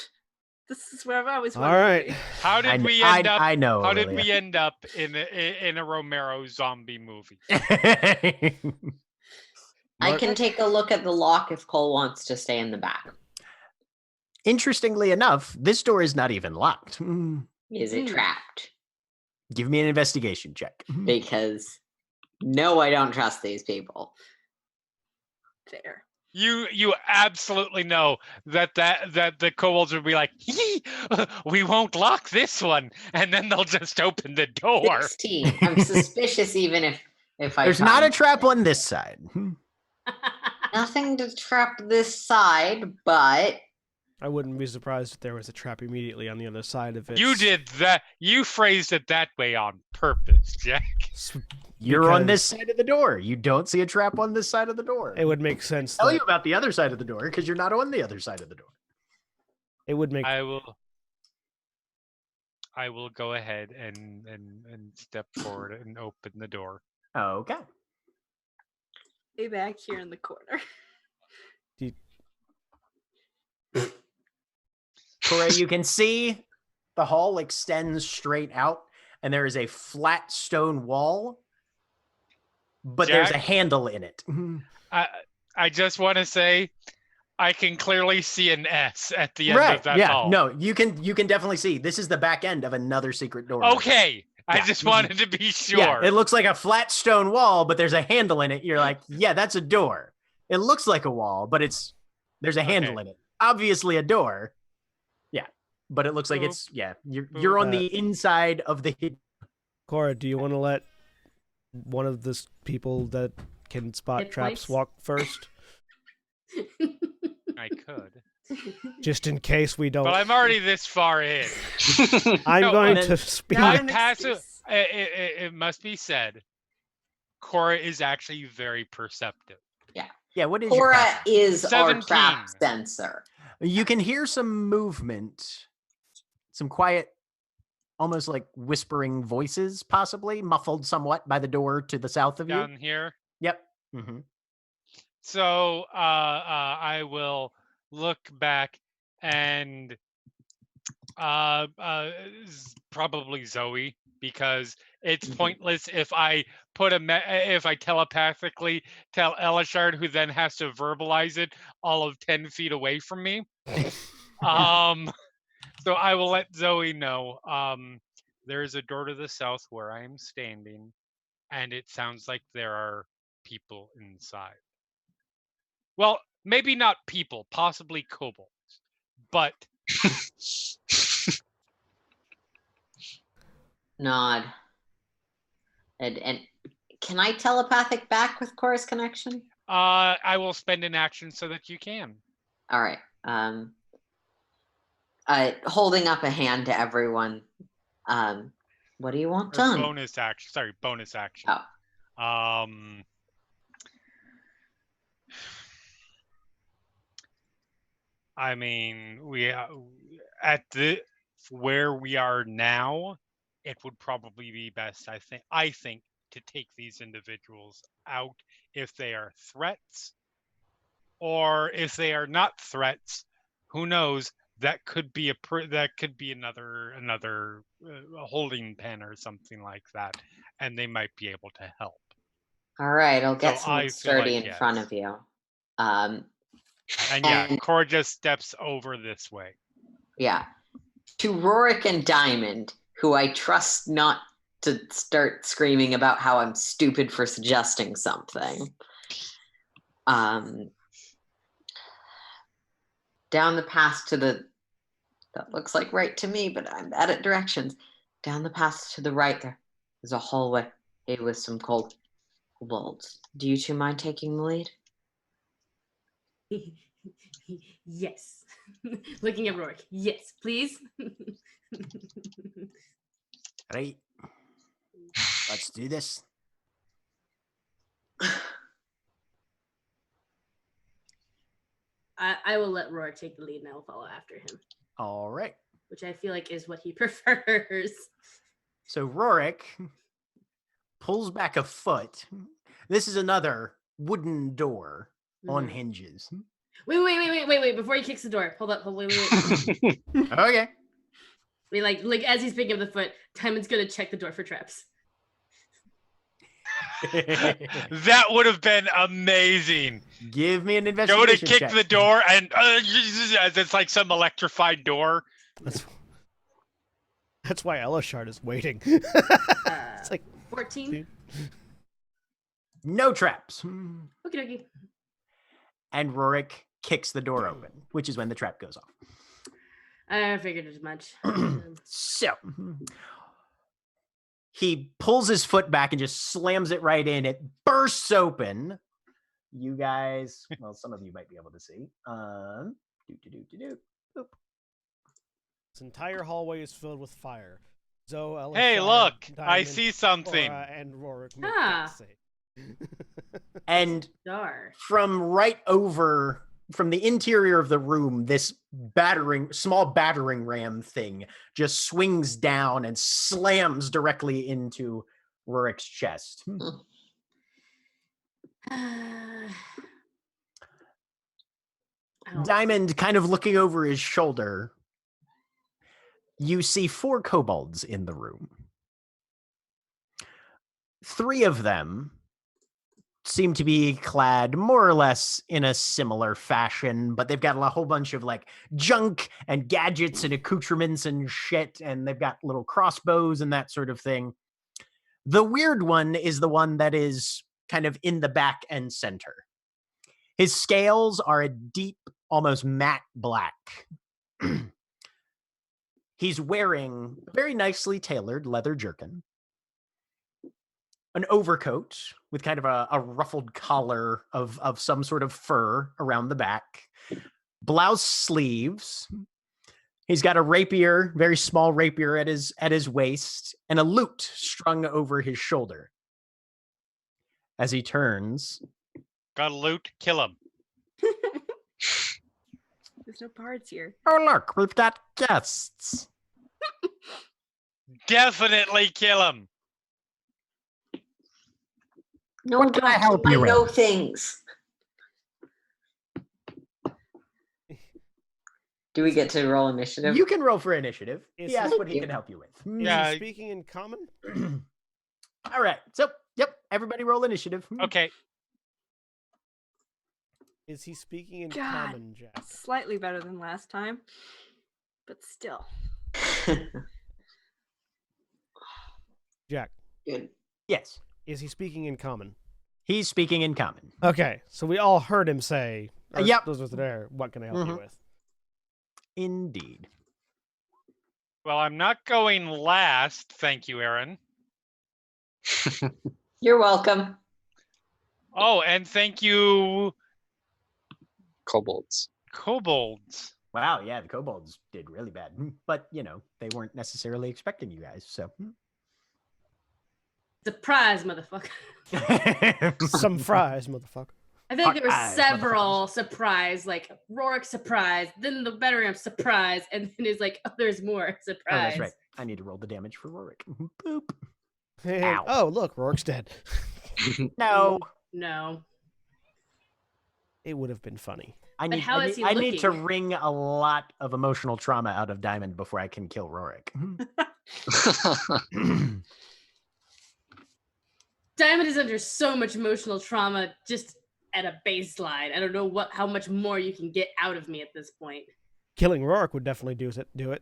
This is where I always All wanted to right. be. How did I, we end up? I know. How did Aurelia. we end up in a Romero zombie movie? I can take a look at the lock if Cole wants to stay in the back. Interestingly enough, this door is not even locked. Is it Mhm. trapped? Give me an investigation check. Because no, I don't trust these people. Fair. You absolutely know that the kobolds would be like, we won't lock this one, and then they'll just open the door. 16. I'm suspicious even if I There's not a find trap on this side. nothing to trap this side, but I wouldn't be surprised if there was a trap immediately on the other side of it. You did that. You phrased it that way on purpose, Jack. You're on this side of the door. You don't see a trap on this side of the door. It would make sense. Tell you about the other side of the door because you're not on the other side of the door. It would make. I will go ahead and step forward and open the door. Okay. Way back here in the corner. Cora, you can see the hall extends straight out, and there is a flat stone wall, but there's a Jack? handle in it. I just want to say, I can clearly see an S at the end of that hall. No, you can definitely see. This is the back end of another secret door. Okay. I Yeah. just wanted to be sure. Yeah, it looks like a flat stone wall, but there's a handle in it. You're like, yeah, that's a door. It looks like a wall, but there's a handle in it. Obviously a door. Yeah, but it looks like you're on the inside of the hidden. Cora, do you want to let one of the people that can spot Hit traps points? walk first? I could. Just in case we don't. But I'm already this far in. I'm No, going and to speak. My Not an passive. excuse. It must be said, Cora is actually very perceptive. Yeah, what is your Cora passive? is our 17. trap sensor. You can hear some movement, some quiet, almost like whispering voices, possibly muffled somewhat by the door to the south of you. Down here. Yep. Mm-hmm. So I will look back and probably Zoe, because it's pointless if I put if I telepathically tell Elishard, who then has to verbalize it all of 10 feet away from me. So I will let Zoe know. There is a door to the south where I am standing, and it sounds like there are people inside. Well, maybe not people, possibly kobolds, but Nod. And can I telepathic back with Cora's connection? I will spend an action so that you can. All right. Holding up a hand to everyone. What do you want Or done? bonus action. Sorry, bonus action. Oh. I mean, we at the where we are now, it would probably be best, I think, to take these individuals out if they are threats, or if they are not threats. Who knows? That could be another holding pen or something like that, and they might be able to help. All right, I'll get So someone I feel sturdy like in front yes. of you. And yeah, And- Cora just steps over this way. Yeah. To Rorik and Diamond, who I trust not to start screaming about how I'm stupid for suggesting something. Down the path to the, that looks like right to me, but I'm bad at directions. Down the path to the right there's a hallway with some kobolds. Do you two mind taking the lead? Yes. Looking at Rourke. Yes, please. Right. Let's do this. I will let Rourke take the lead and I will follow after him, All right. which I feel like is what he prefers. So Rorik pulls back a foot. This is another wooden door on Mhm. hinges. Wait. Before he kicks the door. Hold up. Wait. Okay. Wait, like as he's picking up the foot, Diamond's gonna check the door for traps. That would have been amazing. Give me an Go investigation to kick check. the door, and it's like some electrified door. That's why Elishard is waiting. Uh, It's like 14. No traps. Okie dokie. And Rorik kicks the door open, which is when the trap goes off. I figured as much. So he pulls his foot back and just slams it right in. It bursts open. You guys, well, some of you might be able to see. This entire hallway is filled with fire. Zoe, Hey, Elishar, look! I Diamond, see something. Cora, and Rorik make Ah. dex save. And Dar. from the interior of the room, this small battering ram thing just swings down and slams directly into Rorik's chest. Ow. Diamond kind of looking over his shoulder. You see 4 kobolds in the room. 3 of them seem to be clad more or less in a similar fashion, but they've got a whole bunch of like junk and gadgets and accoutrements and shit, and they've got little crossbows and that sort of thing. The weird one is the one that is kind of in the back and center. His scales are a deep, almost matte black. He's wearing a very nicely tailored leather jerkin, an overcoat with kind of a ruffled collar of some sort of fur around the back, blouse sleeves. He's got a rapier, very small rapier at his waist, and a lute strung over his shoulder. As he turns, Got loot, kill him. There's no parts here. oh look, we've got guests. Definitely kill him. No, What can I help you I know with? things. Do we get to roll initiative? You can roll for initiative. Is He asked what he he- can help you with. Is Yeah. he speaking in common? All right. So, yep, everybody roll initiative. Okay. Is he speaking in God. common, Jack? Slightly better than last time, but still. Jack, Good. Yes. is he speaking in common? He's speaking in common. Okay, so we all heard him say, or Yep. those was there, what can I help you Mhm. with? Indeed. Well, I'm not going last. Thank you, Aaron. You're welcome. Oh, and thank you, Kobolds. kobolds. Wow, yeah, the kobolds did really bad. But, they weren't necessarily expecting you guys, so. Surprise, motherfucker. Some fries, motherfucker. I feel like there were Surprise, several surprise, like Rorik surprise, then the Betteram surprise, and then it's like, oh, there's more Oh, surprise. that's right. I need to roll the damage for Rorik. Boop. And- Ow. oh, look, Rorik's dead. No. No. It would have been funny. I But need, how I is need, he I need to looking? wring a lot of emotional trauma out of Diamond before I can kill Rorik. Diamond is under so much emotional trauma just at a baseline. I don't know how much more you can get out of me at this point. Killing Rorik would definitely do it.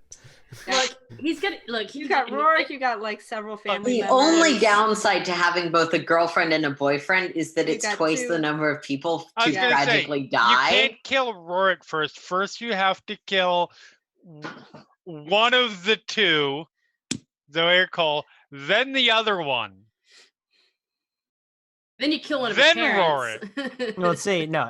Like he's got You got Rorik, you got like several family The members. only downside to having both a girlfriend and a boyfriend is that You it's got twice two. the number of people I to was gonna say, tragically You die. can't kill Rorik first. First, you have to kill one of the two, Zoe Cole, then the other one. Then you kill one of Then his parents. Let's see. No,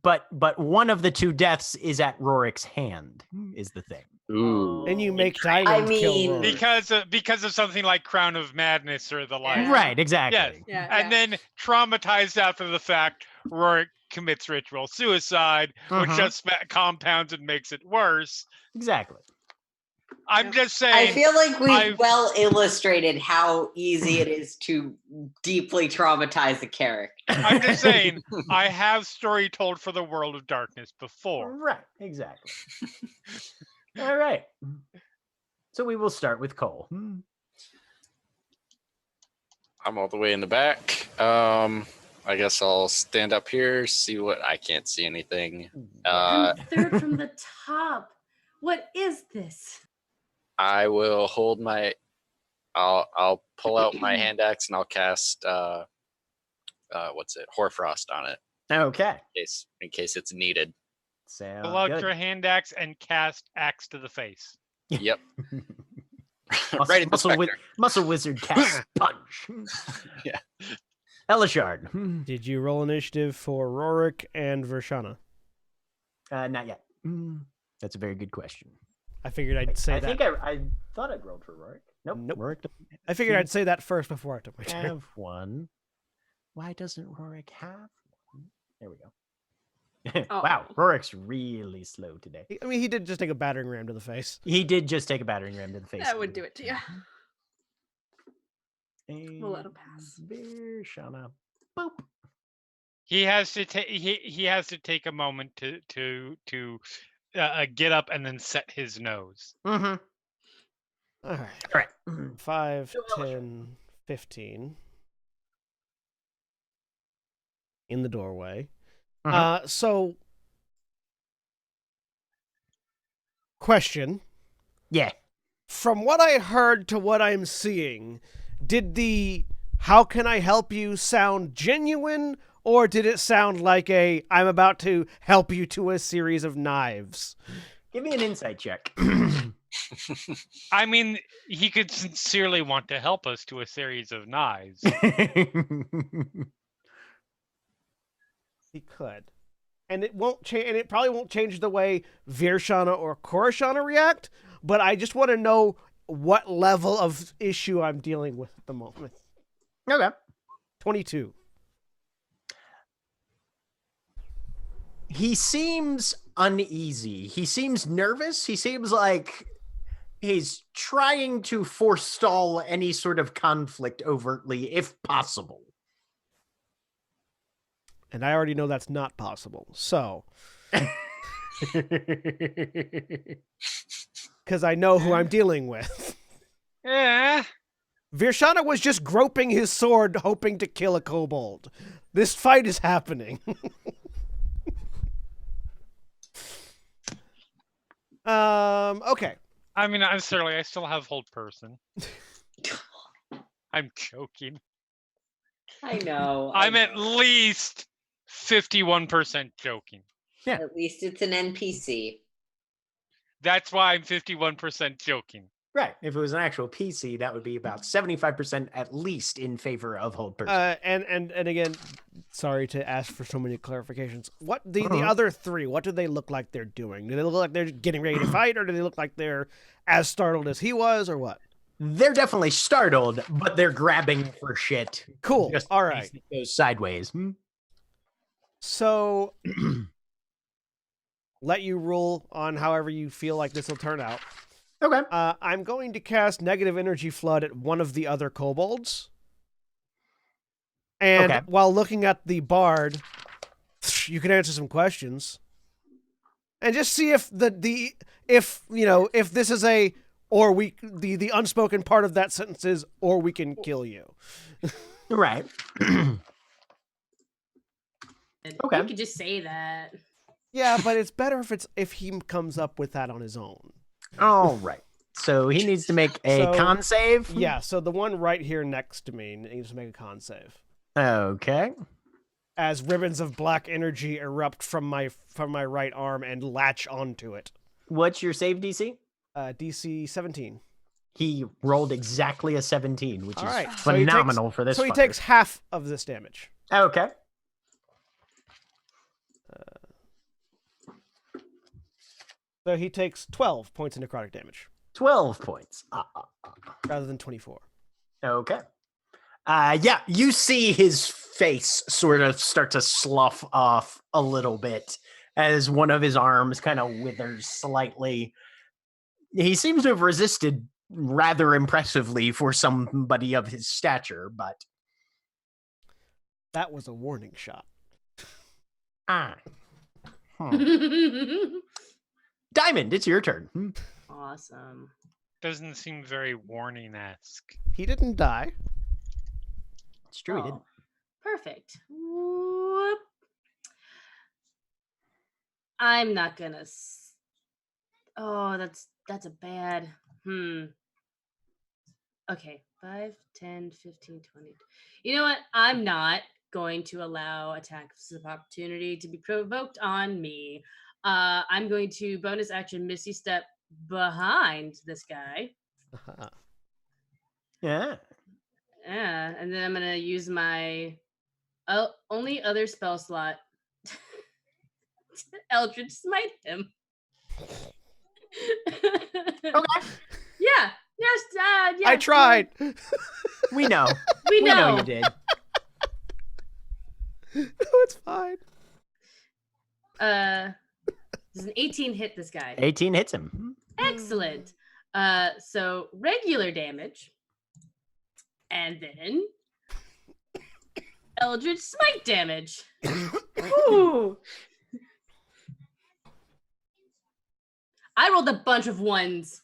but one of the 2 deaths is at Rorik's hand, is the thing. Ooh. And you make Interesting. Diamond kill mean- Rorik. Because of something like Crown of Madness or the like. Yeah. Right, exactly. Yeah, And then traumatized after the fact, Rorik commits ritual suicide, which Mhm. just compounds and makes it worse. Exactly. I'm just I saying. feel like we've I've- well illustrated how easy it is to deeply traumatize a character. I'm just saying. I have story told for the World of Darkness before. Right, exactly. All right. So we will start with Cole. I'm all the way in the back. I guess I'll stand up here, see what I can't see anything. I'm third from the top. What is this? I will hold my. I'll pull out my hand axe and I'll cast. What's it? Hoarfrost on it Okay. in case it's needed. Sounds Pull out good. your hand axe and cast axe to the face. Yep. Muscle, right at the specter. muscle wizard cast punch. Yeah. Elishard. Did you roll initiative for Rorik and Vershana? Not yet. That's a very good question. I figured I'd say I that. think I thought I'd rolled for Rorik. Nope. Rorik I figured I'd say that first before I took my turn. have one. Why doesn't Rorik have one? There we go. Wow, Rorik's really slow today. I mean, he did just take a battering ram to the face. He did just take a battering ram to the face. That would do it to you. We'll let him And pass. Virshana. Boop. He has to take he has to take a moment to get up and then set his nose. Mm-hmm. All right. All right. 5, 10, 15. In the doorway. So, question. Yeah. From what I heard to what I'm seeing, did the "how can I help you" sound genuine, or did it sound like a "I'm about to help you" to a series of knives? Give me an insight check. I mean, he could sincerely want to help us to a series of knives. He could. And it won't change, and it probably won't change the way Virshana or Korishana react, but I just want to know what level of issue I'm dealing with at the moment. Okay. 22. He seems uneasy. He seems nervous. He seems like he's trying to forestall any sort of conflict overtly, if possible. And I already know that's not possible. So, because I know who I'm dealing with. Yeah. Virshana was just groping his sword, hoping to kill a kobold. This fight is happening. Okay. I mean, I'm sorry, I still have hold person. I'm joking. I know. I'm at least 51% joking. At least it's an NPC. That's why I'm 51% joking. Right. If it was an actual PC, that would be about 75% at least in favor of hold person. And again, sorry to ask for so many clarifications. What the other three? What do they look like they're doing? Do they look like they're getting ready to fight, or do they look like they're as startled as he was, or what? They're definitely startled, but they're grabbing for shit. Cool. Just All in right. case it goes sideways. So, let you rule on however you feel like this will turn out. Okay. I'm going to cast Negative Energy Flood at one of the other kobolds. And while looking at the bard, you can answer some questions. And just see if if this is a, or we, the unspoken part of that sentence is, or we can kill you. Right. Okay. You could just say that. Yeah, but it's better if he comes up with that on his own. All right. So he needs to make a con save? Yeah, so the one right here next to me needs to make a con save. Okay. As ribbons of black energy erupt from my right arm and latch onto it. What's your save DC? DC 17. He rolled exactly a 17, which is right. phenomenal for this. So he takes half of this damage. Okay. So he takes 12 points of necrotic damage. 12 points. Rather than 24. Okay. Yeah, you see his face sort of start to slough off a little bit as one of his arms kind of withers slightly. He seems to have resisted rather impressively for somebody of his stature, but... That was a warning shot. Diamond, it's your turn. Awesome. Doesn't seem very warning-esque. He didn't die. It's true, he didn't. Perfect. Whoop. I'm not gonna. Oh, that's a bad. Okay, 5, 10, 15, 20. You know what? I'm not going to allow attacks of opportunity to be provoked on me. I'm going to bonus action Misty Step behind this guy. Yeah. Yeah, and then I'm going to use my only other spell slot to Eldritch Smite him. Okay. Yeah. Yes. Yeah. I tried. We know. We We know know. you did. No, it's fine. Does an 18 hit this guy? 18 hits him. Excellent. So regular damage, and then Eldritch Smite damage. Ooh. I rolled a bunch of ones.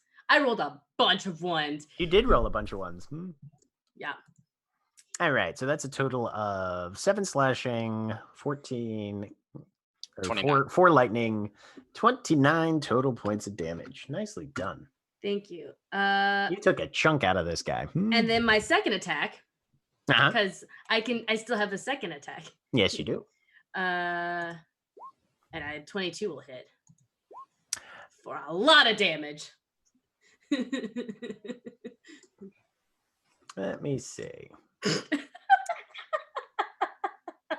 You did roll a bunch of ones. Yeah. All right, so that's a total of 7 slashing, 14, or 29. 4 lightning, 29 total points of damage. Nicely done. Thank you. You took a chunk out of this guy. And then my second attack, Uh-huh. because I still have the second attack. Yes, you do. And I 22 will hit for a lot of damage. Let me see.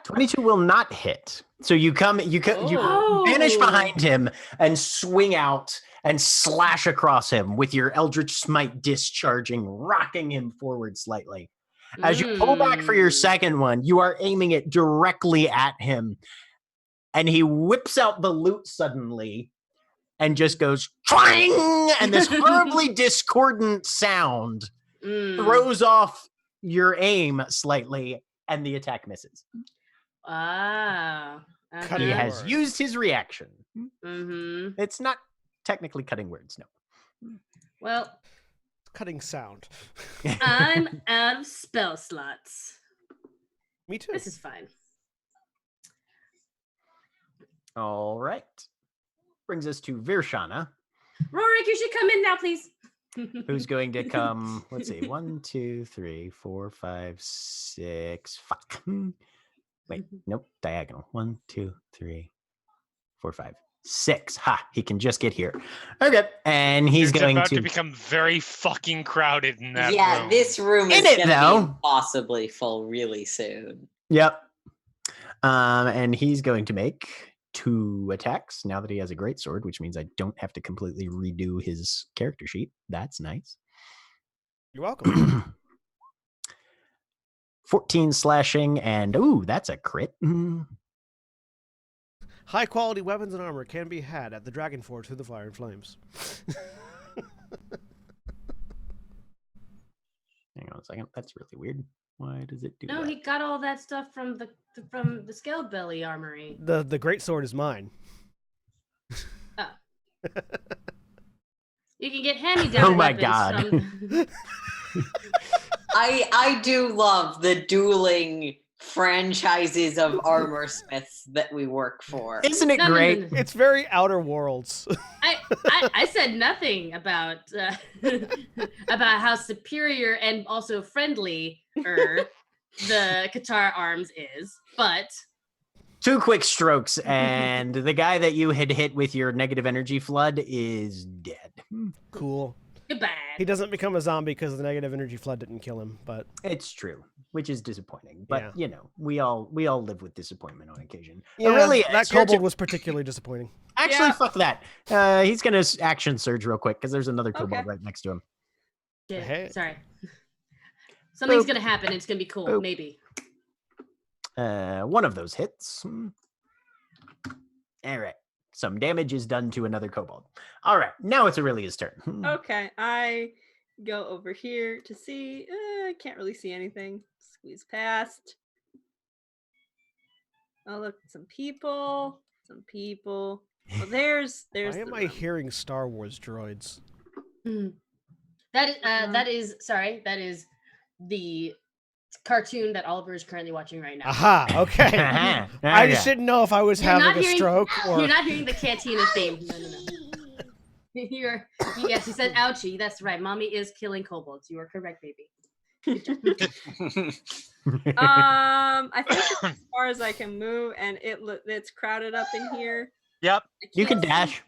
22 will not hit. So you Oh. vanish behind him and swing out and slash across him with your Eldritch Smite discharging, rocking him forward slightly. As you pull back for your second one, you are aiming it directly at him. And he whips out the loot suddenly and just goes twang, and this horribly discordant sound throws off your aim slightly, and the attack misses. Ah. Cut He it has Word. used his reaction. Mm-hmm. It's not technically cutting words, no. Well, Cutting sound. I'm out of spell slots. Me too. This is fine. All right. Brings us to Virshana, Rorik, you should come in now, please. who's going to come, let's see, 1, 2, 3, 4, 5, 6. Fuck. Wait, nope, diagonal. 1, 2, 3, 4, 5, 6. Ha, he can just get here. Okay, and he's It's going about to to become very fucking crowded in that Yeah, room. this room is In it, gonna though. be possibly full really soon. Yep. And he's going to make 2 attacks now that he has a greatsword, which means I don't have to completely redo his character sheet. That's nice. You're welcome. 14 slashing, and ooh, that's a crit. High quality weapons and armor can be had at the Dragon Forge through the Fire and Flames. Hang on a second. That's really weird. Why does it do No, that? he got all that stuff from the Scale Belly Armory. The great sword is mine. Oh. You can get hand-me-down Oh my weapons God. from... I do love the dueling franchises of armor smiths that we work for. Isn't it No, no, no, great? no. It's very Outer Worlds. I said nothing about about how superior and also friendly the Qatar Arms is, but 2 quick strokes, and the guy that you had hit with your negative energy flood is dead. Cool. goodbye. He doesn't become a zombie because the negative energy flood didn't kill him, but It's true, which is disappointing. But Yeah. you know, we all live with disappointment on occasion. yeah, Really, that it's your kobold turn. was particularly disappointing. Actually, Yeah. fuck that. He's gonna action surge real quick because there's another kobold Okay. right next to him. Shit, Hey. sorry. Something's Boop. gonna happen. It's gonna be cool. Boop. Maybe. One of those hits. All right. Some damage is done to another kobold. All right. Now it's Aurelia's turn. Okay, I go over here to see. I can't really see anything. Squeeze past. Oh, look, some people. Some people. Well, there's Why the am I room. hearing Star Wars droids? That is the cartoon that Oliver is currently watching right now. Aha, okay. I just didn't know if I was You're having not a hearing- stroke or You're not hearing the cantina theme. No. Yes, you said ouchie. That's right. Mommy is killing kobolds. You are correct, baby. I think it's as far as I can move, and it's crowded up in here. Yep. I You can can't see- dash.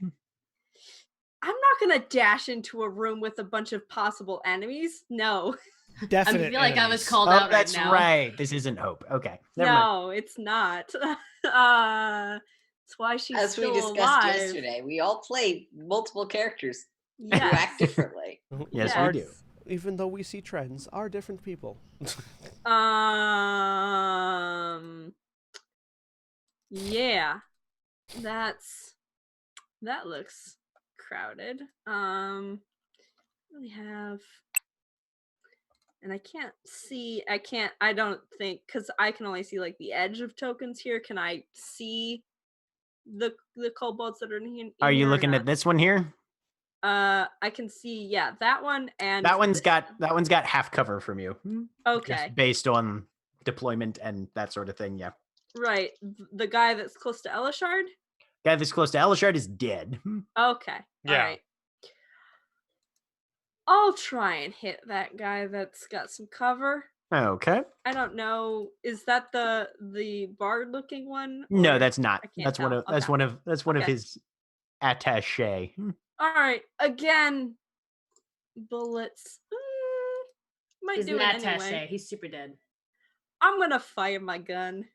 I'm not gonna dash into a room with a bunch of possible enemies. No, I definite. feel like I was enemies. called Oh, out that's right now. right. This isn't Hope. Okay. Never mind. no, it's not. That's why she's As we still discussed alive. yesterday, we all play multiple characters who Yes. act differently. Yes, Our- we do. Even though we see trends, are different people. Yeah. That looks crowded. We have, and I don't think, because I can only see like the edge of tokens here. Can I see the kobolds that are in Are you here or looking at not? this one here? I can see, yeah, that one and That one's this got half cover from you. Okay. Just based on deployment and that sort of thing, yeah. Right. The guy that's close to Elishard? Guy that's close to Elishard is dead. Okay. Yeah. All right. I'll try and hit that guy that's got some cover. Okay. I don't know. Is that the bard looking one? No, or- that's not. I can't That's one tell. of that's Okay. one of Okay. his attaché. All right. Again, bullets. Might He's do an it attaché. anyway. He's super dead. I'm gonna fire my gun.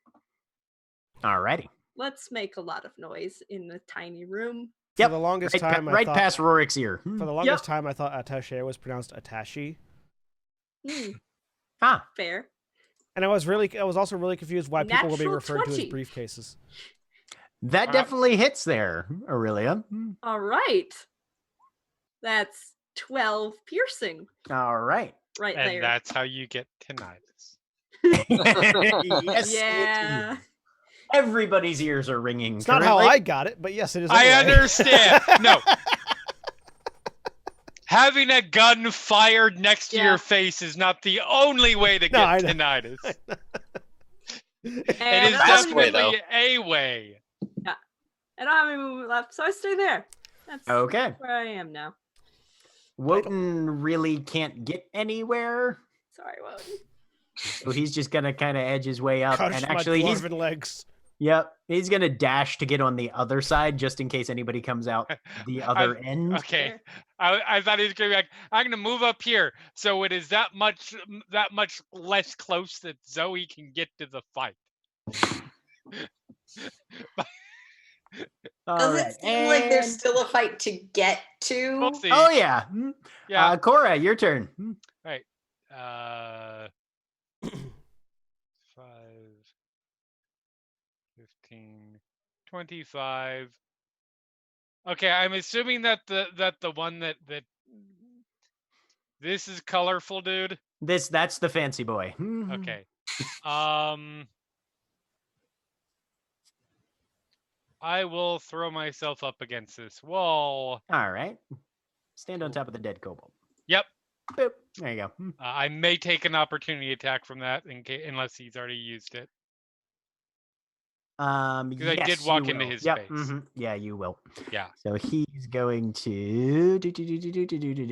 Alrighty. Let's make a lot of noise in the tiny room. Yep. For the longest Right, time, I right thought, past Rorik's ear. For the longest time, I thought attaché was pronounced attaché, Ah, Fair. and I was also really confused why people were being Natural referred to as 20. briefcases. that definitely hits there, Aurelia. All right. That's 12 piercing All right. right And there. that's how you get tinnitus. Yes. Yeah. Everybody's ears are ringing. It's not how currently. I got it, but yes, it is. I anyway. understand. No. Having a gun fired next to Yeah. your face is not the only way to No, I get know. tinnitus. It And is I don't Best way, definitely a way. I don't have any movement left, so I stay there. That's Okay. where I am now. Wotan really can't get anywhere, Sorry, Woden. so he's just gonna kind of edge his way up. Crush And my actually, he's dwarven legs. he's gonna dash to get on the other side just in case anybody comes out the other end. Okay. Fair. I thought he was going to be like, I'm going to move up here. So it is that much less close that Zoe can get to the fight. All Does right, it seem like there's and- still a fight to get to? We'll see. Oh yeah. Yeah. Cora, your turn. Right. 5, 15, 25. Okay, I'm assuming that the one that this is colorful, dude. That's the fancy boy. Okay. I will throw myself up against this wall. All right. Stand on top of the dead kobold. Yep. Boop. There you go. I may take an opportunity attack from that unless he's already used it. Because I did walk into his yep. face. Yeah, you will. Yeah. So he's going to do.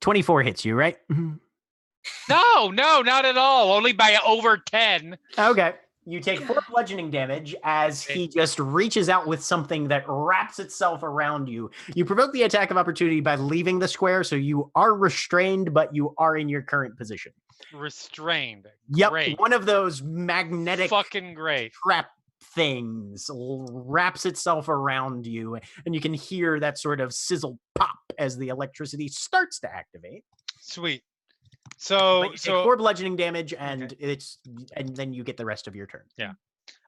24 hits you, right? No, not at all. Only by over 10. Okay. You take 4 bludgeoning damage as he just reaches out with something that wraps itself around you. You provoke the attack of opportunity by leaving the square, so you are restrained, but you are in your current position. Restrained. Yep. Great. One of those magnetic Fucking great. trap things wraps itself around you, and you can hear that sort of sizzle pop as the electricity starts to activate. Sweet. But So you take 4 bludgeoning damage, and and then you get the rest of your turn. Yeah.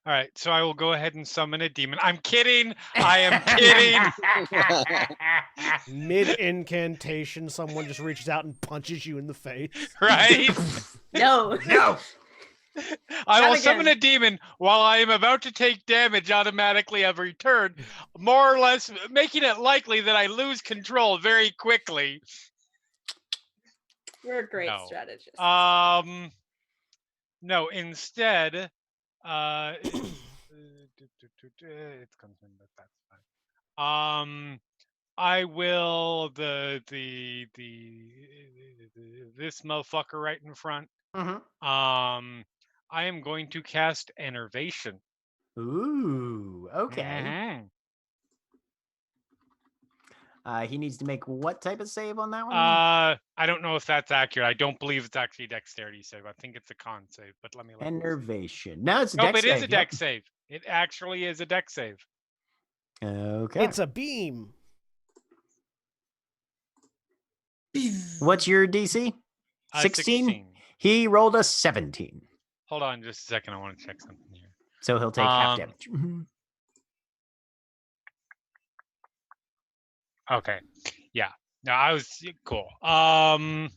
All right. So I will go ahead and summon a demon. I'm kidding. I am kidding. Mid incantation, someone just reaches out and punches you in the face. Right? No. No. I Not will summon again. a demon while I am about to take damage automatically every turn, more or less making it likely that I lose control very quickly. We're a great No. strategist. No, instead, it comes in, but that's fine. I will this motherfucker right in front. I am going to cast Enervation. Ooh, okay. Mhm. He needs to make what type of save on that one? I don't know if that's accurate. I don't believe it's actually a dexterity save. I think it's a con save, but let me look. Enervation. No, it's a Nope, dex it is save. a dex save. It actually is a dex save. Okay. It's a beam. What's your DC? 16? He rolled a 17. Hold on just a second. I want to check something here. So he'll take half damage. Okay. Yeah. No, I was cool. I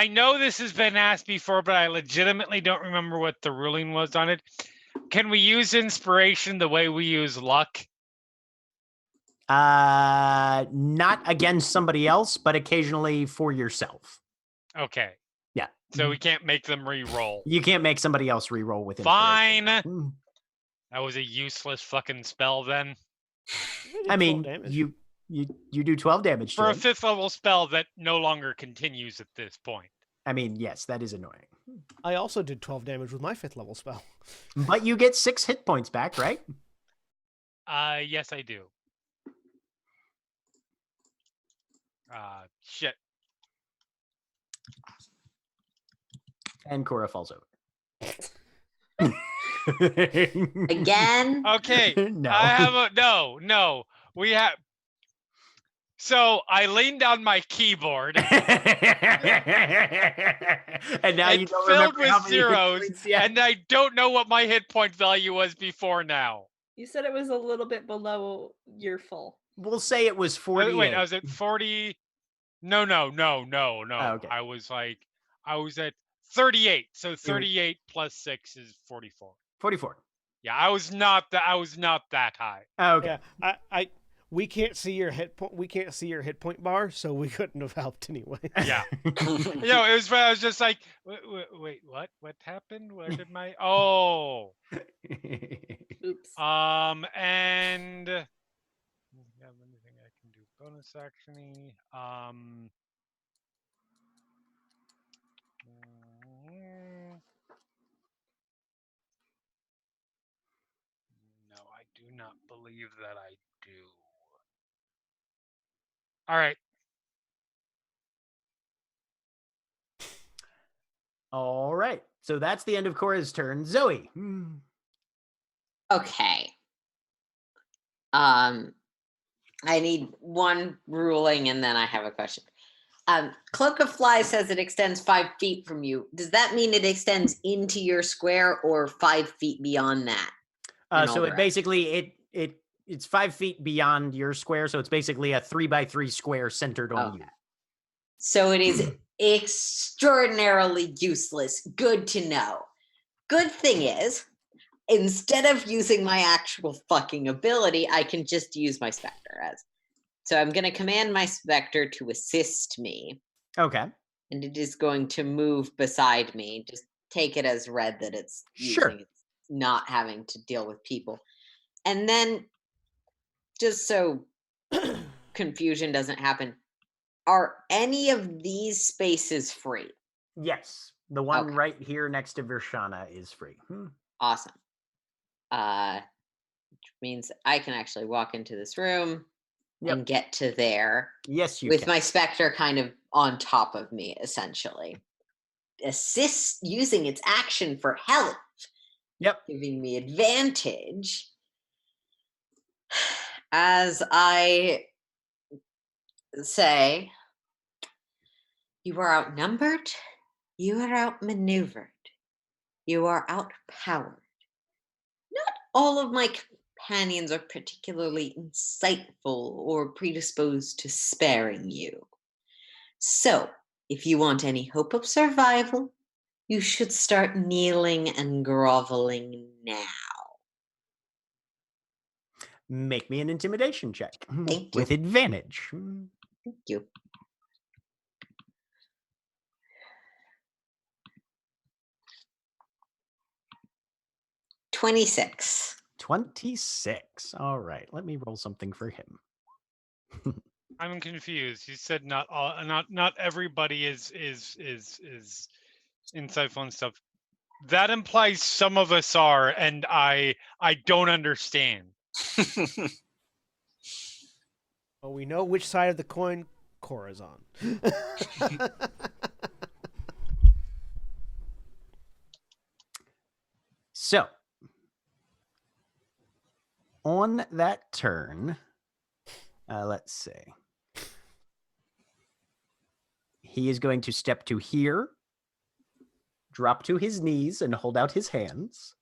know this has been asked before, but I legitimately don't remember what the ruling was on it. Can we use inspiration the way we use luck? Not against somebody else, but occasionally for yourself. Okay. Yeah. So we can't make them re-roll. You can't make somebody else re-roll with Fine. inspiration. That was a useless fucking spell then. I mean, you do 12 damage for to a him. 5th level spell that no longer continues at this point. I mean, yes, that is annoying. I also did 12 damage with my 5th level spell. But you get 6 hit points back, right? Yes, I do. Shit. And Cora falls over. Again? Okay. No. I have a no. We have. So I leaned on my keyboard. And now you don't filled remember with how many hit zeros, points yet. and I don't know what my hit point value was before now. You said it was a little bit below your full. We'll say it was 48. Wait, I was at 40. No. Oh, okay. I was at 38. So 38 plus 6 is 44. 44. Yeah, I was not that high. Oh, okay. Yeah, we can't see your hit point. We can't see your hit point bar, so we couldn't have helped anyway. Yeah. I was just like, wait, what? What happened? Where did my? Oh. Oops. And have anything I can do bonus actiony. No, I do not believe that I do. All right. All right. So that's the end of Cora's turn. Zoe. Okay. I need one ruling and then I have a question. Cloak of Fly says it extends 5 feet from you. Does that mean it extends into your square or 5 feet beyond that? So it basically it's 5 feet beyond your square, so it's basically a 3x3 square centered on you. So it is extraordinarily useless. Good to know. Good thing is, instead of using my actual fucking ability, I can just use my Spectre as. So I'm going to command my Spectre to assist me. Okay. And it is going to move beside me. Just take it as read that it's using it, not having to deal with people. And then, just so confusion doesn't happen, are any of these spaces free? Yes. The one right here next to Virshana is free. Awesome. Which means I can actually walk into this room and get to there. Yes, you with can. my Spectre kind of on top of me, essentially. Assist using its action for health. Yep. Giving me advantage. As I say, you are outnumbered, you are outmaneuvered, you are outpowered. Not all of my companions are particularly insightful or predisposed to sparing you. So, if you want any hope of survival, you should start kneeling and groveling now. Make me an intimidation check. Thank you. With advantage. Thank you. $26. 26. All right. Let me roll something for him. I'm confused. You said not all, not everybody is insightful and stuff. That implies some of us are, and I don't understand. Well, we know which side of the coin Cora's on. So, on that turn, let's see. He is going to step to here, drop to his knees, and hold out his hands.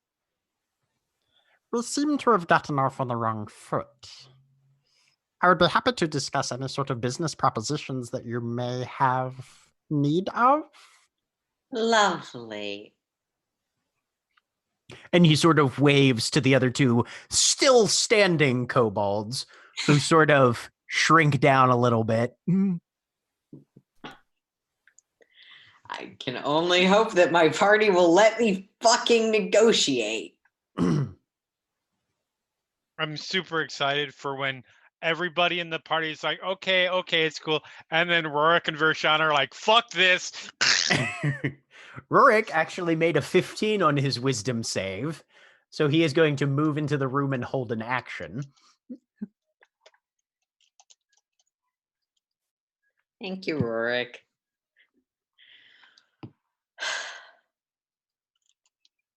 We seem to have gotten off on the wrong foot. I would be happy to discuss any sort of business propositions that you may have need of. Lovely. And he sort of waves to the other two still standing kobolds who sort of shrink down a little bit. I can only hope that my party will let me fucking negotiate. I'm super excited for when everybody in the party is like, okay, it's cool. And then Rorik and Vershawn are like, fuck this. Rurik actually made a 15 on his wisdom save, so he is going to move into the room and hold an action. Thank you, Rorik.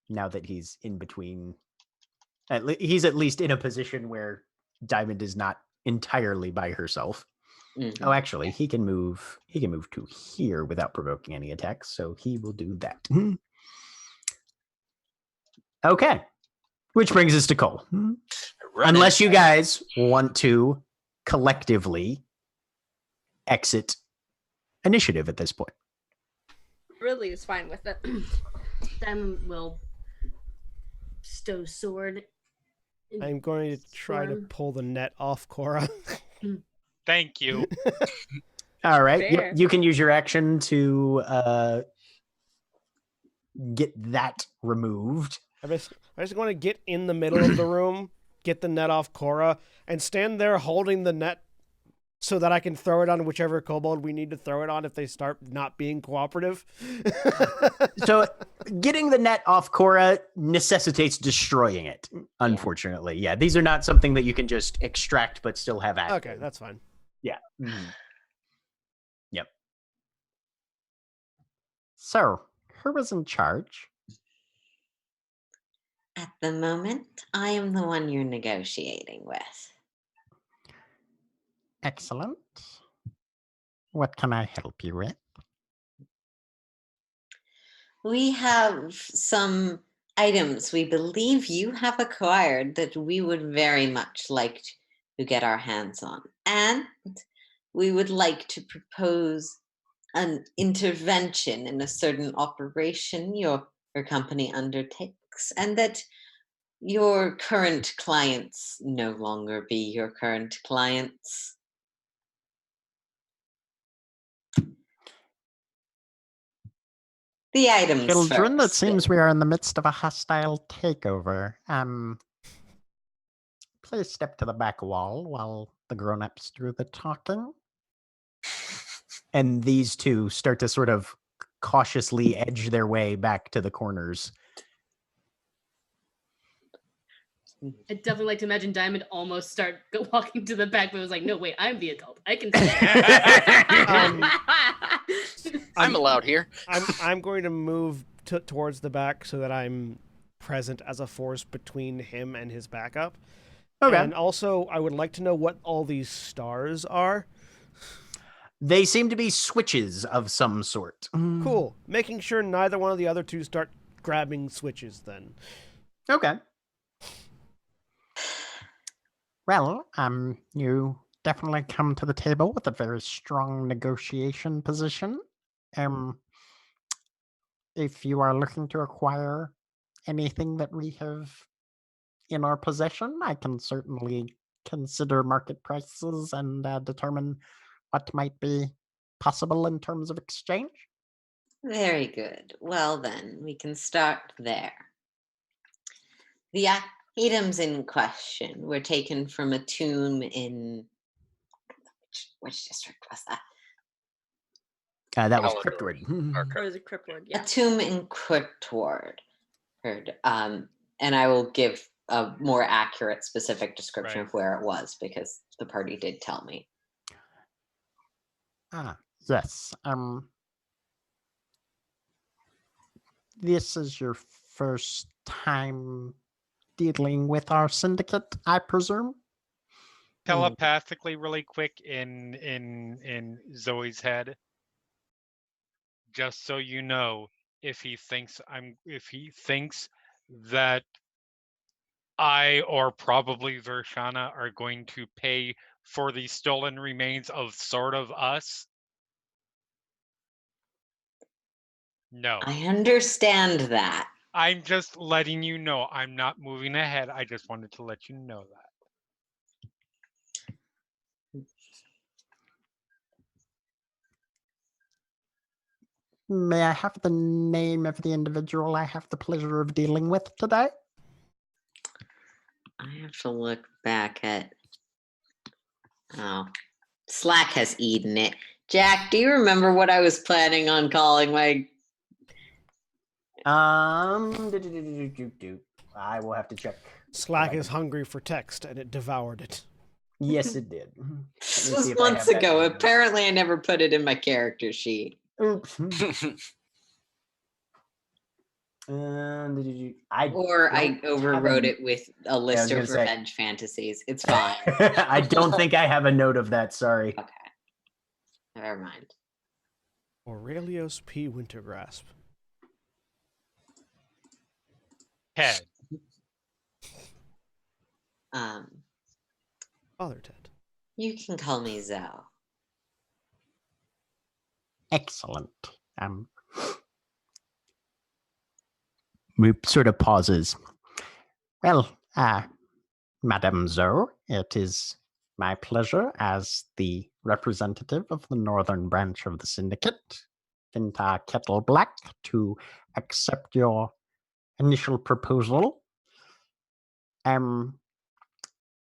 Now that he's in between, he's at least in a position where Diamond is not entirely by herself. Mhm. Oh, actually, he can move to here without provoking any attacks, so he will do that. Okay. Which brings us to Cole. Unless you guys want to collectively exit initiative at this point. Really is fine with it. Diamond will stow sword. I'm going to try to pull the net off Cora. Thank you. All right. Fair. You can use your action to get that removed. I just want to get in the middle of the room, get the net off Cora, and stand there holding the net so that I can throw it on whichever kobold we need to throw it on if they start not being cooperative. So getting the net off Cora necessitates destroying it, unfortunately. Yeah, these are not something that you can just extract but still have active. Okay, that's fine. Yeah. Mm-hmm. Yep. So, who was in charge? At the moment, I am the one you're negotiating with. Excellent. What can I help you with? We have some items we believe you have acquired that we would very much like to get our hands on. And we would like to propose an intervention in a certain operation your company undertakes, and that your current clients no longer be your current clients. The items Children, first. it seems we are in the midst of a hostile takeover. Please step to the back wall while the grown-ups do the talking. And these two start to sort of cautiously edge their way back to the corners. I'd definitely like to imagine Diamond almost start walking to the back, but was like, no, wait, I'm the adult. I can see. I'm allowed here. I'm going to move towards the back so that I'm present as a force between him and his backup. Okay. And also, I would like to know what all these stars are. They seem to be switches of some sort. Cool. Making sure neither one of the other two start grabbing switches then. Okay. Well, you definitely come to the table with a very strong negotiation position. If you are looking to acquire anything that we have in our possession, I can certainly consider market prices and determine what might be possible in terms of exchange. Very good. Well, then, we can start there. The items in question were taken from a tomb in... Which district was that? That was Paladin. Cryptwood. Or is it Cryptwood? A Yeah. tomb in Cryptwood. And I will give a more accurate, specific description Right. of where it was, because the party did tell me. Yes. This is your first time dealing with our syndicate, I presume? Telepathically, really quick in Zoe's head. Just so you know, if he thinks that I or probably Vershana are going to pay for the stolen remains of sort of us. No. I understand that. I'm just letting you know. I'm not moving ahead. I just wanted to let you know that. May I have the name of the individual I have the pleasure of dealing with today? I have to look back at. Oh, Slack has eaten it. Jack, do you remember what I was planning on calling my? I will have to check. Slack is hungry for text, and it devoured it. Yes, it did. This was months ago. Apparently, I never put it in my character sheet. Oops. I overwrote it with a list of revenge fantasies. It's fine. I don't think I have a note of that. Sorry. Okay. Never mind. Aurelios P. Wintergrasp. Head. Father Ted. You can call me Zoe. Excellent. Moop sort of pauses. Well, Madame Zoe, it is my pleasure as the representative of the northern branch of the syndicate, Finta Kettle Black, to accept your initial proposal.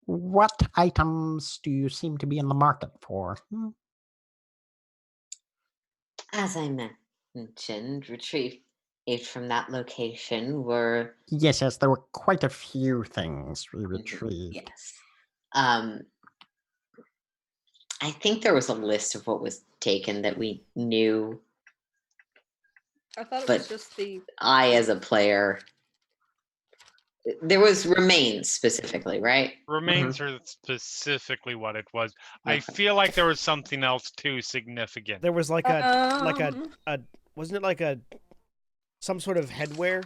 What items do you seem to be in the market for? As I mentioned, retrieved from that location were... Yes, there were quite a few things we retrieved. Yes. I think there was a list of what was taken that we knew. I thought it was just the... I, as a player... There was remains specifically, right? Remains are specifically what it was. I feel like there was something else too significant. There was like wasn't it like some sort of headwear?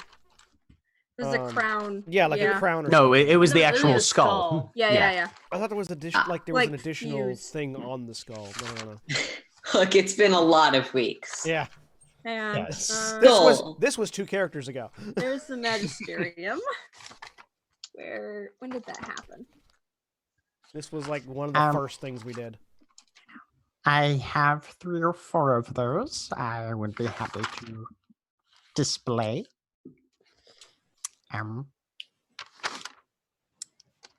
There's a crown. Yeah, like a crown. Or no, something. it was the actual skull. Yeah. I thought there was an additional thing on the skull. No. Look, it's been a lot of weeks. Yeah. And yes. This was 2 characters ago. There's the Magisterium. When did that happen? This was like one of the first things we did. I have 3 or 4 of those. I would be happy to display.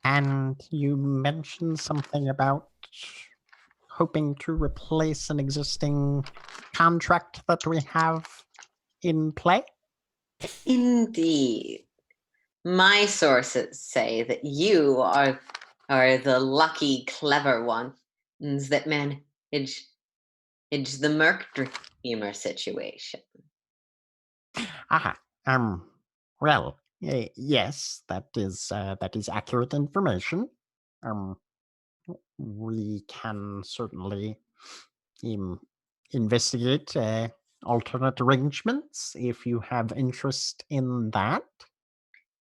And you mentioned something about hoping to replace an existing contract that we have in play? Indeed. My sources say that you are the lucky, clever ones that manage the Merc Dreamer situation. Well, yes, that is accurate information. We can certainly investigate alternate arrangements if you have interest in that.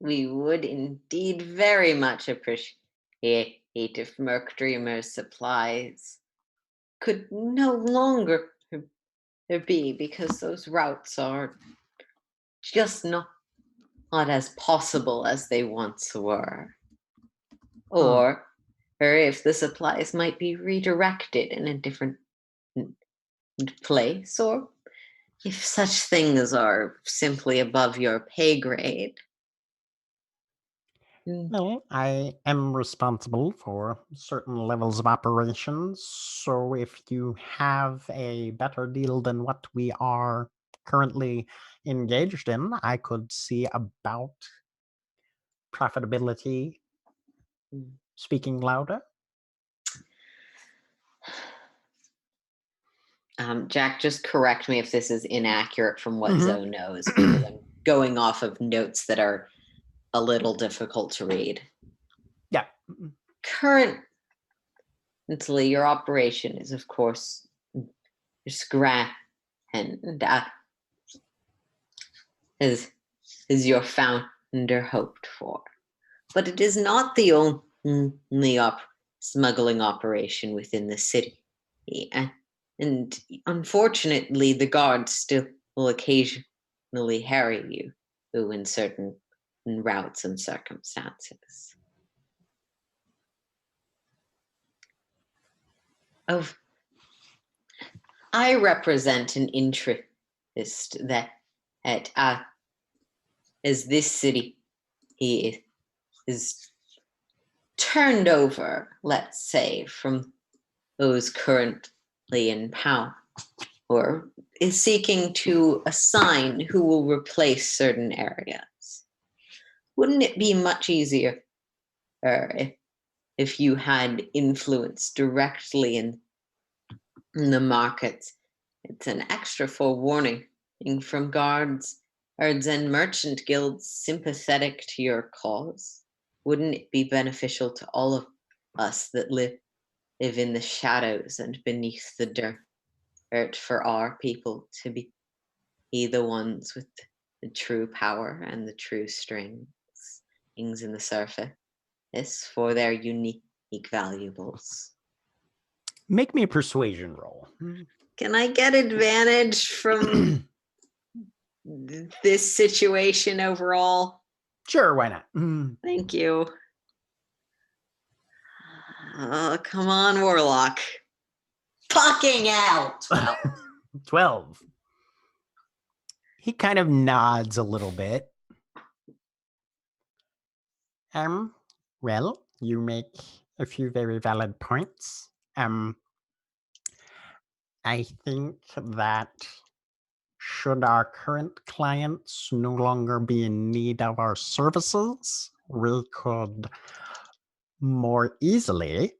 We would indeed very much appreciate if Merc Dreamer's supplies could no longer be, because those routes are just not as possible as they once were. Or if the supplies might be redirected in a different place, or if such things are simply above your pay grade. Well, I am responsible for certain levels of operations, so if you have a better deal than what we are currently engaged in, I could see about profitability speaking louder. Jack, just correct me if this is inaccurate from what Zoe knows, because I'm going off of notes that are a little difficult to read. Yeah. Currently, your operation is, of course, grand and as your founder hoped for. But it is not the only smuggling operation within the city. And unfortunately, the guards still will occasionally harry you in certain routes and circumstances. I represent an interest that as this city is turned over, let's say, from those currently in power, or is seeking to assign who will replace certain areas. Wouldn't it be much easier if you had influence directly in the markets? It's an extra forewarning from guards and merchant guilds sympathetic to your cause. Wouldn't it be beneficial to all of us that live in the shadows and beneath the dirt for our people to be the ones with the true power and the true strings in the surface for their unique valuables? Make me a persuasion roll. Can I get advantage from this situation overall? Sure, why not? Thank you. Come on, Warlock. Fucking hell! 12. He kind of nods a little bit. Well, you make a few very valid points. I think that should our current clients no longer be in need of our services, we could more easily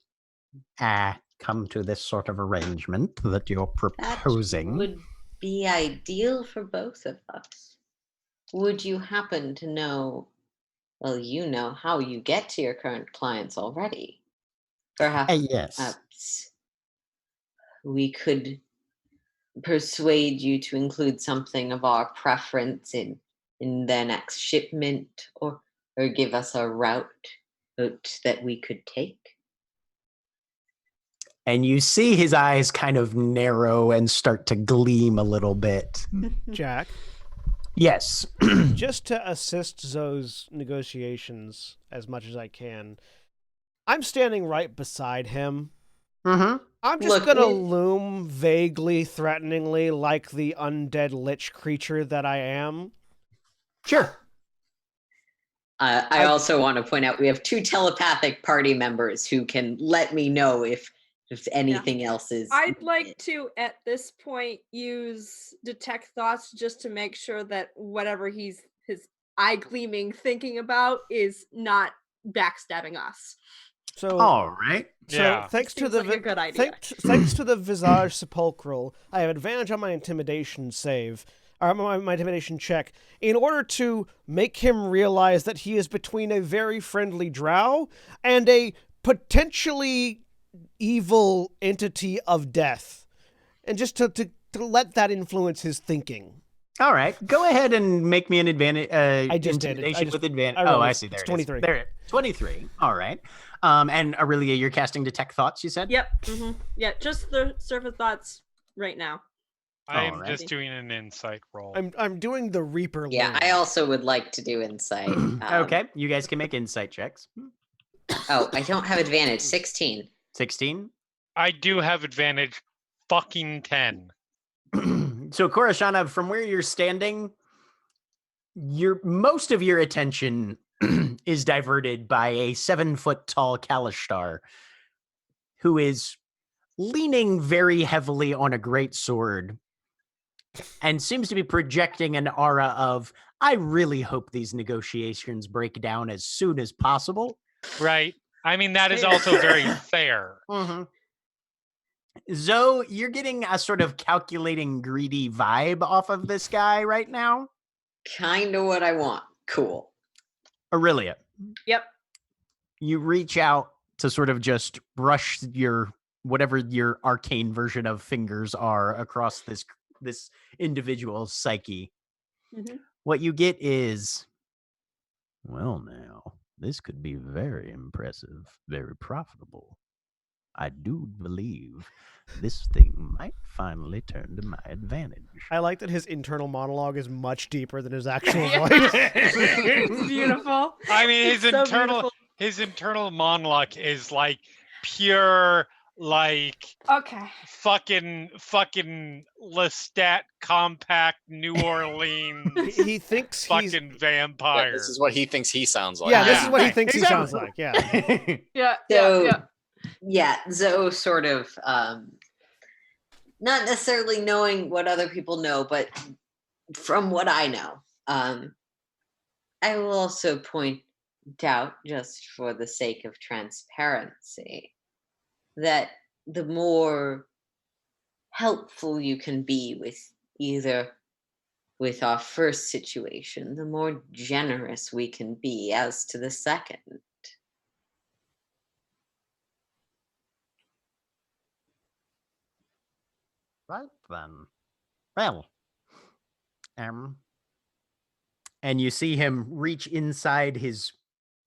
come to this sort of arrangement that you're proposing. That would be ideal for both of us. Would you happen to know, well, you know how you get to your current clients already? Perhaps yes. We could persuade you to include something of our preference in their next shipment, or give us a route that we could take. And you see his eyes kind of narrow and start to gleam a little bit. Jack? Yes. Just to assist Zoe's negotiations as much as I can, I'm standing right beside him. Mm-hmm. I'm just going to loom vaguely, threateningly, like the undead lich creature that I am. Sure. I also want to point out we have 2 telepathic party members who can let me know if anything else is. I'd like to, at this point, use detect thoughts just to make sure that whatever his eye gleaming thinking about is not backstabbing us. So, all right. So yeah. thanks to the like a good idea. Thanks to the Visage Sepulchral, I have advantage on my intimidation save, or my intimidation check, in order to make him realize that he is between a very friendly drow and a potentially evil entity of death, and just to let that influence his thinking. All right, go ahead and make me an advantage. I just did. Intimidation with advantage. I see. There it's it 23. is. There, 23. All right. And Aurelia, you're casting detect thoughts. You said. Yep. Mm-hmm. Yeah, just the surface thoughts right now. I'm just doing an insight roll. I'm doing the Reaper. Yeah, lens. I also would like to do insight. Okay, you guys can make insight checks. Oh, I don't have advantage. 16. 16. I do have advantage. Fucking 10. So, Korashana, from where you're standing, most of your attention is diverted by a 7-foot-tall Kalishtar who is leaning very heavily on a great sword and seems to be projecting an aura of, I really hope these negotiations break down as soon as possible. Right. I mean, that is also very fair. Mm-hmm. Zoe, you're getting a sort of calculating, greedy vibe off of this guy right now. Kind of what I want. Cool. Aurelia, Yep. you reach out to sort of just brush your whatever your arcane version of fingers are across this individual's psyche. Mhm. What you get is, well, now this could be very impressive, very profitable. I do believe this thing might finally turn to my advantage. I like that his internal monologue is much deeper than his actual Yeah. voice. It's beautiful. I mean, It's so beautiful. his internal monologue is like pure, like Okay. fucking Lestat compact New Orleans He thinks he's fucking vampire. Yeah, this is what he thinks he sounds like. yeah. This is Yeah. what he thinks he sounds Exactly. like. Yeah. Yeah. So- Yeah. Yeah, Zoe sort of, not necessarily knowing what other people know, but from what I know, I will also point out, just for the sake of transparency, that the more helpful you can be with our first situation, the more generous we can be as to the second. Right then. Well, and you see him reach inside his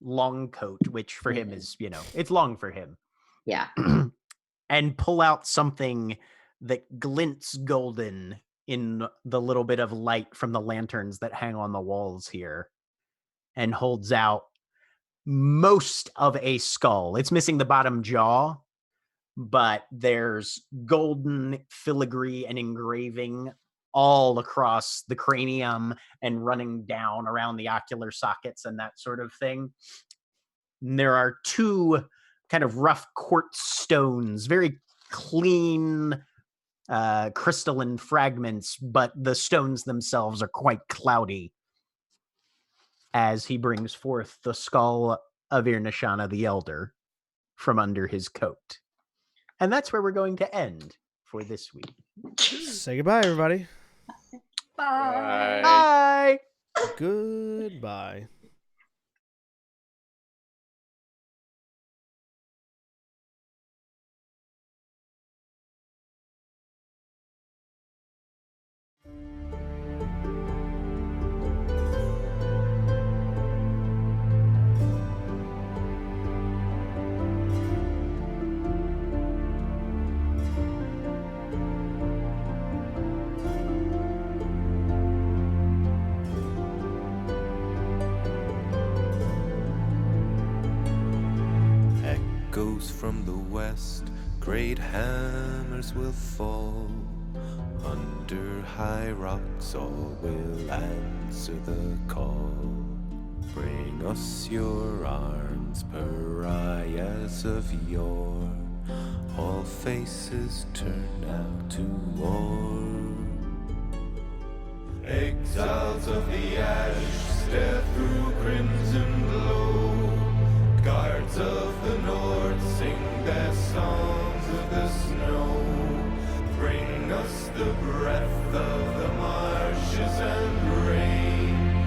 long coat, which for him is, it's long for him, Yeah. and pull out something that glints golden in the little bit of light from the lanterns that hang on the walls here, and holds out most of a skull. It's missing the bottom jaw, but there's golden filigree and engraving all across the cranium and running down around the ocular sockets and that sort of thing. And there are two kind of rough quartz stones, very clean crystalline fragments, but the stones themselves are quite cloudy, as he brings forth the skull of Irnashana the Elder from under his coat. And that's where we're going to end for this week. Say goodbye, everybody. Bye. Bye. Goodbye. Echoes from the west, great hammers will fall. Under high rocks, all will answer the call. Bring us your arms, pariahs of yore. All faces turn now to war. Exiles of the ash stare through crimson glow. Guards of the north sing their songs of the snow. Bring us the breath of the marshes and rain.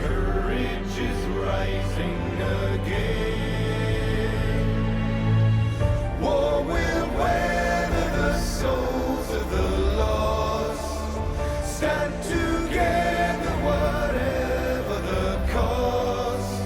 Courage is rising again. War will weather the souls of the lost. Stand together, whatever the cost.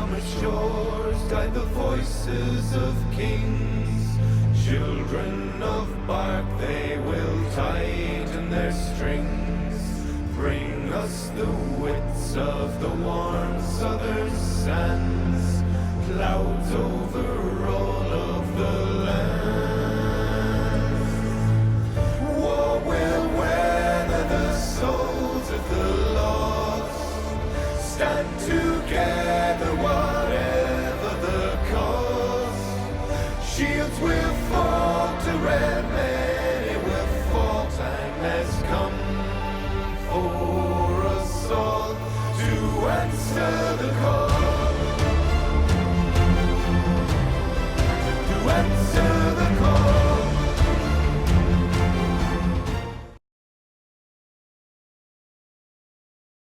summer shores guide the voices of kings. Children of bark, they will tighten their strings. Bring us the wits of the warm southern sands. Clouds over